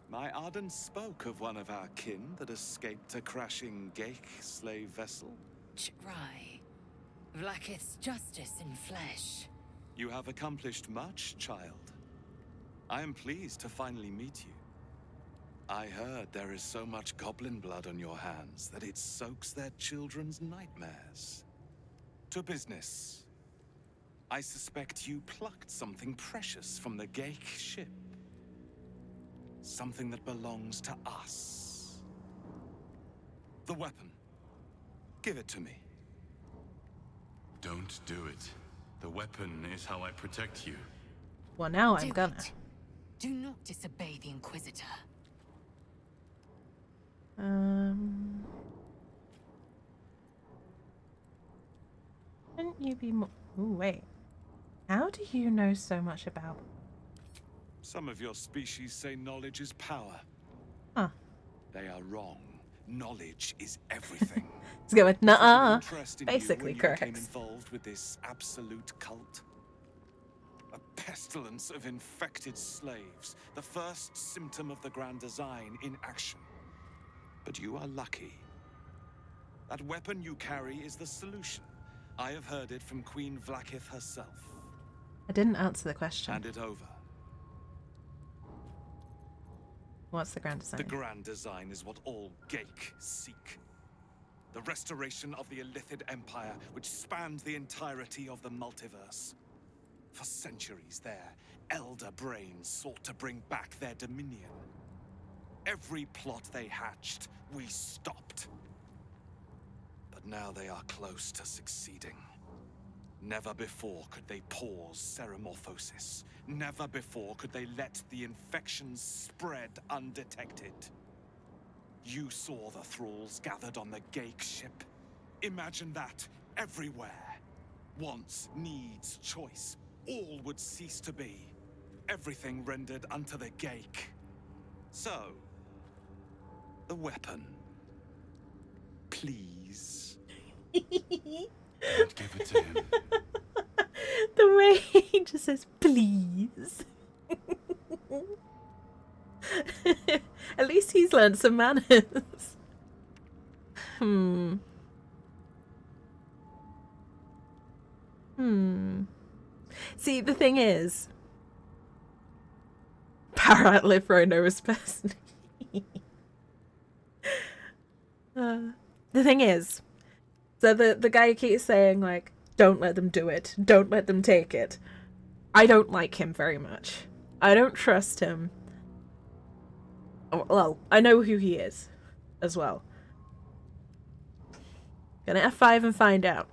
My Arden spoke of one of our kin that escaped a crashing Geik slave vessel. Right. Vlaakith's justice in flesh. You have accomplished much, child. I am pleased to finally meet you. I heard there is so much goblin blood on your hands that it soaks their children's nightmares. To business. I suspect you plucked something precious from the Geik ship. Something that belongs to us. The weapon. Give it to me. Don't do it. The weapon is how I protect you. Well, now I'm Do gonna. it. Do not disobey the Inquisitor. Shouldn't you be more... Ooh, wait. How do you know so much about? Some of your species say knowledge is power. Huh. They are wrong. Knowledge is everything. Let's go with nuh-uh. Interest in Basically you when correct. You became involved with this absolute cult. A pestilence of infected slaves. The first symptom of the grand design in action. But you are lucky. That weapon you carry is the solution. I have heard it from Queen Vlaakith herself. I didn't answer the question. Hand it over. What's the grand design? The grand design is what all Geik seek. The restoration of the Illithid Empire, which spanned the entirety of the multiverse. For centuries, their elder brains sought to bring back their dominion. Every plot they hatched, we stopped. But now they are close to succeeding. Never before could they pause ceremorphosis. Never before could they let the infections spread undetected. You saw the thralls gathered on the Geik ship. Imagine that everywhere. Wants, needs, choice. All would cease to be. Everything rendered unto the Geik. So, the weapon. Please. Give it to him. The way he just says, please. At least he's learned some manners. See, the thing is, power outlive Rhono's person. The thing is, so the guy keeps saying, like, don't let them do it. Don't let them take it. I don't like him very much. I don't trust him. Well, I know who he is as well. Gonna F5 and find out.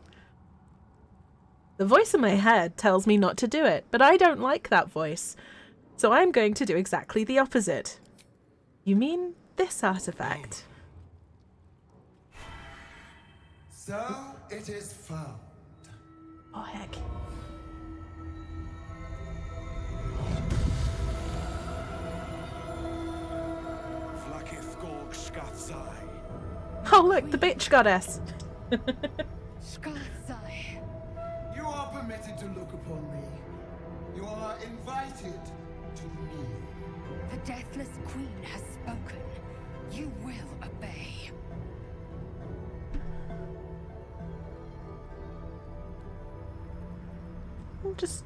The voice in my head tells me not to do it, but I don't like that voice. So I'm going to do exactly the opposite. You mean this artifact? So it is found. Oh, heck. Vlaakith Gorg Skathzai. Oh, look, the bitch goddess. Skathzai. You are permitted to look upon me. You are invited to kneel. The Deathless Queen has spoken. You will obey. Just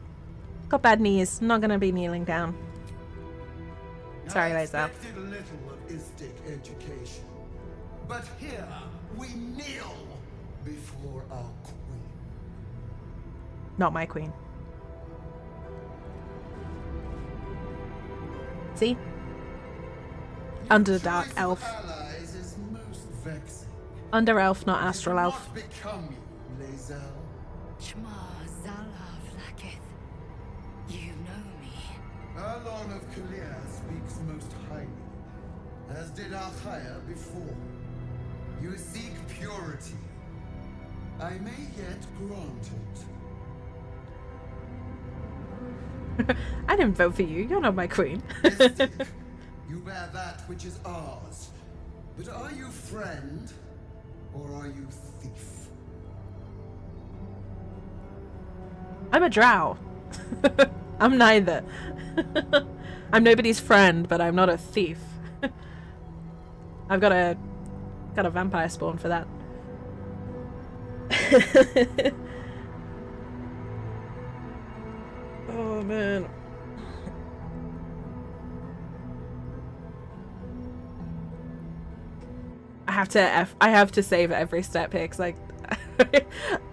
got bad knees. Not gonna be kneeling down. Sorry, I lae'zel. expected a little of Istic education, but here we kneel before our queen. Not my queen. See? Under Dark Elf. Allies is most vexing. Under Elf, not Astral Elf. What become you, lae'zel? Shma Zala Vlaakith. You know me. Our Lord of Kalir speaks most highly, as did Achaya before. You seek purity. I may yet grant it. I didn't vote for you. You're not my queen. You bear that which is ours. But are you friend, or are you thief? I'm a drow. I'm neither. I'm nobody's friend, but I'm not a thief. I've got a vampire spawn for that. Oh man. I have to save at every step here because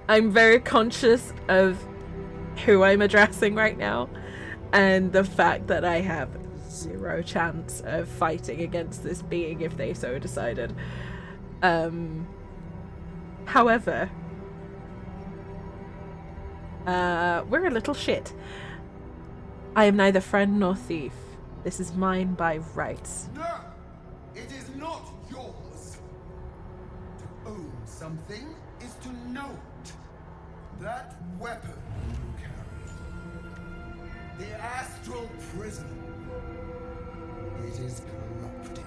I'm very conscious of who I'm addressing right now and the fact that I have 0 chance of fighting against this being if they so decided. However, we're a little shit. I am neither friend nor thief. This is mine by rights. No! It is not yours! To own something is to know it. That weapon you carry, astral prison. It is corrupted.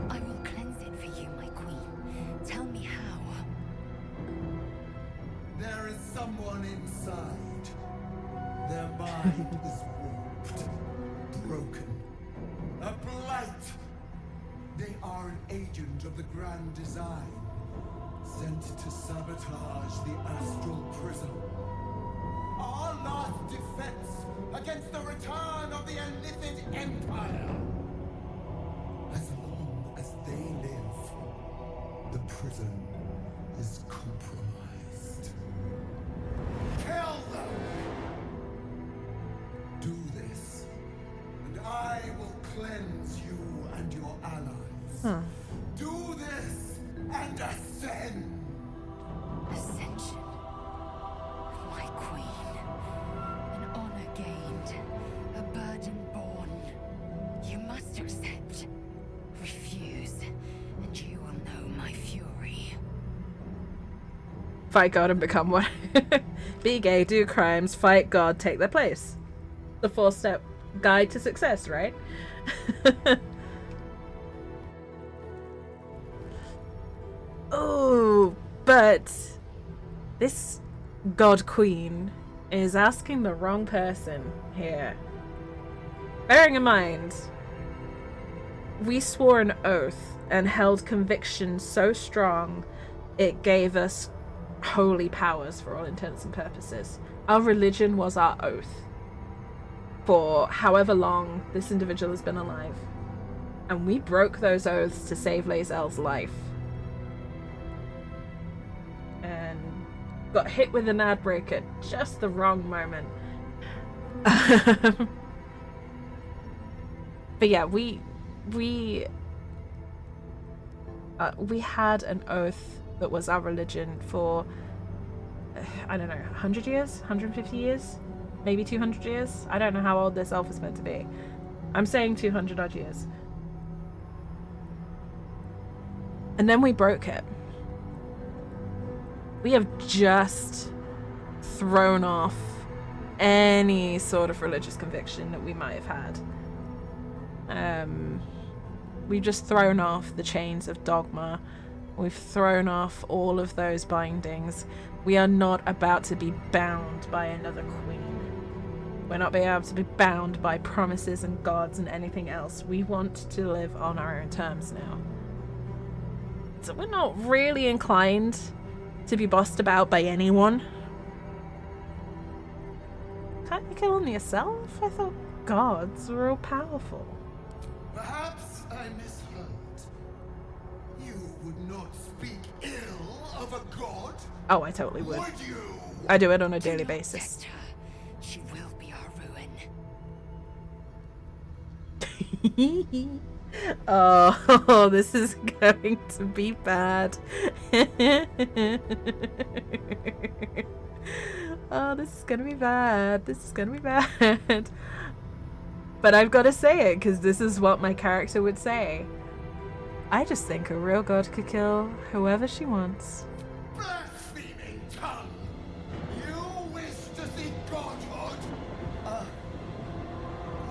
I will cleanse it for you, my queen. Tell me how. There is someone inside. Their mind is warped, broken, a blight. They are an agent of the Grand Design, sent to sabotage the astral prison. Our last defense against the return of the Illithid Empire. As long as they live, the prison is compromised. Kill them! Do this, and I will cleanse you and your allies. Huh. Do this, and ascend! Ascension. My queen. An honor gained. A burden borne. You must accept. Refuse, and you will know my fury. Fight God and become one. Be gay, do crimes, fight God, take their place. The 4-step guide to success, right? Oh, but this God Queen is asking the wrong person here. Bearing in mind, we swore an oath and held conviction so strong it gave us holy powers for all intents and purposes. Our religion was our oath for however long this individual has been alive. And we broke those oaths to save lae'zel's life. And got hit with an Oathbreaker just the wrong moment. But yeah, we had an oath that was our religion for, I don't know, 100 years? 150 years? Maybe 200 years? I don't know how old this elf is meant to be. I'm saying 200 odd years. And then we broke it. We have just thrown off any sort of religious conviction that we might have had. We've just thrown off the chains of dogma. We've thrown off all of those bindings. We are not about to be bound by another queen. We're not being able to be bound by promises and gods and anything else. We want to live on our own terms now. So we're not really inclined to be bossed about by anyone. Can't you kill them yourself? I thought gods were all powerful. Perhaps I misheard. You would not speak ill of a god? Oh, I totally would. Would you? I do it on a daily basis. She will be our ruin. Oh, this is going to be bad. Oh, this is gonna be bad. This is gonna be bad. But I've got to say it, because this is what my character would say. I just think a real god could kill whoever she wants. Blaspheming tongue! You wish to see godhood?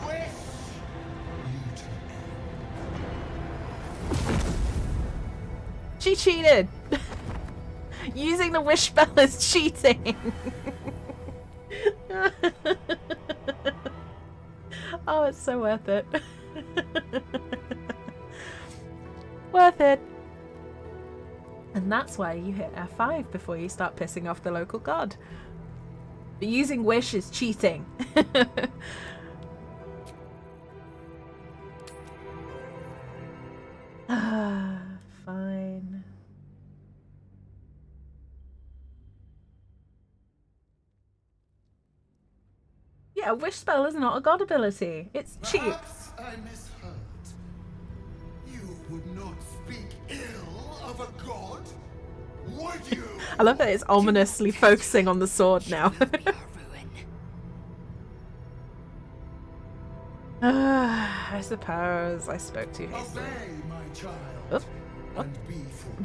Wish you to end. She cheated! Using the wish spell is cheating! Oh, it's so worth it. Worth it. And that's why you hit F5 before you start pissing off the local god. But using wish is cheating. Fine. Yeah, wish spell is not a god ability. It's cheap. Perhaps I misheard. You would not speak ill of a god? Would you? I love that it's ominously focusing on the sword now. I suppose I spoke too hastily. Obey, my child. Oh,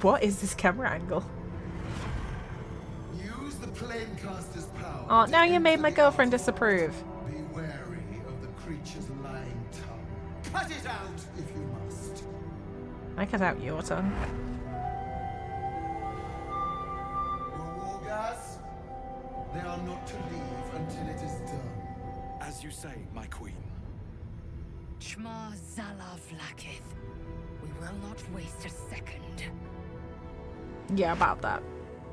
what is this camera angle? Use the planecaster's power. Oh, now you made my girlfriend disapprove. Be wary creature's lying tongue. Cut it out if you must. I cut out your tongue. Your war gas? They are not to leave until it is done. As you say, my queen. Shma Zala Vlakith. We will not waste a second. Yeah, about that.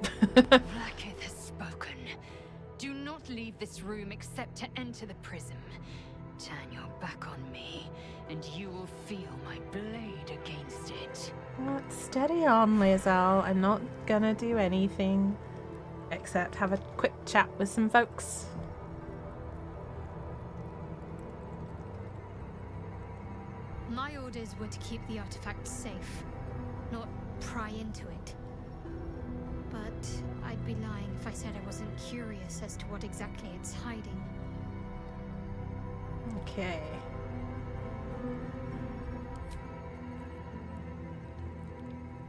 Vlakith has spoken. Do not leave this room except to enter the prism. Turn your back on me, and you will feel my blade against it. Steady on, lae'zel. I'm not gonna do anything except have a quick chat with some folks. My orders were to keep the artifact safe, not pry into it. But I'd be lying if I said I wasn't curious as to what exactly it's hiding. Okay.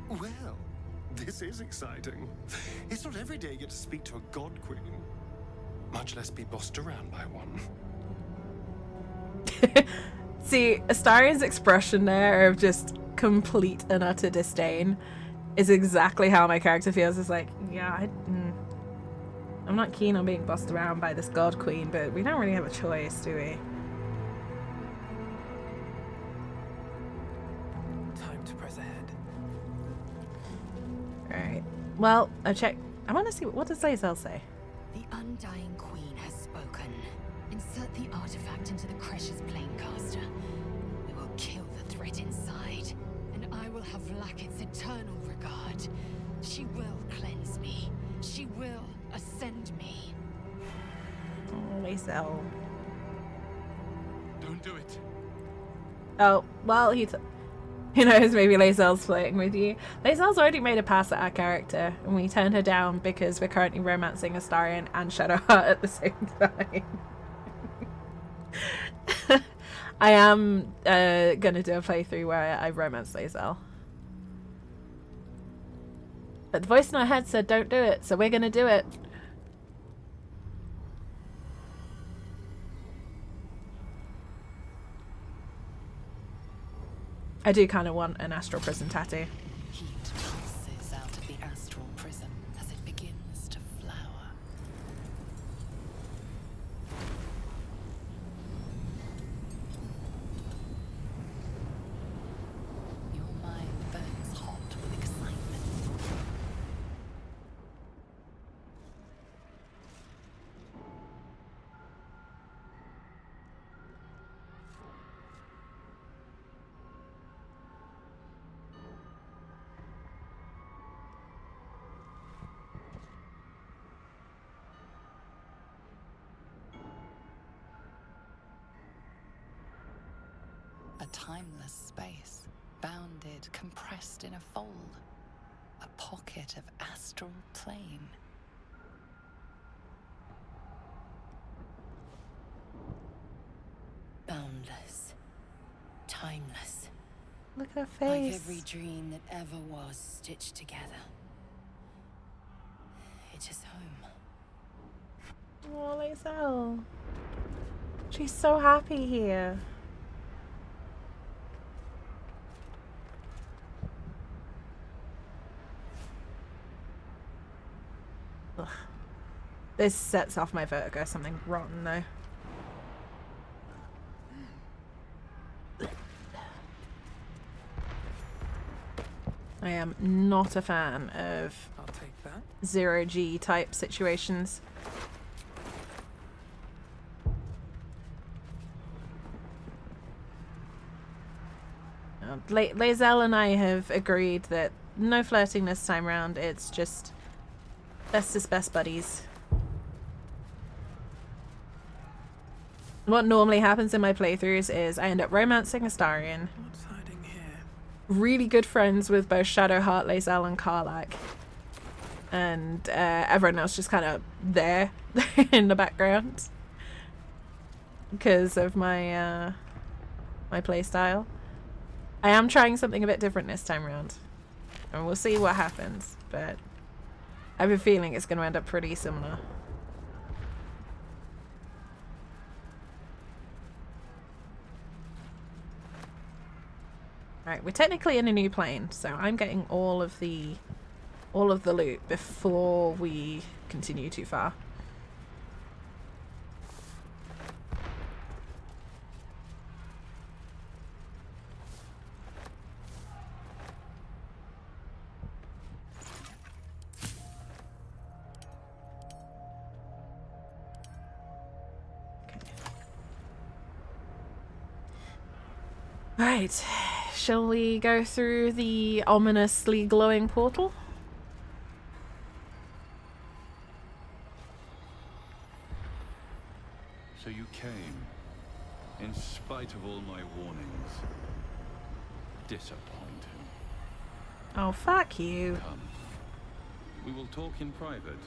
Well, this is exciting. It's not every day you get to speak to a god queen, much less be bossed around by one. See, Astarion's expression there of just complete and utter disdain is exactly how my character feels. It's like, yeah, I'm not keen on being bossed around by this god queen, but we don't really have a choice, do we? Time to press ahead. Alright. Well, I want to see what does lae'zel say? The Undying Queen has spoken. Insert the artifact into the Cresh's planecaster. We will kill the threat inside, and I will have Vlakith's eternal regard. She will cleanse me. She will ascend me. Oh, lae'zel. Don't do it. Oh, well, who knows, maybe lae'zel's flirting with you. Lae'zel's already made a pass at our character, and we turned her down because we're currently romancing Astarion and Shadowheart at the same time. I am gonna do a playthrough where I romance lae'zel. But the voice in our head said don't do it, so we're gonna do it. I do kind of want an astral prison tattoo. Heat pulses out of the astral prism as it begins to flower. Your mind burns hot with excitement. A timeless space, bounded, compressed in a fold. A pocket of astral plane. Boundless. Timeless. Look at her face. Like every dream that ever was stitched together. It is home. Oh, lae'zel. She's so happy here. Ugh. This sets off my vertigo. Something rotten though. I am not a fan of I'll take that. 0G type situations. lae'zel and I have agreed that no flirting this time round. It's just bestest best buddies. What normally happens in my playthroughs is I end up romancing Astarion. What's hiding here? Really good friends with both Shadowheart, lae'zel, and Karlach. And everyone else just kind of there in the background because of my my playstyle. I am trying something a bit different this time around, and we'll see what happens, but I have a feeling it's going to end up pretty similar. Alright, we're technically in a new plane, so I'm getting all of the loot before we continue too far. Right, shall we go through the ominously glowing portal? So you came, in spite of all my warnings. Disappointing. Oh, fuck you. Come. We will talk in private.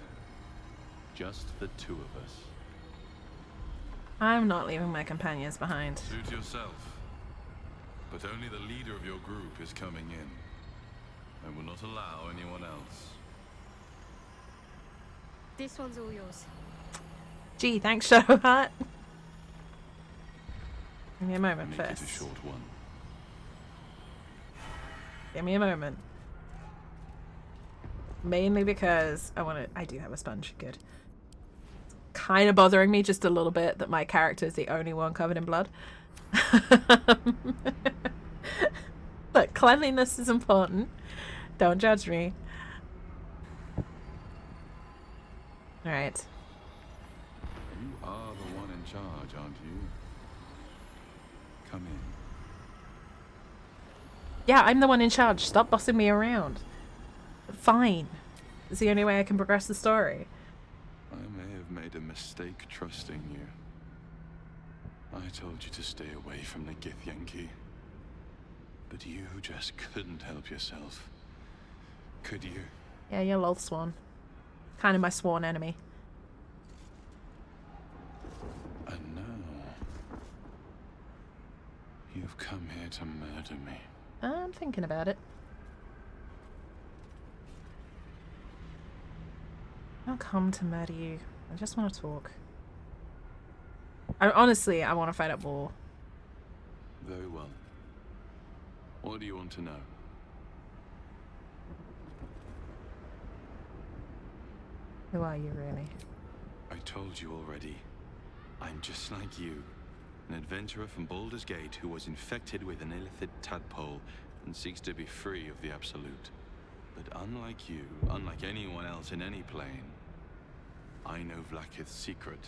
Just the two of us. I'm not leaving my companions behind. Suit yourself. But only the leader of your group is coming in. I will not allow anyone else. This one's all yours. Gee, thanks, Shadowheart. Give me a moment Make first. it a short one. Give me a moment. Mainly because I do have a sponge. Good. Kind of bothering me just a little bit that my character is the only one covered in blood. Look, cleanliness is important. Don't judge me. Alright. You are the one in charge, aren't you? Come in. Yeah, I'm the one in charge. Stop bossing me around. Fine. It's the only way I can progress the story. I may have made a mistake trusting you. I told you to stay away from the Githyanki. But you just couldn't help yourself. Could you? Yeah, you're Loth Swan. Kind of my sworn enemy. And now... you've come here to murder me. I'm thinking about it. I don't come to murder you. I just want to talk. Honestly, I want to fight at war. Very well. What do you want to know? Who are you, really? I told you already. I'm just like you. An adventurer from Baldur's Gate who was infected with an illithid tadpole and seeks to be free of the Absolute. But unlike you, unlike anyone else in any plane, I know Vlaakith's secret.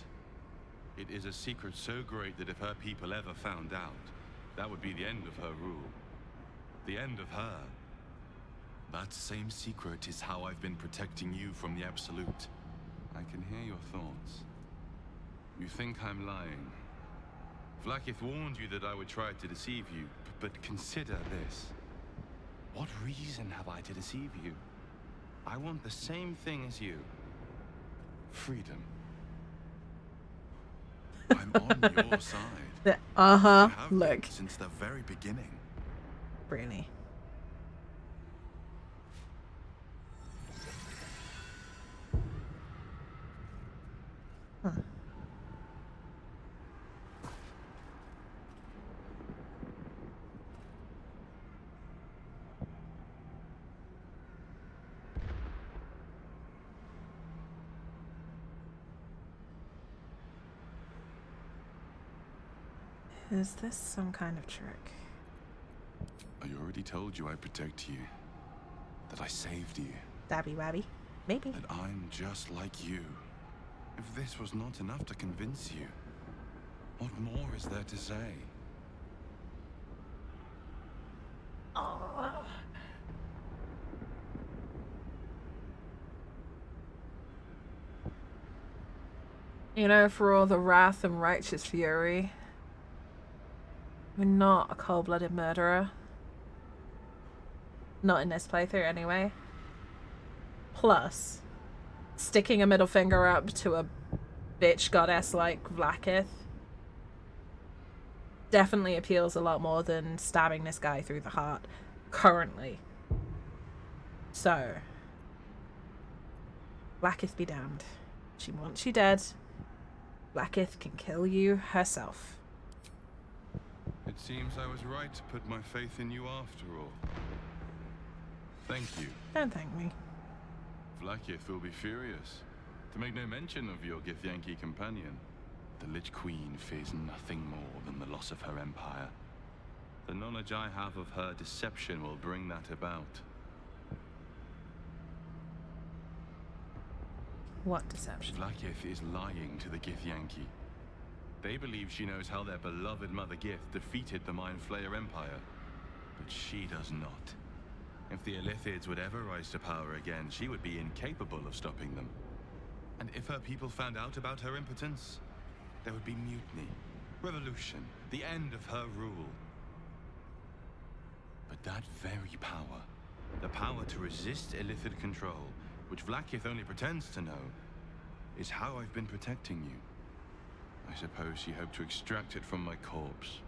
It is a secret so great that if her people ever found out, that would be the end of her rule. The end of her. That same secret is how I've been protecting you from the Absolute. I can hear your thoughts. You think I'm lying. Vlaakith warned you that I would try to deceive you, but consider this. What reason have I to deceive you? I want the same thing as you. Freedom. I'm on your side. Uh-huh. I have Look. been since the very beginning. Really. Huh. Is this some kind of trick? I already told you I protect you. That I saved you. Dabby wabby. Maybe. That I'm just like you. If this was not enough to convince you, what more is there to say? Oh. You know, for all the wrath and righteous fury, we're not a cold-blooded murderer. Not in this playthrough, anyway. Plus, sticking a middle finger up to a bitch goddess like Vlaakith definitely appeals a lot more than stabbing this guy through the heart, currently. So, Vlaakith be damned. She wants you dead. Vlaakith can kill you herself. It It seems I was right to put my faith in you after all. Thank you. Don't thank me. Vlakith will be furious, to make no mention of your Githyanki companion. The Lich Queen fears nothing more than the loss of her empire. The knowledge I have of her deception will bring that about. What deception? Vlakith is lying to the Githyanki. They believe she knows how their beloved Mother Gith defeated the Mind Flayer Empire, but she does not. If the Illithids would ever rise to power again, she would be incapable of stopping them. And if her people found out about her impotence, there would be mutiny, revolution, the end of her rule. But that very power, the power to resist Illithid control, which Vlakith only pretends to know, is how I've been protecting you. I suppose she hoped to extract it from my corpse.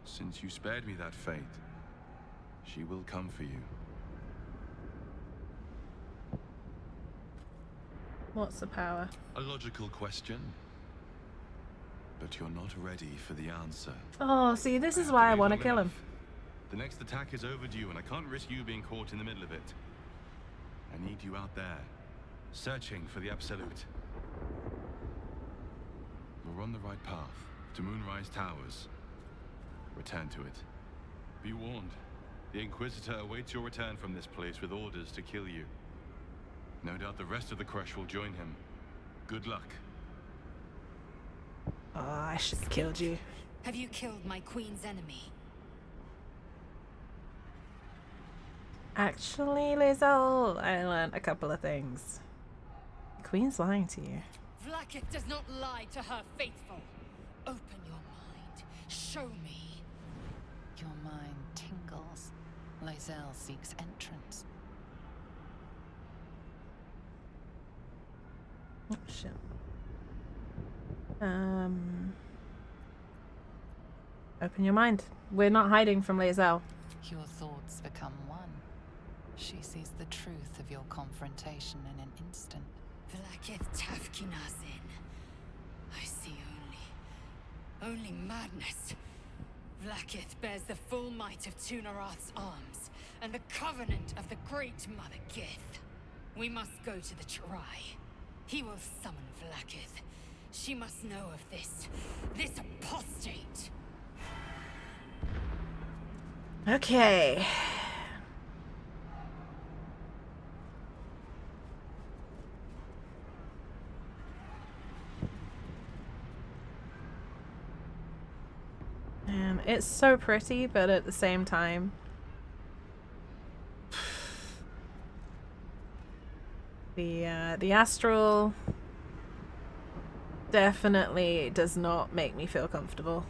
Since you spared me that fate, she will come for you. What's the power? A logical question. But you're not ready for the answer. Oh, see, this is why I want to kill him. The next attack is overdue, and I can't risk you being caught in the middle of it. I need you out there, searching for the Absolute. We're on the right path, to Moonrise Towers. Return to it. Be warned, the Inquisitor awaits your return from this place with orders to kill you. No doubt the rest of the Crush will join him. Good luck. Oh, I should have killed you. Have you killed my queen's enemy? Actually, lae'zel, I learned a couple of things. The Queen's lying to you. Vlakith does not lie to her faithful. Open your mind. Show me. Your mind tingles. lae'zel seeks entrance. Oh, shit. Open your mind. We're not hiding from lae'zel. Your thoughts become one. She sees the truth of your confrontation in an instant. Vlakith Tafkinazin. I see only madness. Vlakith bears the full might of Tunarath's arms, and the covenant of the Great Mother Gith. We must go to the Chirai. He will summon Vlakith. She must know of this apostate. Okay. It's so pretty, but at the same time, the astral definitely does not make me feel comfortable.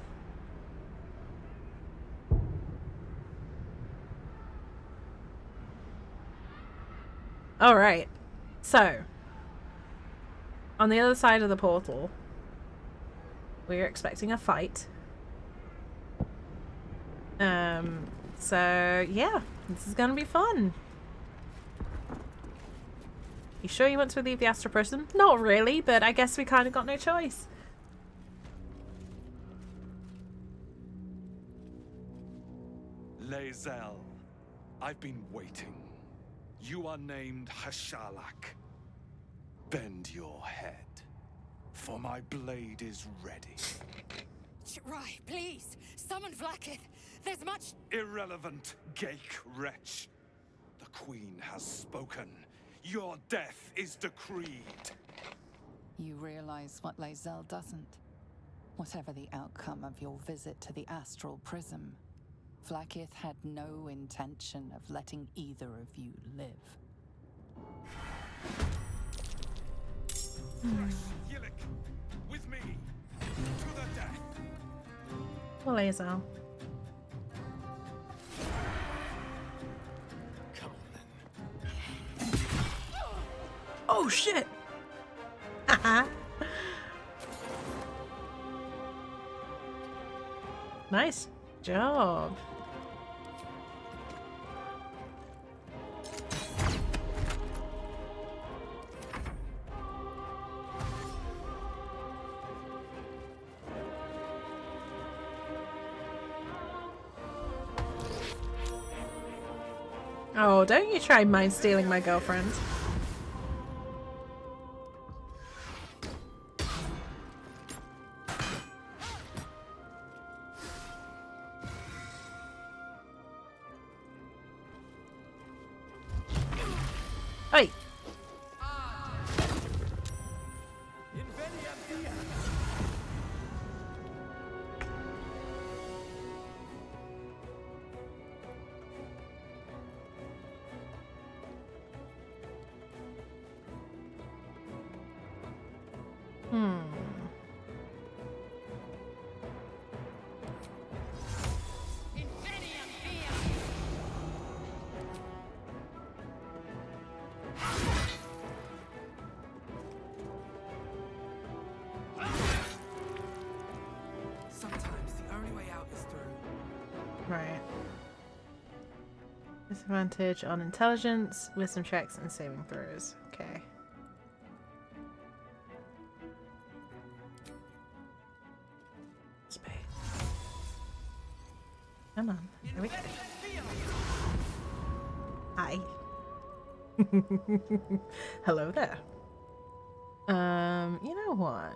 All right, so on the other side of the portal, we're expecting a fight. So yeah, this is gonna be fun. You sure you want to leave the astral prison? Not really, but I guess we kind of got no choice. lae'zel, I've been waiting. You are named Hashalak. Bend your head, for my blade is ready. Chirai, please, summon Vlakith. There's much... Irrelevant, Gake wretch. The Queen has spoken. Your death is decreed. You realize what lae'zel doesn't. Whatever the outcome of your visit to the astral prism, Vlakith had no intention of letting either of you live. Yillik, with me, to the death. Well, lae'zel. Come on then. Oh shit! Haha. Nice job. Oh, don't you try mind stealing my girlfriend. Oi! Sometimes the only way out is through. Right. Disadvantage on intelligence, wisdom checks, and saving throws. Okay. Space. Come on. There we go. Hi. Hello there. You know what?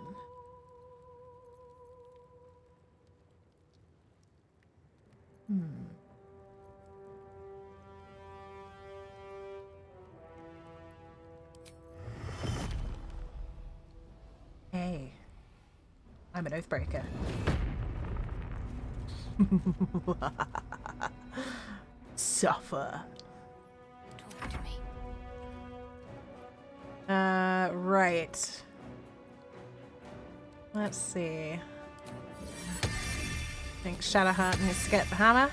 Hey. I'm an Oathbreaker. Suffer. Talk to me. Right. Let's see. I think Shadowheart needs to get the hammer.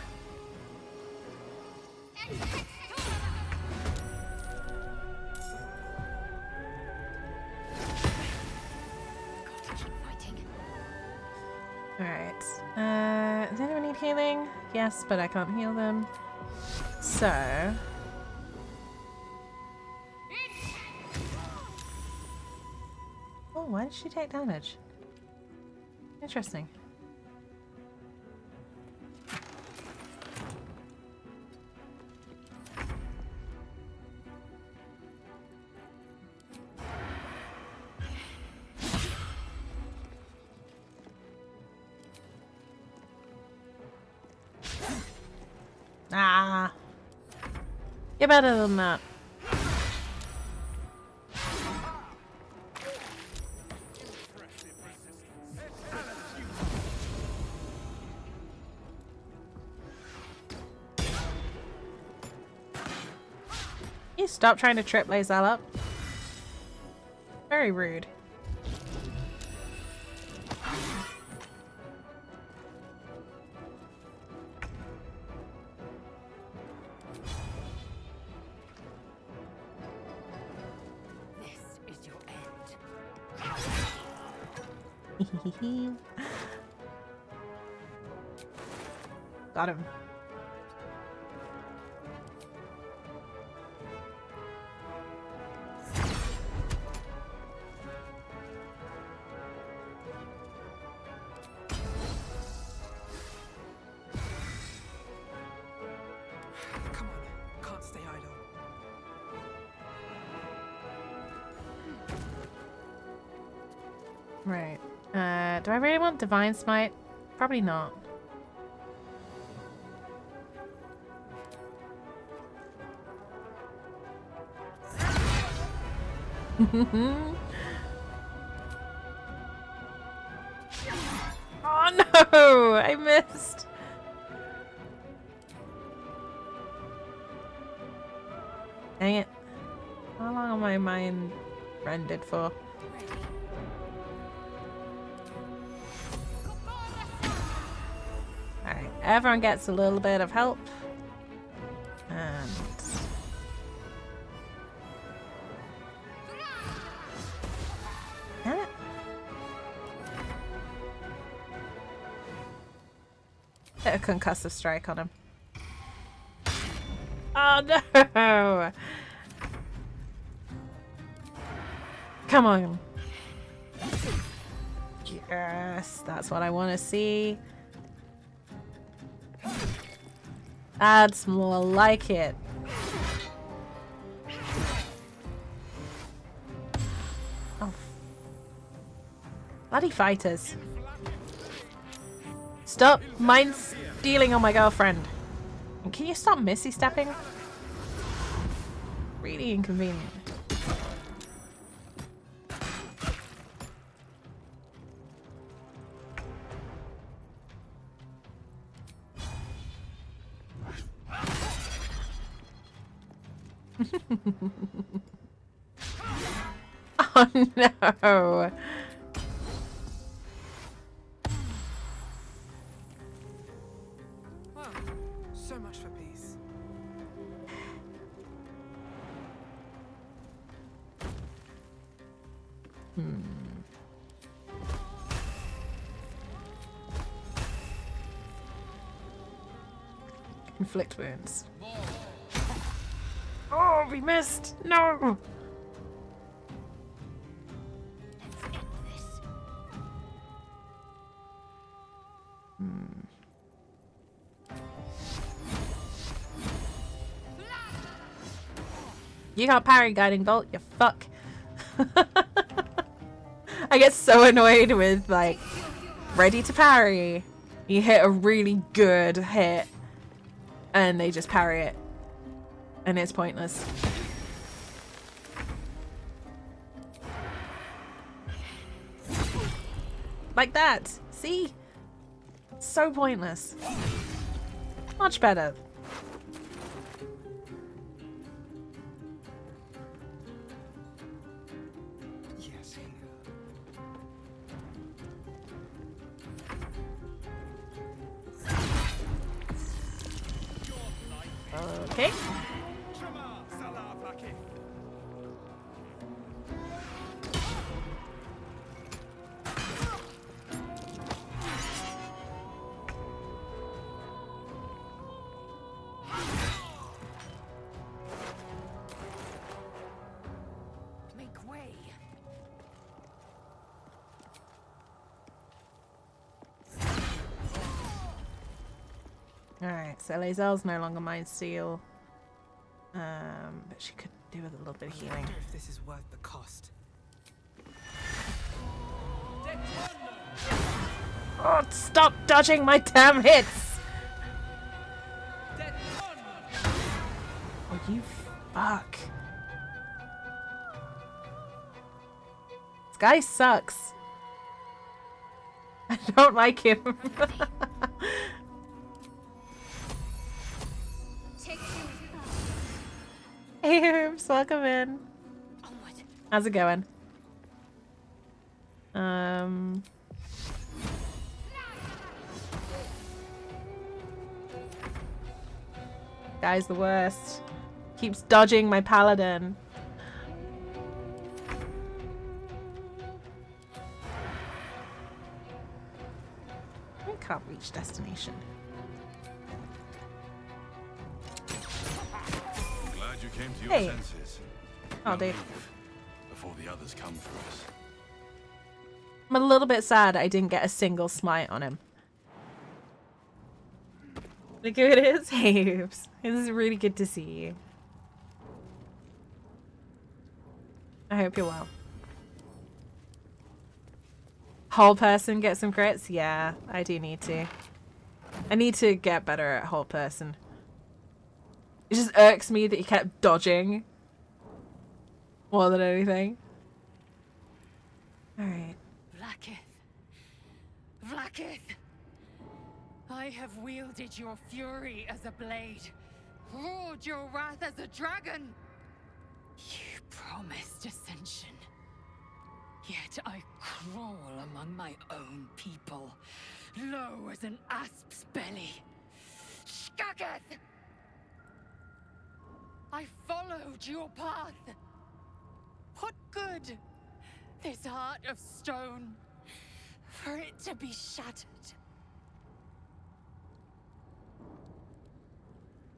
Alright. Does anyone need healing? Yes, but I can't heal them. So... Oh, why did she take damage? Interesting. Ah! You're better than that. You stop trying to trip lae'zel up. Very rude. This is your end. Got him. Come on, can't stay idle. Right. Do I really want Divine Smite? Probably not. Oh no! I missed! Dang it. How long am I mind rendered for? Alright, everyone gets a little bit of help. And... Damn it. Hit a concussive strike on him. Oh no! Come on. Yes, that's what I want to see. That's more like it. Bloody fighters. Stop mind stealing on my girlfriend. And can you stop missy stepping? Really inconvenient. Oh no. Wow, so much for peace. Inflict wounds. Oh, we missed! No! You got parry guiding bolt, you fuck. I get so annoyed with like ready to parry. You hit a really good hit and they just parry it. And it's pointless. Like that. See? So pointless. Much better. Yes, Okay. Make way. Alright, so lae'zel's no longer mind steel. But she could do with a little bit of I healing. wonder if this is worth the cost. Oh, stop dodging my damn hits! Oh, you fuck. This guy sucks. I don't like him. Hey, Oops, welcome in. How's it going? Guy's the worst. Keeps dodging my paladin. I can't reach destination. Glad you came to your Hey. senses. Oh, Now Dave. leave before the others come for us. I'm a little bit sad I didn't get a single smite on him. Look who it is. Hey, Oops. It is really good to see you. I hope you're well. Whole person get some crits? Yeah, I do need to. I need to get better at whole person. It just irks me that he kept dodging more than anything. Alright. Vlaakith! I have wielded your fury as a blade, roared your wrath as a dragon. You promised ascension. Yet I crawl among my own people, low as an asp's belly. Skaketh! I followed your path. What good? This heart of stone, for it to be shattered.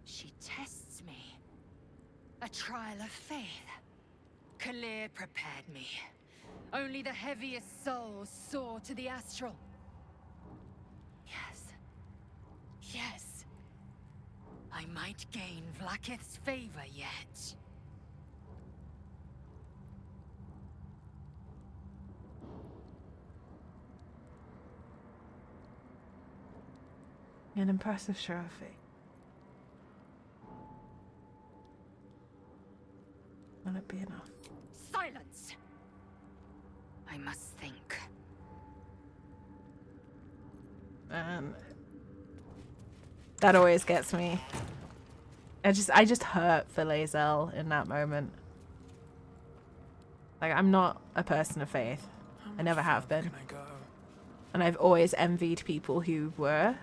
She tests me. A trial of faith. Kalir prepared me. Only the heaviest souls soar to the astral. Yes. Yes. I might gain Vlaakith's favor yet. An impressive trophy. Will it be enough? Silence! I must think. That always gets me. I just hurt for lae'zel in that moment. Like, I'm not a person of faith. I never have been. And I've always envied people who were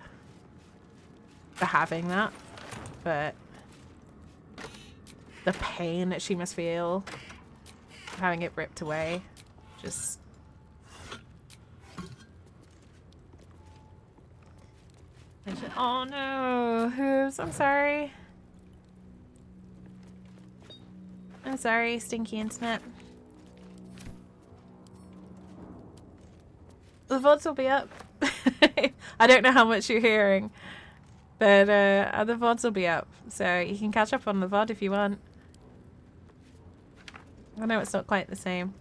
for having that. But the pain that she must feel having it ripped away, just... Oh no, Hooves, I'm sorry. I'm sorry, stinky internet. The VODs will be up. I don't know how much you're hearing, but the VODs will be up, so you can catch up on the VOD if you want. I know it's not quite the same.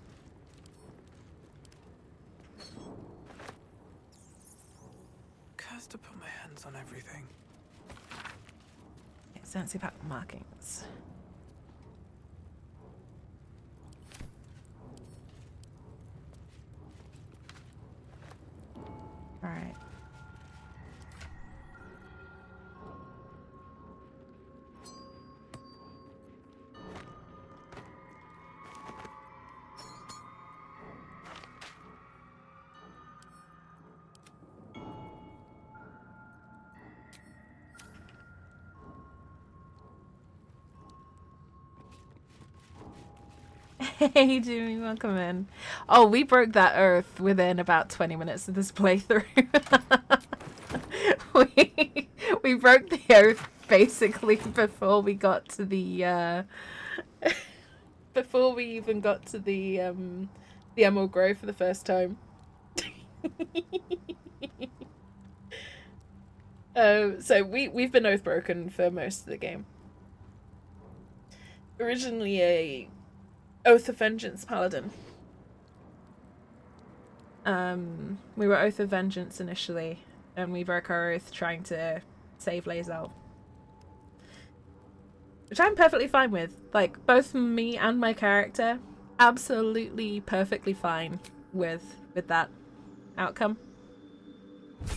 Cursed to put my hands on everything. Sensi pack markings. All right. Hey Jimmy, welcome in. Oh, we broke that earth within about 20 minutes of this playthrough. we broke the earth basically before we got to the before we even got to the Emerald Grove for the first time. So we've been Oathbroken for most of the game. Originally a Oath of Vengeance Paladin. We were Oath of Vengeance initially, and we broke our oath trying to save lae'zel. Which I'm perfectly fine with. Like, both me and my character, absolutely perfectly fine with that outcome.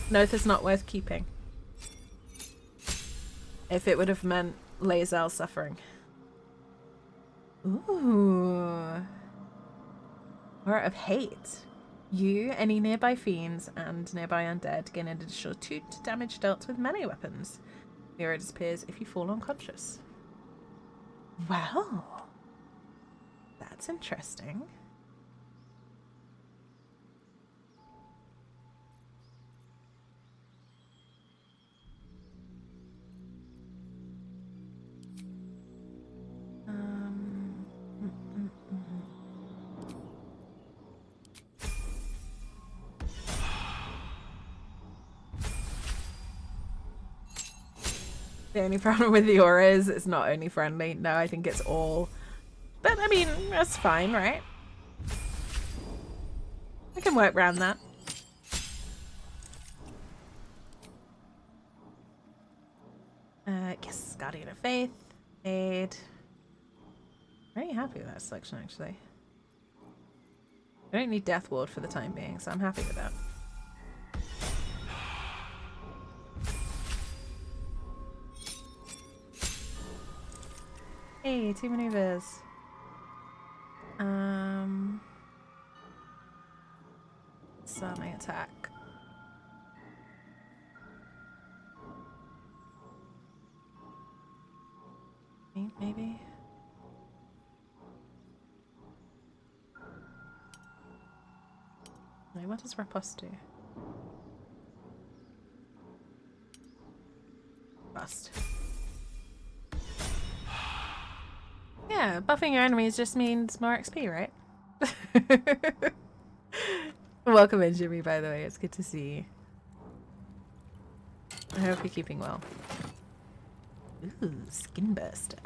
An oath is not worth keeping. If it would have meant lae'zel suffering. Ooh. Aura of Hate. You, any nearby fiends, and nearby undead gain an additional 2 to damage dealt with melee weapons. The aura disappears if you fall unconscious. Well, that's interesting. The only problem with the aura is it's not only friendly. No, I think it's all. But I mean, that's fine, right? I can work around that. Yes, Guardian of Faith, Aid. Very happy with that selection, actually. I don't need Death Ward for the time being, so I'm happy with that. Hey, 2 maneuvers. Suddenly attack. Maybe. Wait, what does Riposte do? Bust. Yeah, buffing your enemies just means more XP, right? Welcome in, Jimmy, by the way. It's good to see you. I hope you're keeping well. Ooh, Skin Burster.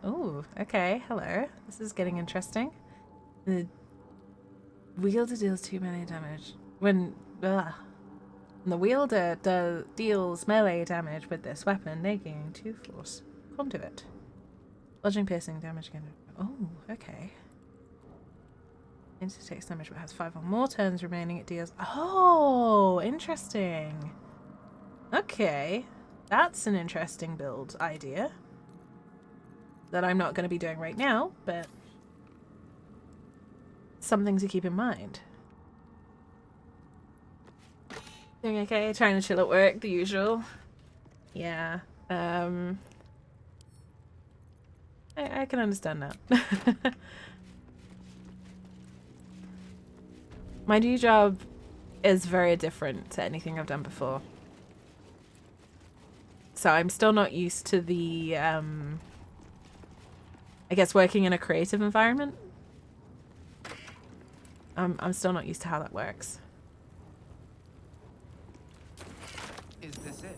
Ooh, okay, hello. This is getting interesting. The wielder deals 2 melee damage. When the wielder deals melee damage with this weapon, they gain 2 force. Conduit. Bludgeoning piercing damage again. Oh, okay. It takes damage but has 5 or more turns remaining. It deals. Oh, interesting. Okay. That's an interesting build idea. That I'm not going to be doing right now, but something to keep in mind. Doing okay? Trying to chill at work, the usual. Yeah. I can understand that. My new job is very different to anything I've done before. So I'm still not used to the, I guess working in a creative environment. I'm still not used to how that works. Is this it?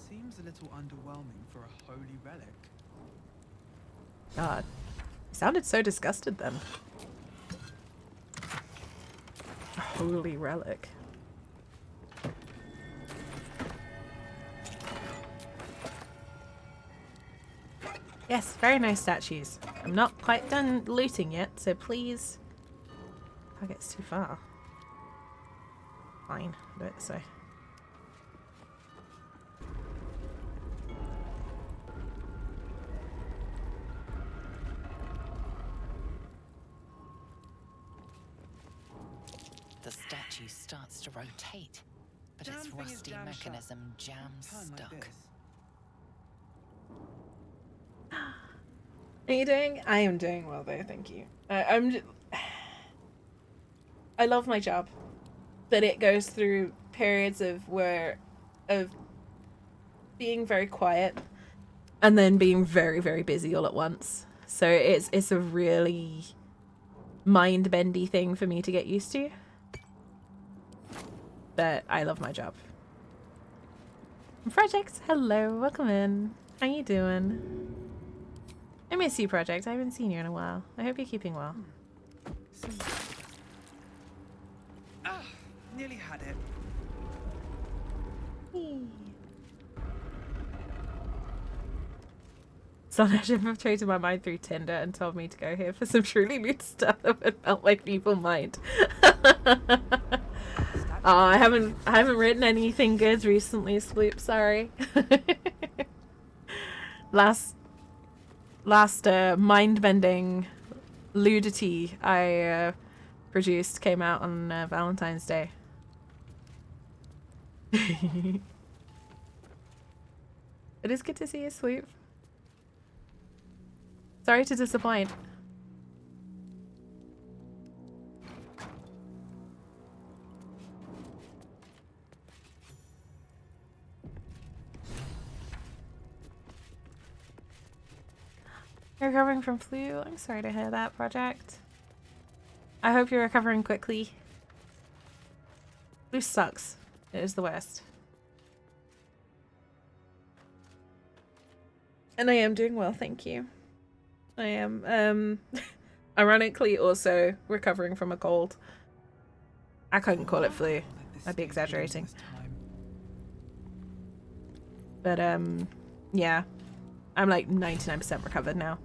Seems a little underwhelming for a holy relic. God, you sounded so disgusted then. A holy relic. Yes, very nice statues. I'm not quite done looting yet, so please. Target's too far. Fine, I'll do it this way. The statue starts to rotate, but its rusty mechanism jams stuck. Are you doing? I am doing well though, thank you. I love my job, but it goes through periods of being very quiet and then being very, very busy all at once. So it's a really mind-bendy thing for me to get used to. But I love my job. Project, hello, welcome in. How you doing? I miss you, Project. I haven't seen you in a while. I hope you're keeping well. Nearly had it. Someone should have traded my mind through Tinder and told me to go here for some truly loot stuff that would melt my people mind. Oh, I haven't written anything good recently, Sloop, sorry. last mind-bending ludity I produced came out on Valentine's Day. It is good to see you, Sloop. Sorry to disappoint. You're recovering from flu? I'm sorry to hear that, Project. I hope you're recovering quickly. Flu sucks. It is the worst. And I am doing well, thank you. I am, ironically also recovering from a cold. I couldn't call it flu. I'd be exaggerating. But, yeah. I'm like 99% recovered now.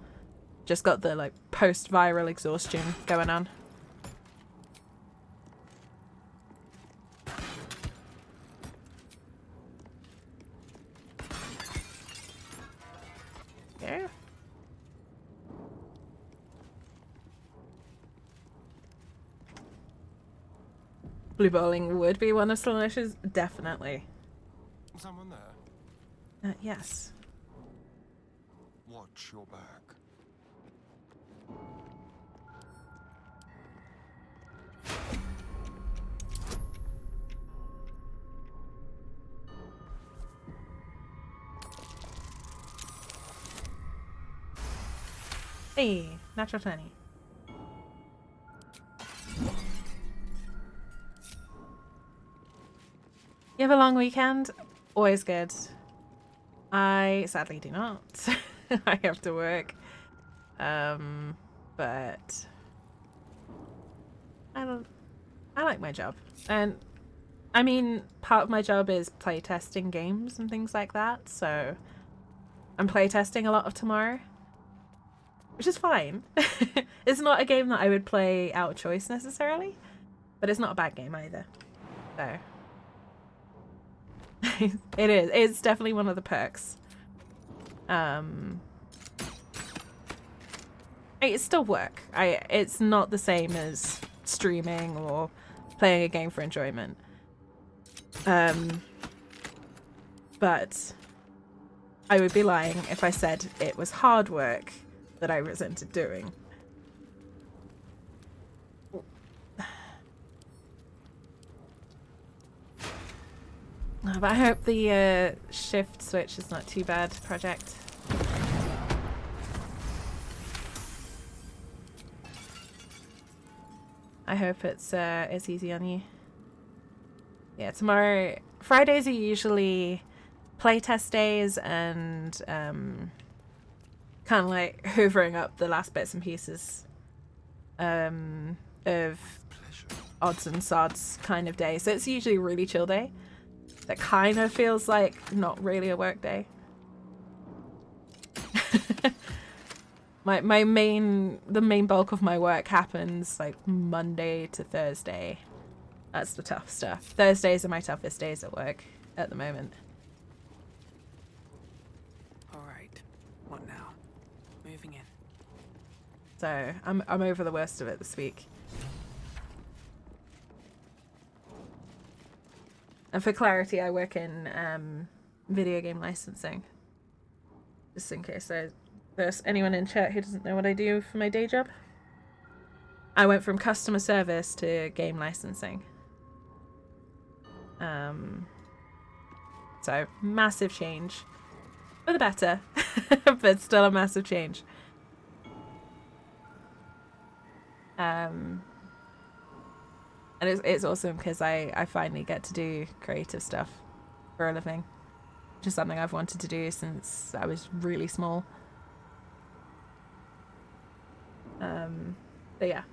Just got the, like, post-viral exhaustion going on. Yeah. Blue bowling would be one of Slaanesh's, definitely. Someone there? Yes. Watch your back. Hey, natural 20. You have a long weekend? Always good. I sadly do not. I have to work. But I like my job. And I mean, part of my job is playtesting games and things like that, so I'm playtesting a lot of tomorrow, which is fine. It's not a game that I would play out of choice necessarily, but it's not a bad game either. So it is. It's definitely one of the perks. It's still work. It's not the same as streaming or playing a game for enjoyment. But I would be lying if I said it was hard work that I resented doing. But I hope the shift switch is not too bad, Project. I hope it's easy on you. Yeah, tomorrow... Fridays are usually playtest days and kind of like hoovering up the last bits and pieces of odds and sods kind of day. So it's usually a really chill day. That kind of feels like not really a work day. the main bulk of my work happens like Monday to Thursday. That's the tough stuff. Thursdays are my toughest days at work at the moment. Alright. What now? Moving in. So I'm over the worst of it this week. And for clarity, I work in video game licensing. Just in case there's anyone in chat who doesn't know what I do for my day job. I went from customer service to game licensing. So massive change. For the better. But still a massive change. And it's awesome because I finally get to do creative stuff for a living, which is something I've wanted to do since I was really small. But yeah,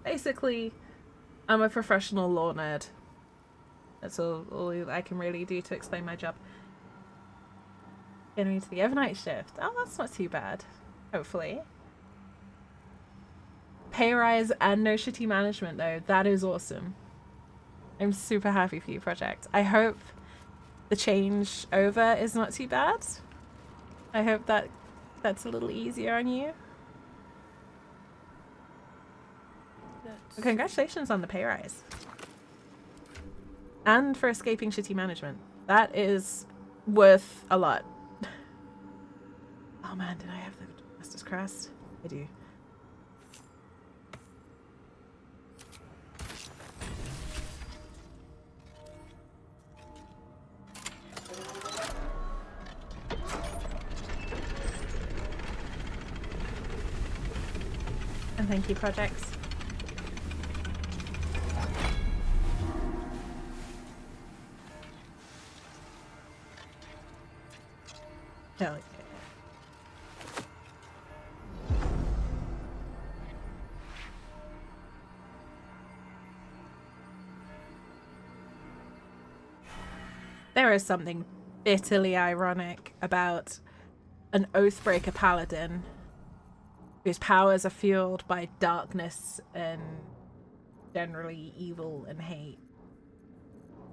basically, I'm a professional law nerd. That's all I can really do to explain my job. Getting into the overnight shift. Oh, that's not too bad. Hopefully. Pay rise and no shitty management though. That is awesome. I'm super happy for you, Project. I hope the change over is not too bad. I hope that's a little easier on you. Well, congratulations on the pay rise. And for escaping shitty management. That is worth a lot. Oh man, did I have the Master's Crest? I do. And thank you, Projects. Hell yeah. There is something bitterly ironic about an Oathbreaker paladin whose powers are fueled by darkness and generally evil and hate.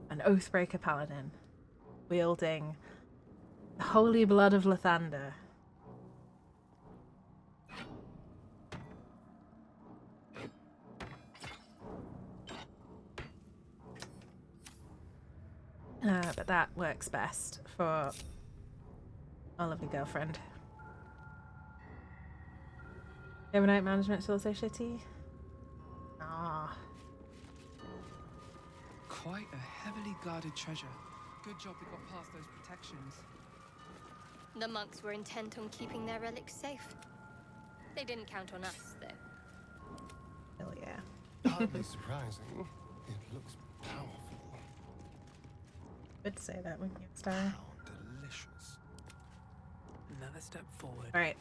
An Oathbreaker paladin wielding the holy blood of Lathander. But that works best for our lovely girlfriend. Overnight management still so shitty? Ah. Quite a heavily guarded treasure. Good job we got past those protections. The monks were intent on keeping their relics safe. They didn't count on us, though. Hell yeah. Hardly surprising. It looks powerful. Good to say that when you start. How delicious. Another step forward. Alright.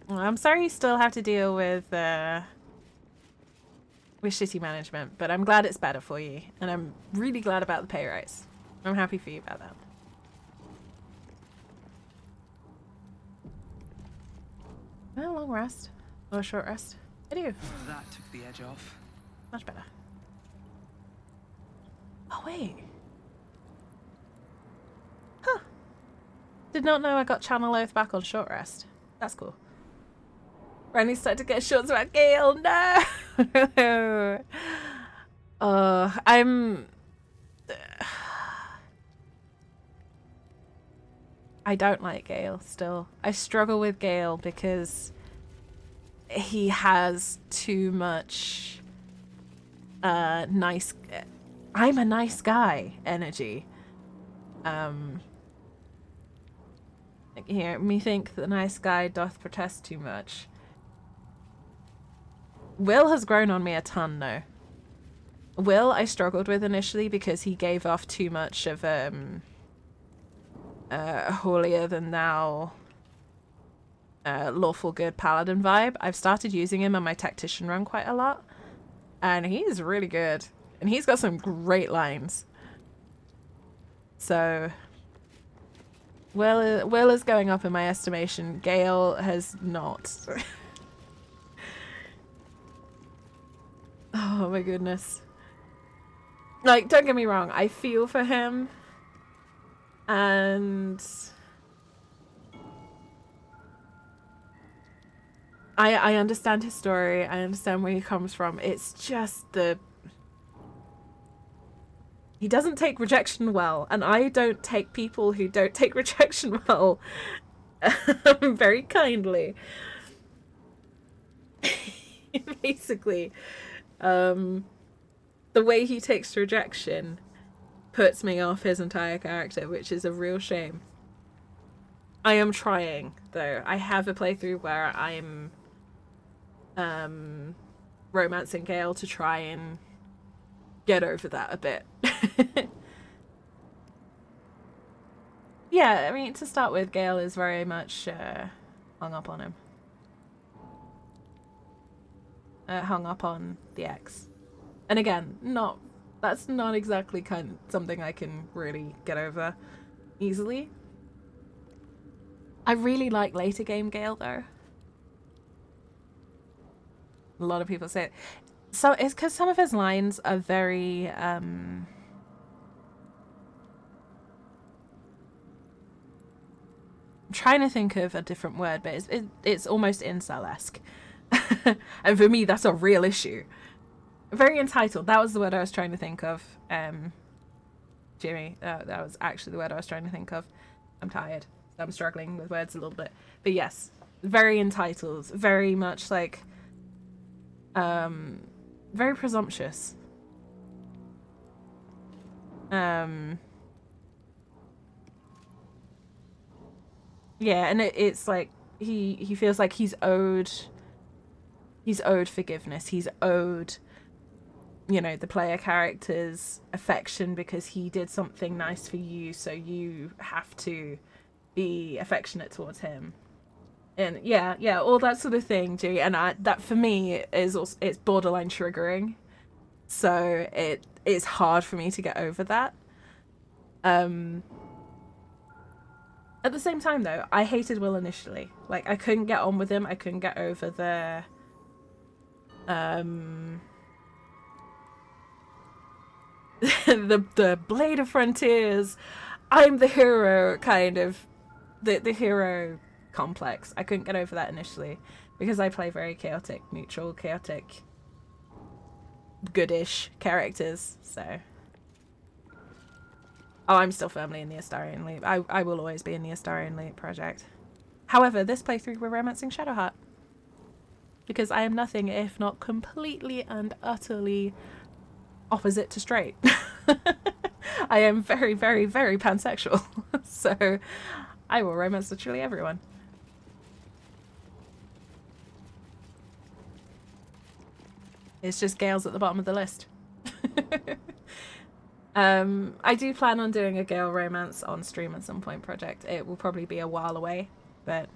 Well, I'm sorry you still have to deal with with shitty management, but I'm glad it's better for you, and I'm really glad about the pay rise. I'm happy for you about that. A long rest or a short rest? I do. That took the edge off. Much better. Oh wait. Huh. Did not know I got Channel Oath back on short rest. That's cool. Randy started to get shorts about Gale. No. I don't like Gale still. I struggle with Gale because he has too much nice I'm a nice guy energy. Here, methinks the nice guy doth protest too much. Will has grown on me a ton though. Will I struggled with initially because he gave off too much of a holier than thou lawful good paladin vibe. I've started using him on my tactician run quite a lot, and he's really good, and he's got some great lines. So Will is going up in my estimation. Gale has not. Oh my goodness. Like, don't get me wrong, I feel for him, and I understand his story. I understand where he comes from. It's just he doesn't take rejection well, and I don't take people who don't take rejection well very kindly. Basically, the way he takes rejection puts me off his entire character, which is a real shame. I am trying, though. I have a playthrough where I'm romancing Gale to try and get over that a bit. Yeah, I mean, to start with, Gale is very much hung up on him. Hung up on the ex. And again, that's not exactly something I can really get over easily. I really like later game Gale though. A lot of people say it. So it's because some of his lines are very I'm trying to think of a different word, but it's almost incel-esque. And for me, that's a real issue. Very entitled. That was the word I was trying to think of. Jimmy, that was actually the word I was trying to think of. I'm tired. So I'm struggling with words a little bit. But yes, very entitled. Very much like, very presumptuous. Yeah, and it's like he feels like he's owed forgiveness. He's owed, you know, the player character's affection because he did something nice for you, so you have to be affectionate towards him. And yeah, all that sort of thing, G. And that for me is also, it's borderline triggering. So it's hard for me to get over that. At the same time though, I hated Will initially. Like, I couldn't get on with him. I couldn't get over the the Blade of Frontiers, I'm the hero kind of the hero complex. I couldn't get over that initially because I play very chaotic, neutral, chaotic, goodish characters. So I'm still firmly in the Astarian Leap. I will always be in the Astarian Leap project. However, this playthrough we're romancing Shadowheart because I am nothing if not completely and utterly opposite to straight. I am very, very, very pansexual. So I will romance literally everyone. It's just Gale's at the bottom of the list. I do plan on doing a Gale romance on stream at some point, project. It will probably be a while away, but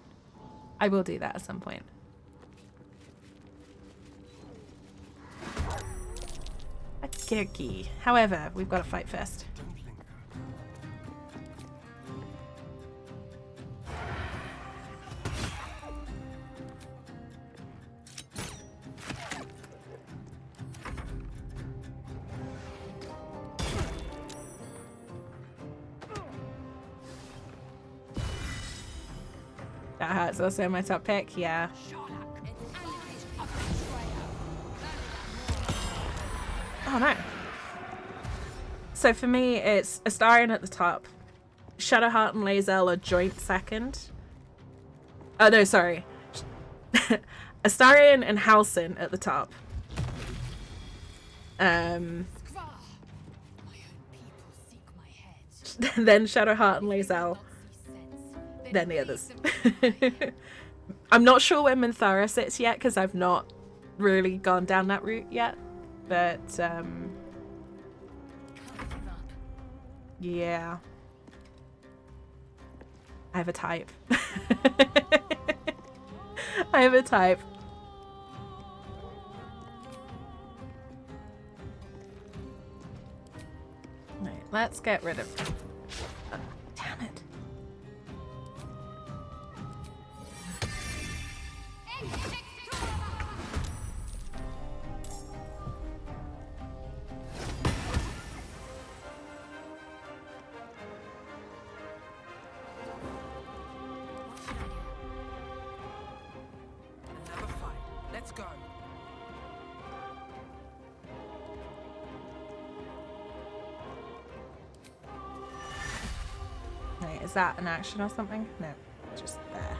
I will do that at some point. Okey-dokey. However, we've got to fight first. That hurts. Also my top pick. Yeah. Oh no. So for me, it's Astarion at the top. Shadowheart and lae'zel are joint second. Oh no, sorry. Astarion and Halsin at the top. Then Shadowheart and lae'zel. Then the others. I'm not sure where Minthara sits yet because I've not really gone down that route yet. But yeah. I have a type. I have a type. Right, let's get rid of... Oh, damn it. Another fight. Let's go. Wait, is that an action or something? No, just there.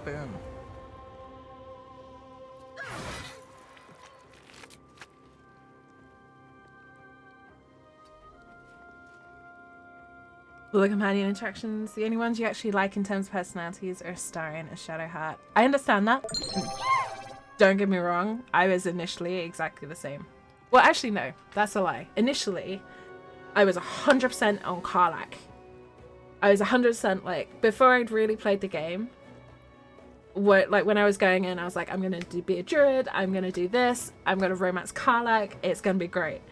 Boom. All the companion interactions, the only ones you actually like in terms of personalities are Astarion and Shadowheart. I understand that. Don't get me wrong, I was initially exactly the same. Well, actually, no, that's a lie. Initially, I was 100% on Karlach. I was 100% like, before I'd really played the game, like when I was going in, I was like, I'm going to be a druid, I'm going to do this, I'm going to romance Karlach, it's going to be great.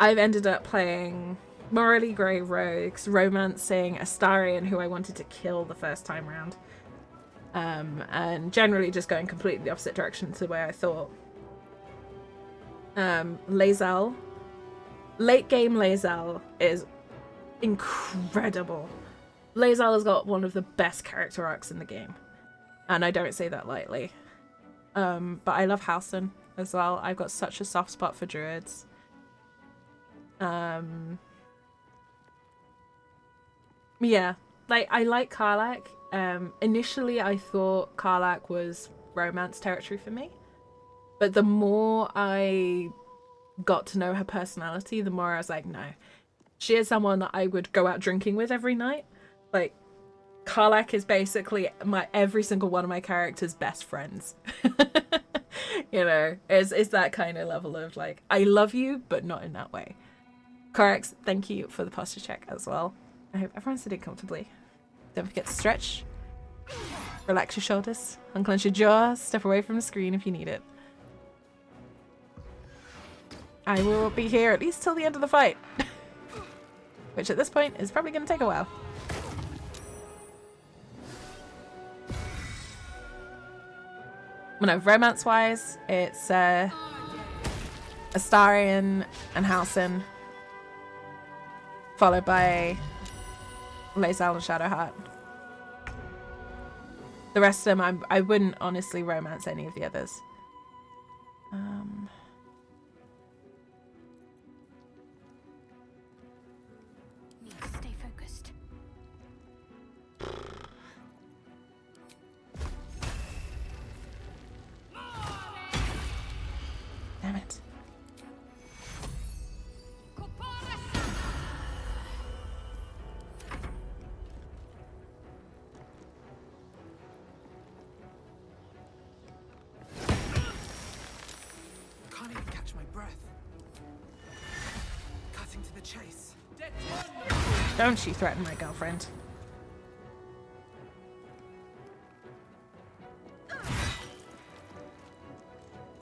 I've ended up playing morally grey rogues, romancing Astarion, who I wanted to kill the first time round. And generally just going completely the opposite direction to where I thought. lae'zel. Late game lae'zel is incredible. lae'zel has got one of the best character arcs in the game. And I don't say that lightly. But I love Halsin as well. I've got such a soft spot for druids. Yeah, like I like Karlach. Initially I thought Karlach was romance territory for me, but the more I got to know her personality, the more I was like, no, she is someone that I would go out drinking with every night. Like, Karlach is basically every single one of my characters' best friends. You know, it's that kind of level of like, I love you, but not in that way. Corax, thank you for the posture check as well. I hope everyone's sitting comfortably. Don't forget to stretch. Relax your shoulders. Unclench your jaw. Step away from the screen if you need it. I will be here at least till the end of the fight. Which at this point is probably going to take a while. Well, no, romance-wise, it's Astarion and Halsin, followed by lae'zel and Shadowheart. The rest of them, I wouldn't honestly romance any of the others. Stay focused. Damn it. Can't even catch my breath. Cutting to the chase. Don't you threaten my girlfriend.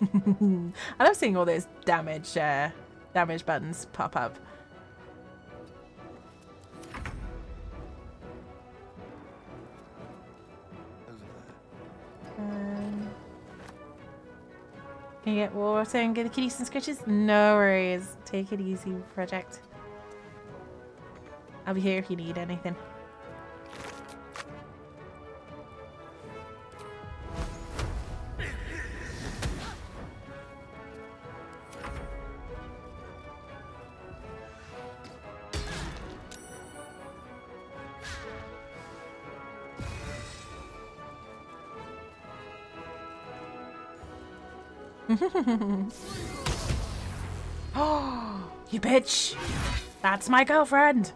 I love seeing all those damage buttons pop up. Can you get water and get the kitty some scratches? No worries. Take it easy, project. I'll be here if you need anything. Oh, you bitch! That's my girlfriend!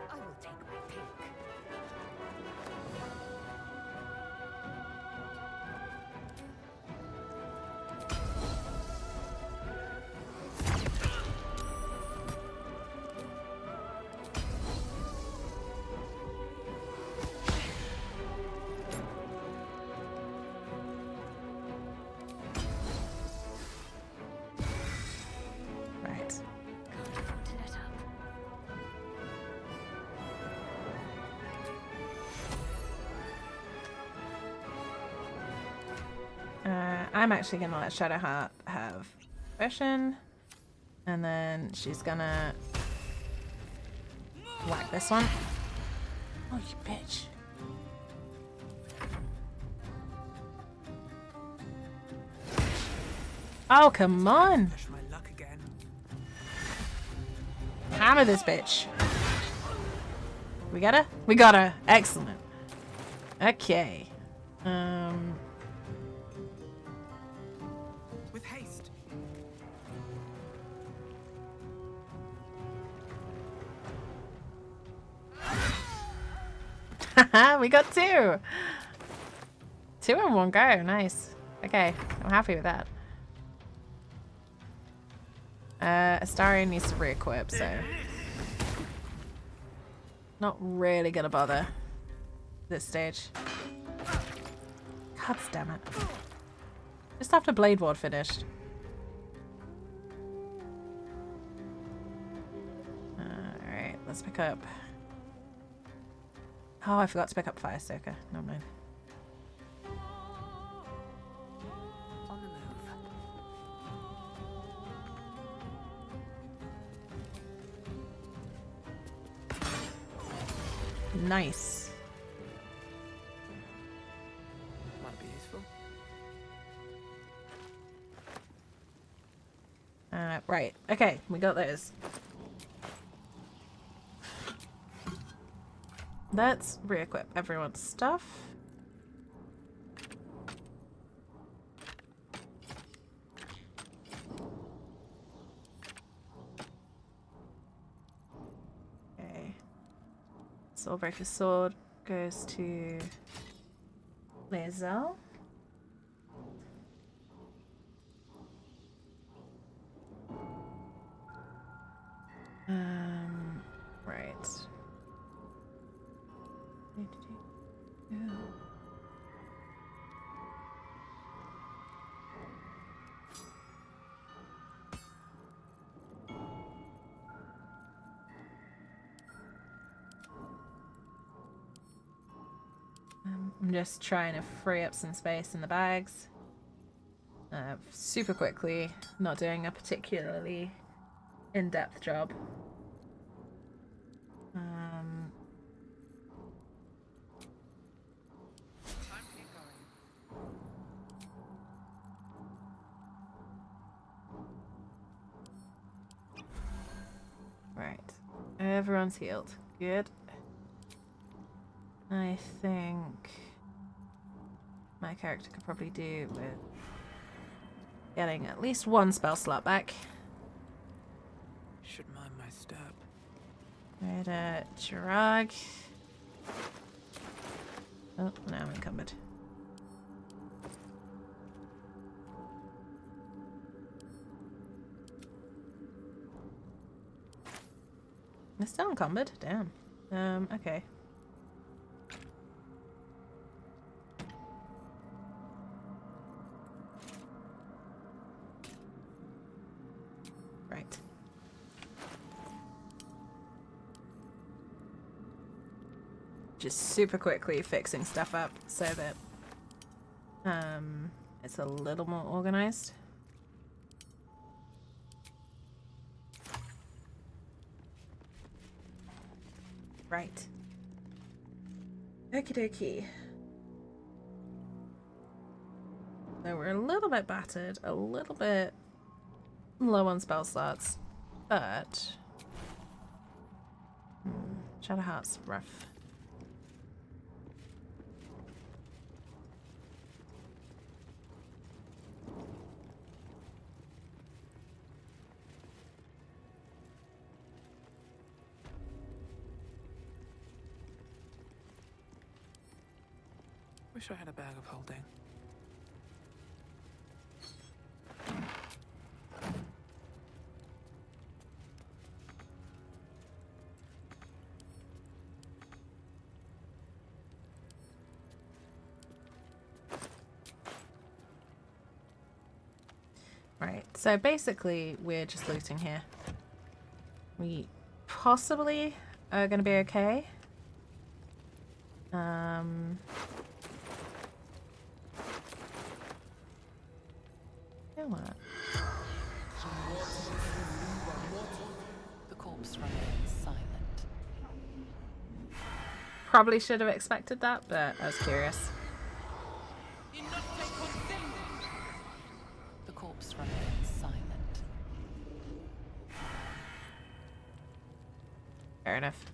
I will take my pick. Right. I'm actually gonna let Shadowheart have potion, and then she's gonna whack this one. Oh, you bitch. Oh, come on. Push my luck again. Hammer this bitch. We got her? We got her. Excellent. Okay. With haste. Haha, we got two. Two in one go. Nice. Okay, I'm happy with that. Astarion needs to re-equip, so not really gonna bother this stage. God damn it. Just after Blade Ward finished. Alright, let's pick up. Oh, I forgot to pick up Firestoker. Never mind. On the move. Nice. Might be useful. Right. Okay, we got those. Let's re-equip everyone's stuff. Okay. Oathbreaker's sword goes to lae'zel. Right. Yeah. I'm just trying to free up some space in the bags. Super quickly, not doing a particularly in-depth job. Right. Everyone's healed. Good. I think my character could probably do with getting at least one spell slot back. Should mind my step. Right, Chirag. Oh, now I'm encumbered. I'm still encumbered? Damn. Okay. Right. Just super quickly fixing stuff up so that it's a little more organized. Right. Okie dokie. So we're a little bit battered, a little bit low on spell slots, but Shadowheart's rough. Wish I had a bag of holding. Right, so basically we're just looting here. We possibly are gonna be okay. You know what? The corpse remains silent. Probably should have expected that, but I was curious. The corpse remains silent. Fair enough.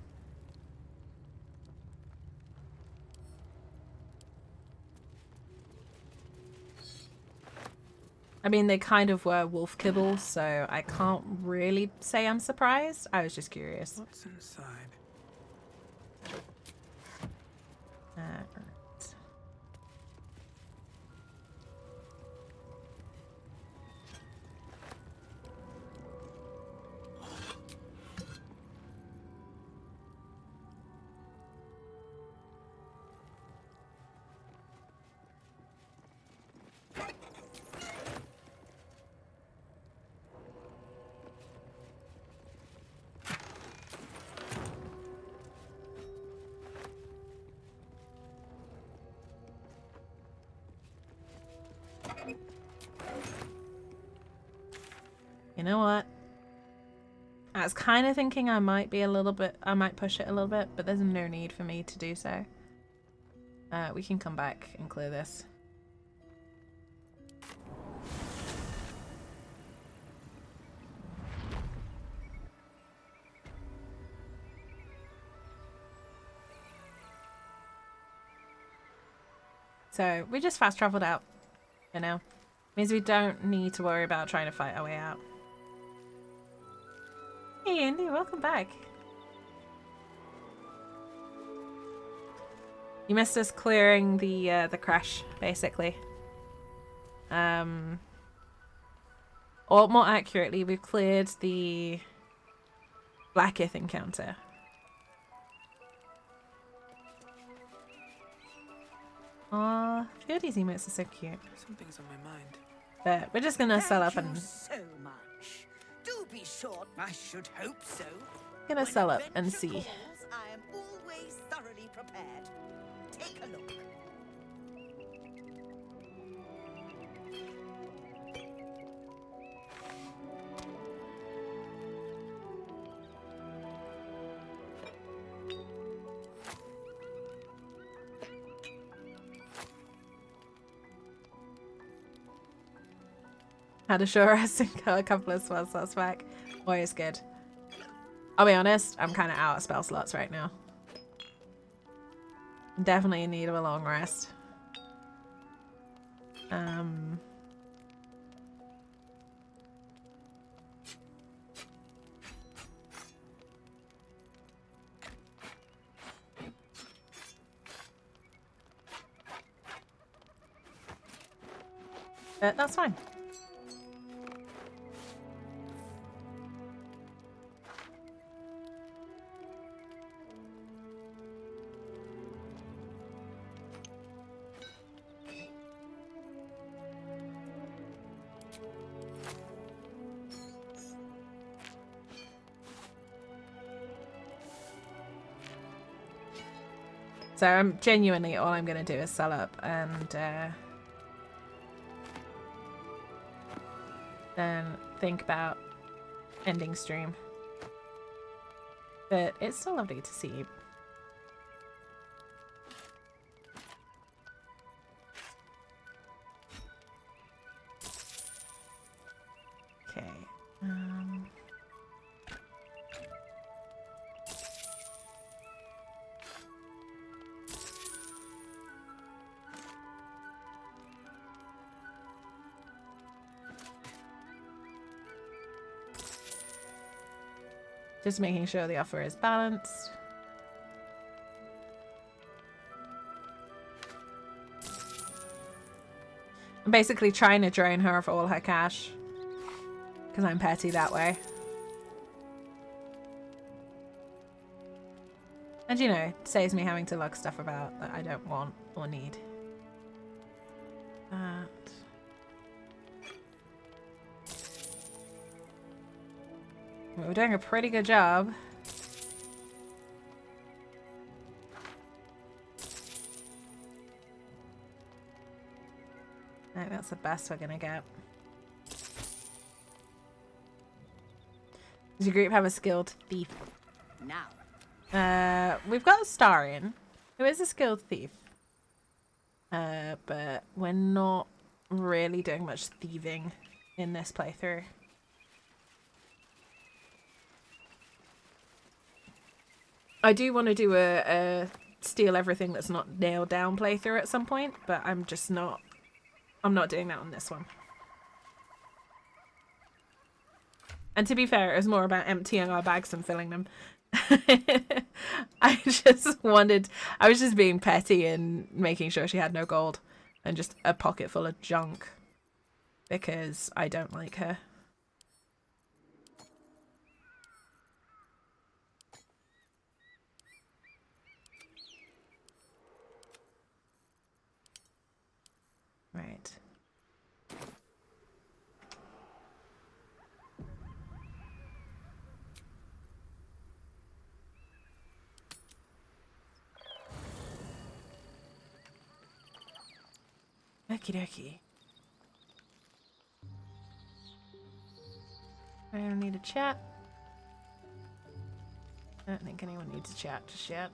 I mean, they kind of were wolf kibble, so I can't really say I'm surprised. I was just curious. What's inside? Right. You know what? I was kind of thinking I might push it a little bit, but there's no need for me to do so. We can come back and clear this. So we just fast traveled out, you know? Means we don't need to worry about trying to fight our way out. Hey Andy, welcome back. You missed us clearing the crash, basically. Or more accurately, we've cleared the Blackith encounter. Aw, Fiordi's emotes are so cute. Something's on my mind. But we're just gonna sell up and so much. Do be short, I should hope so. gonna sell up and see. Calls, I am always thoroughly prepared. Take a look. Had a short rest and got a couple of spell slots back. Always good. I'll be honest, I'm kind of out of spell slots right now. Definitely in need of a long rest. But that's fine. So I'm genuinely, all I'm going to do is sell up and then think about ending stream. But it's still lovely to see you. Okay. Just making sure the offer is balanced. I'm basically trying to drain her of all her cash. Because I'm petty that way. And you know, it saves me having to lug stuff about that I don't want or need. That. We're doing a pretty good job. I think that's the best we're gonna get. Does your group have a skilled thief? Now. We've got Starion, who is a skilled thief. But we're not really doing much thieving in this playthrough. I do want to do a steal everything that's not nailed down playthrough at some point, but I'm not doing that on this one. And to be fair, it was more about emptying our bags and filling them. I was just being petty and making sure she had no gold and just a pocket full of junk because I don't like her. Right. Okie dokie. I don't need a chat. I don't think anyone needs a chat just yet.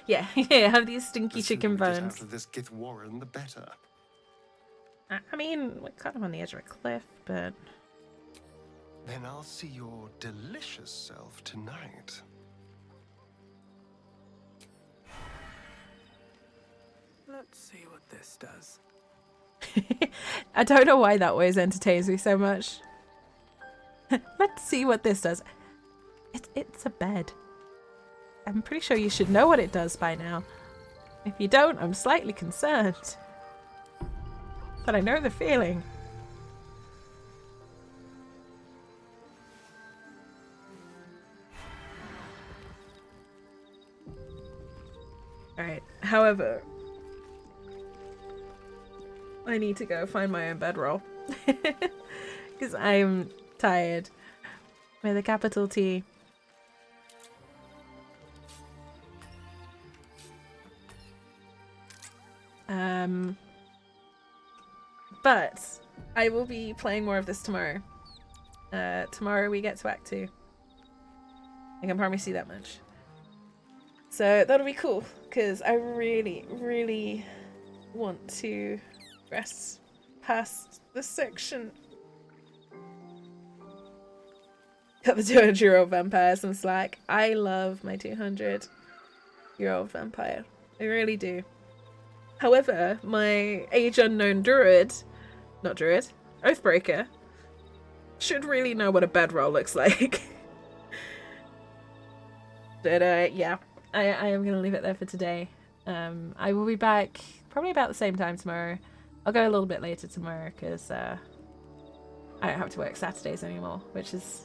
yeah, have these stinky chicken bones. Out of this Gith Warren, the better. I mean, we're kind of on the edge of a cliff, but... Then I'll see your delicious self tonight. Let's see what this does. I don't know why that always entertains me so much. Let's see what this does. It's a bed. I'm pretty sure you should know what it does by now. If you don't, I'm slightly concerned. But I know the feeling. Alright, however, I need to go find my own bedroll. Because I'm tired. With a capital T. But I will be playing more of this tomorrow. Tomorrow we get to Act 2. I can promise you that much. So that'll be cool, because I really, really want to progress past this section. Cut the 200-year-old vampire some slack. I love my 200-year-old vampire. I really do. However, my age-unknown Oathbreaker, should really know what a bedroll looks like. But yeah, I am going to leave it there for today. I will be back probably about the same time tomorrow. I'll go a little bit later tomorrow because I don't have to work Saturdays anymore, which is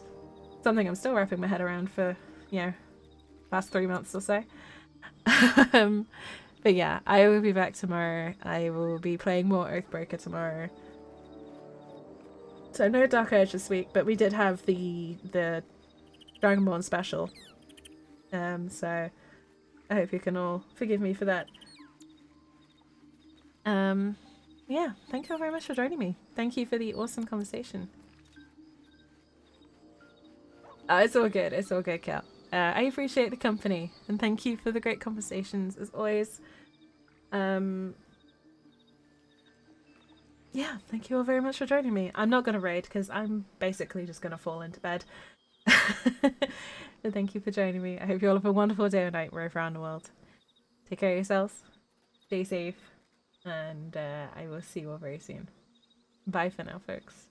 something I'm still wrapping my head around for, you know, past 3 months or so. But yeah, I will be back tomorrow. I will be playing more Oathbreaker tomorrow. So no Dark Urge this week, but we did have the Dragonborn special. So I hope you can all forgive me for that. Yeah, thank you all very much for joining me. Thank you for the awesome conversation. It's all good. It's all good, Cal. I appreciate the company and thank you for the great conversations as always. Yeah, thank you all very much for joining me. I'm not going to raid because I'm basically just going to fall into bed. But thank you for joining me. I hope you all have a wonderful day or night wherever around the world. Take care of yourselves. Stay safe. And I will see you all very soon. Bye for now, folks.